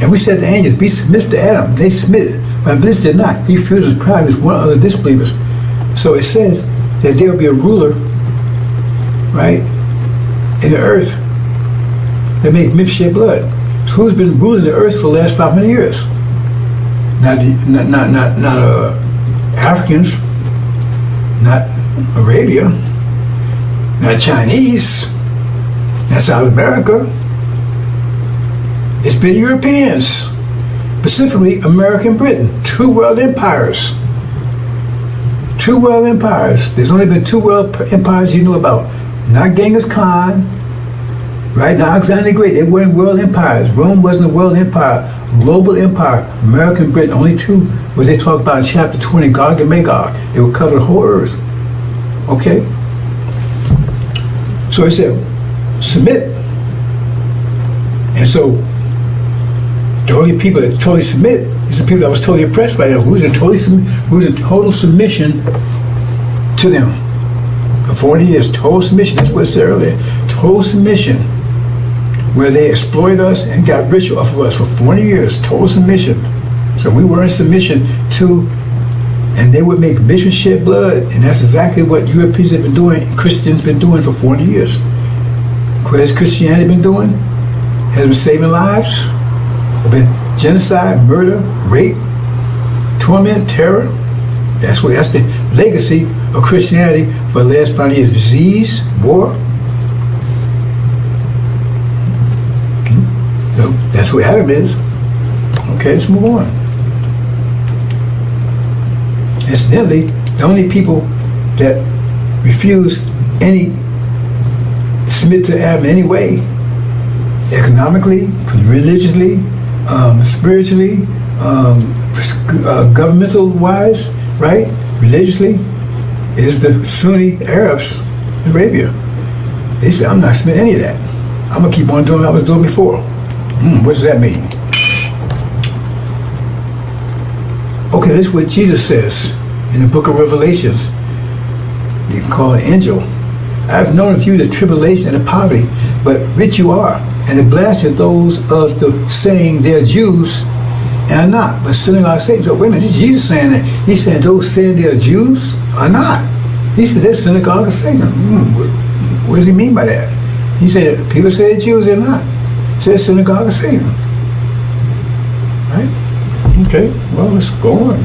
And we said to the angels, be submissive to Adam. They submitted. But Iblis did not. He refused his pride as one of the disbelievers. So it says that there will be a ruler, right, in the earth that make mischief shed blood. So who's been ruling the earth for the last 500 years? Not Africans, not Arabia, not Chinese, not South America. It's been Europeans, specifically America and Britain, two world empires. Two world empires. There's only been two world empires you know about. Not Genghis Khan, right? Not Alexander the Great. They weren't world empires. Rome wasn't a world empire. Global empire. America and Britain, only two, what they talk about in chapter 20, Gog and Magog. It will cover the whole earth. Okay? So he said, submit. And so, the only people that totally submit is the people that was totally oppressed by them. Who's in total submission to them. For 40 years, total submission. That's what it said earlier. Total submission. Where they exploited us and got rich off of us for 40 years. Total submission. So we were in submission to, and they would make mischief shed blood. And that's exactly what Europeans have been doing, and Christians been doing for 40 years. What has Christianity been doing? Has been saving lives. Have been genocide, murder, rape, torment, terror. That's the legacy of Christianity for the last 5 years. Disease, war. So that's what Adam is. Okay, let's move on. Incidentally, the only people that refuse submit to Adam in any way, economically, religiously, spiritually, governmental wise, right? Religiously, is the Sunni Arabs in Arabia. They say, I'm not submitting any of that. I'm gonna keep on doing what I was doing before. What does that mean? Okay, this is what Jesus says in the book of Revelations. You can call it angel. I have known of you the tribulation and the poverty, but rich you are, and the blessed are those of the saying they're Jews and are not, but synagogue of Satan. So wait a minute, this is Jesus saying that. He's saying those saying they're Jews are not. He said they're synagogue of Satan. What does he mean by that? He said people say they're Jews, they're not. He said synagogue of Satan. Right? Okay, well, let's go on.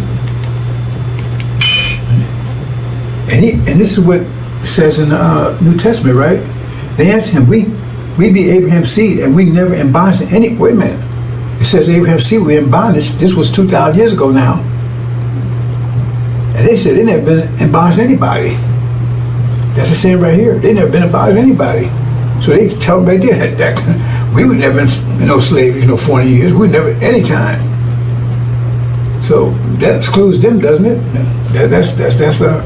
And this is what it says in the New Testament, right? They answered him, we be Abraham's seed, and we never in bondage in any. Wait a minute. It says Abraham's seed, we're in bondage. This was 2,000 years ago now. And they said they never been in bondage to anybody. That's the same right here. They never been in bondage to anybody. So they tell them right there that we would never been slaves, 40 years. We never, any time. So that excludes them, doesn't it? That's the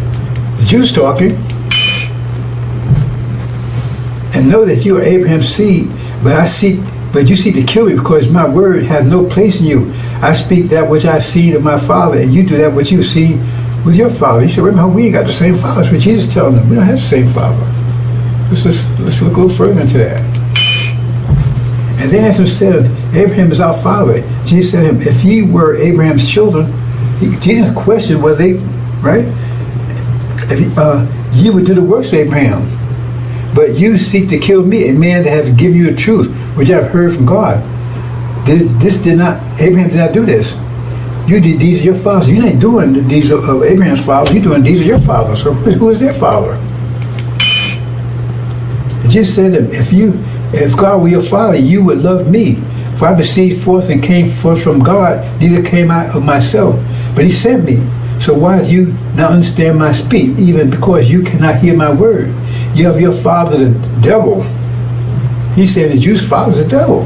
Jews talking. And know that you are Abraham's seed, but you seek to kill me because my word has no place in you. I speak that which I see of my father, and you do that which you see with your father. He said, remember, we ain't got the same father. That's what Jesus telling them. We don't have the same father. Let's look a little further into that. And then as he said, Abraham is our father. Jesus said to him, if ye were Abraham's children, Jesus questioned whether they, right? If you would do the works of Abraham. But you seek to kill me, a man that have given you the truth, which I've heard from God. Abraham did not do this. You did these are your fathers. You ain't doing the deeds of Abraham's fathers. You're doing these are your fathers. So who is their father? It just said that if God were your father, you would love me. For I proceeded forth and came forth from God, neither came I of myself, but he sent me. So why do you not understand my speech, even because you cannot hear my word? You have your father the devil. He said the Jews' father is the devil.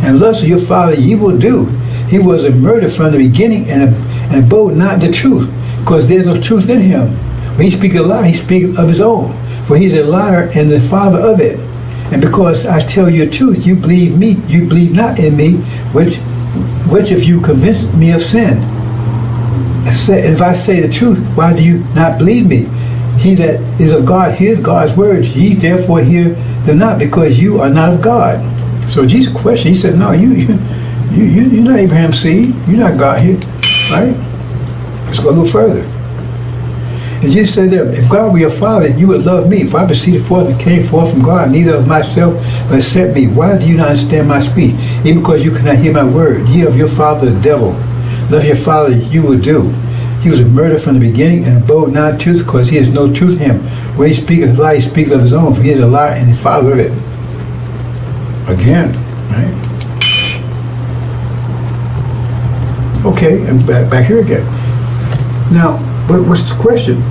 And lust of your father ye will do. He was a murderer from the beginning and abode not the truth, because there's no truth in him. When he speaks a lie, he speaks of his own, for he's a liar and the father of it. And because I tell you the truth, you believe me, you believe not in me, which if you convince me of sin. If I say the truth, why do you not believe me? He that is of God hears God's words. Ye therefore hear them not, because you are not of God. So Jesus questioned. He said, "No, you're not Abraham's seed. You're not God here, right?" Let's go a little further. And Jesus said that if God were your father, you would love me. For I proceeded forth and came forth from God, neither of myself, but sent me. Why do you not understand my speech? Even because you cannot hear my word. Ye of your father the devil. Love your father, you will do. He was a murderer from the beginning and abode not truth, because he has no truth in him. When he speaketh a lie, he speaketh of his own, for he is a liar and the father of it. Again, right? Okay, and back here again. Now, what's the question?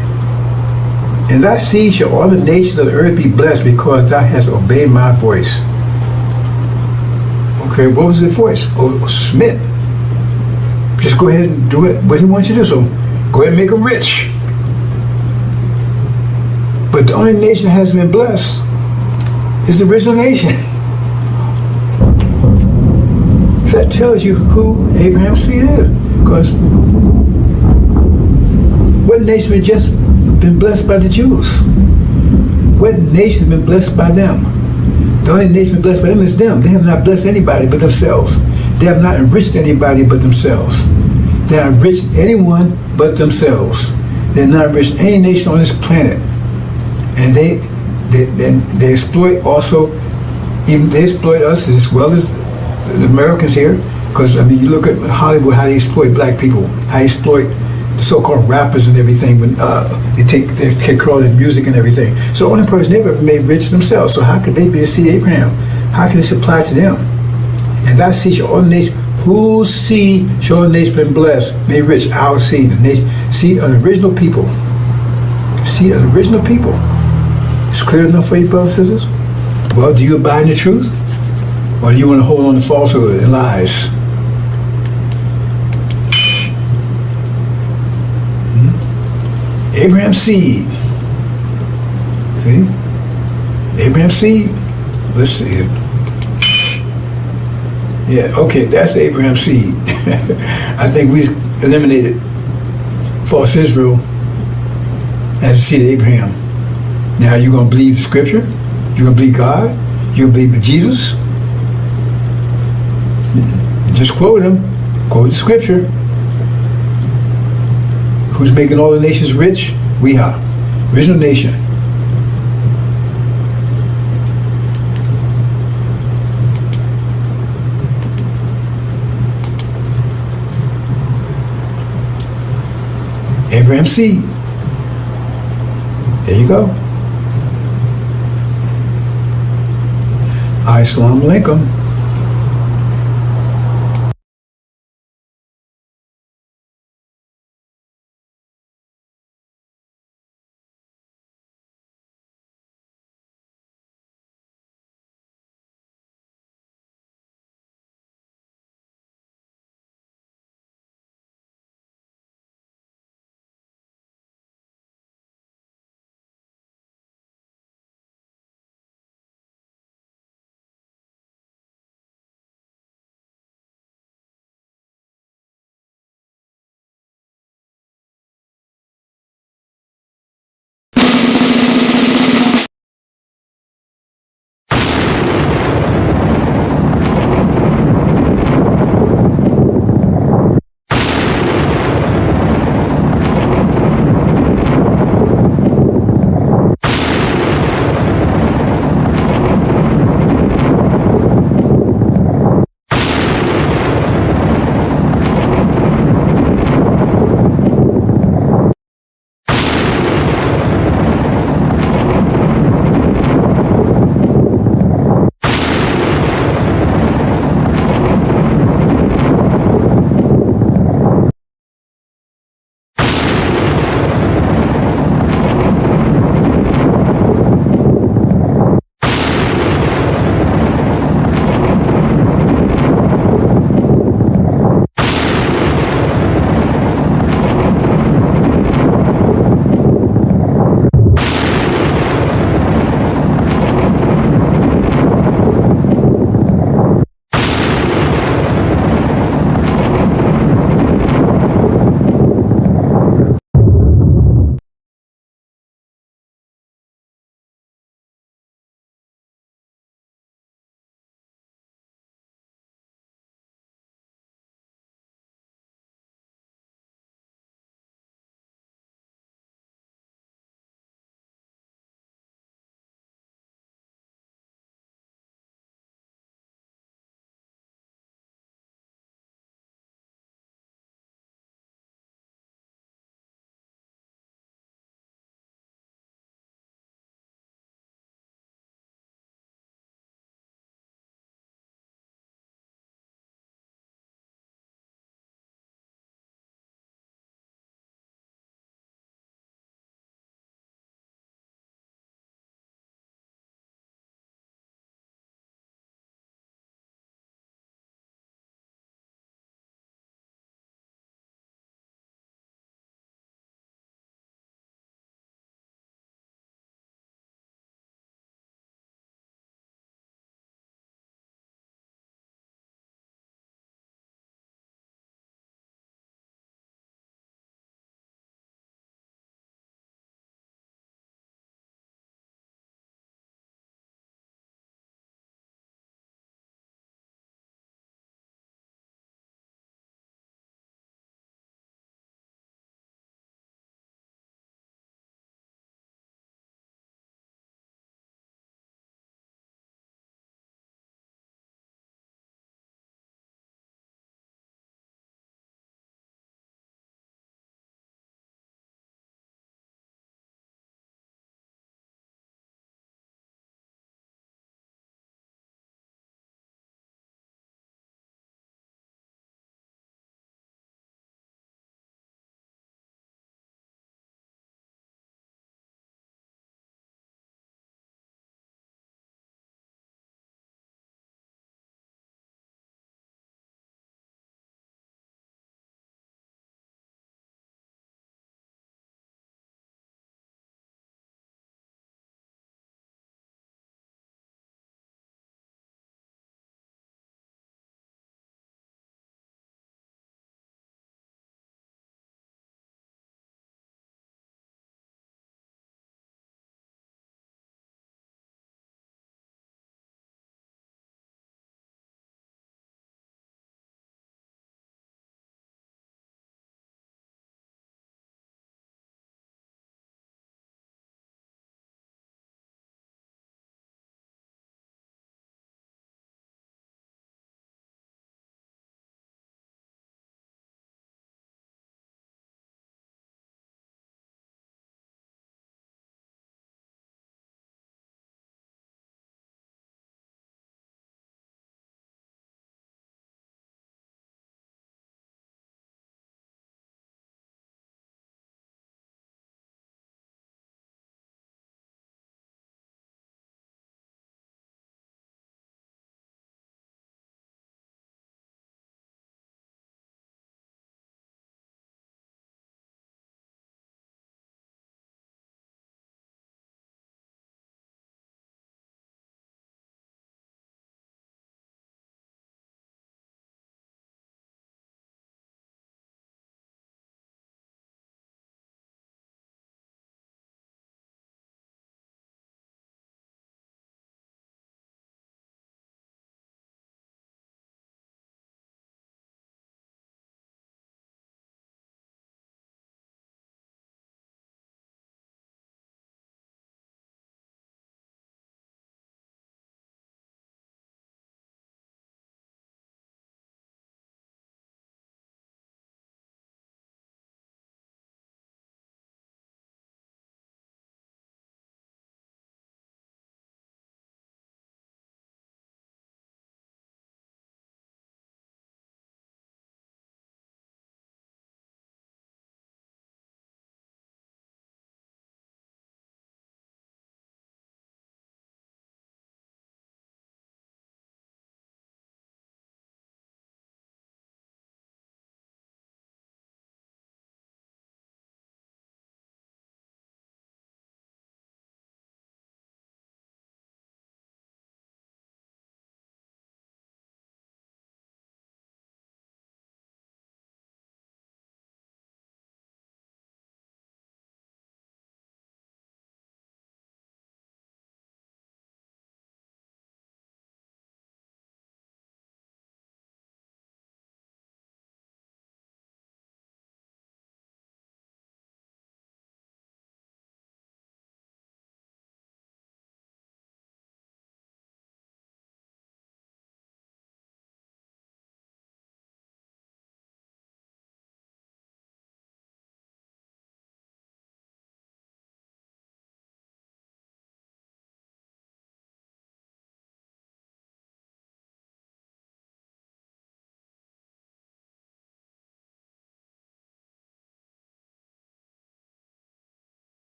In thy seed shall all the nations of the earth be blessed, because thou hast obeyed my voice. Okay, what was the voice? Oh, Smith. Just go ahead and do it what he wants you to do. So go ahead and make him rich. But the only nation that hasn't been blessed is the original nation. So that tells you who Abraham's seed is. Because what nation has just been blessed by the Jews? What nation has been blessed by them? The only nation been blessed by them is them. They have not blessed anybody but themselves. They have not enriched anybody but themselves. They have enriched anyone but themselves. They have not enriched any nation on this planet. And they exploit also, even they exploit us as well as the Americans here. Because I mean, you look at Hollywood, how they exploit black people, how they exploit the so-called rappers and everything when they take their control of music and everything. So the only person they ever made rich themselves. So how could they be the seed of Abraham? How can this apply to them? And that seed shall all nations, whose seed shall all nations been blessed, made rich, our seed, the nation, seed of the original people. Seed of the original people. It's clear enough for you, brothers and sisters? Well, do you abide in the truth? Or do you want to hold on to falsehood and lies? Abraham's seed. See? Abraham's seed. Let's see it. Yeah, okay, that's Abraham's seed. I think we eliminated false Israel as the seed of Abraham. Now, you're going to believe the scripture? You're going to believe God? You're going to believe in Jesus? Just quote him. Quote the scripture. Who's making all the nations rich? We are. Original nation. Abraham's seed. There you go. Assalamu alaikum.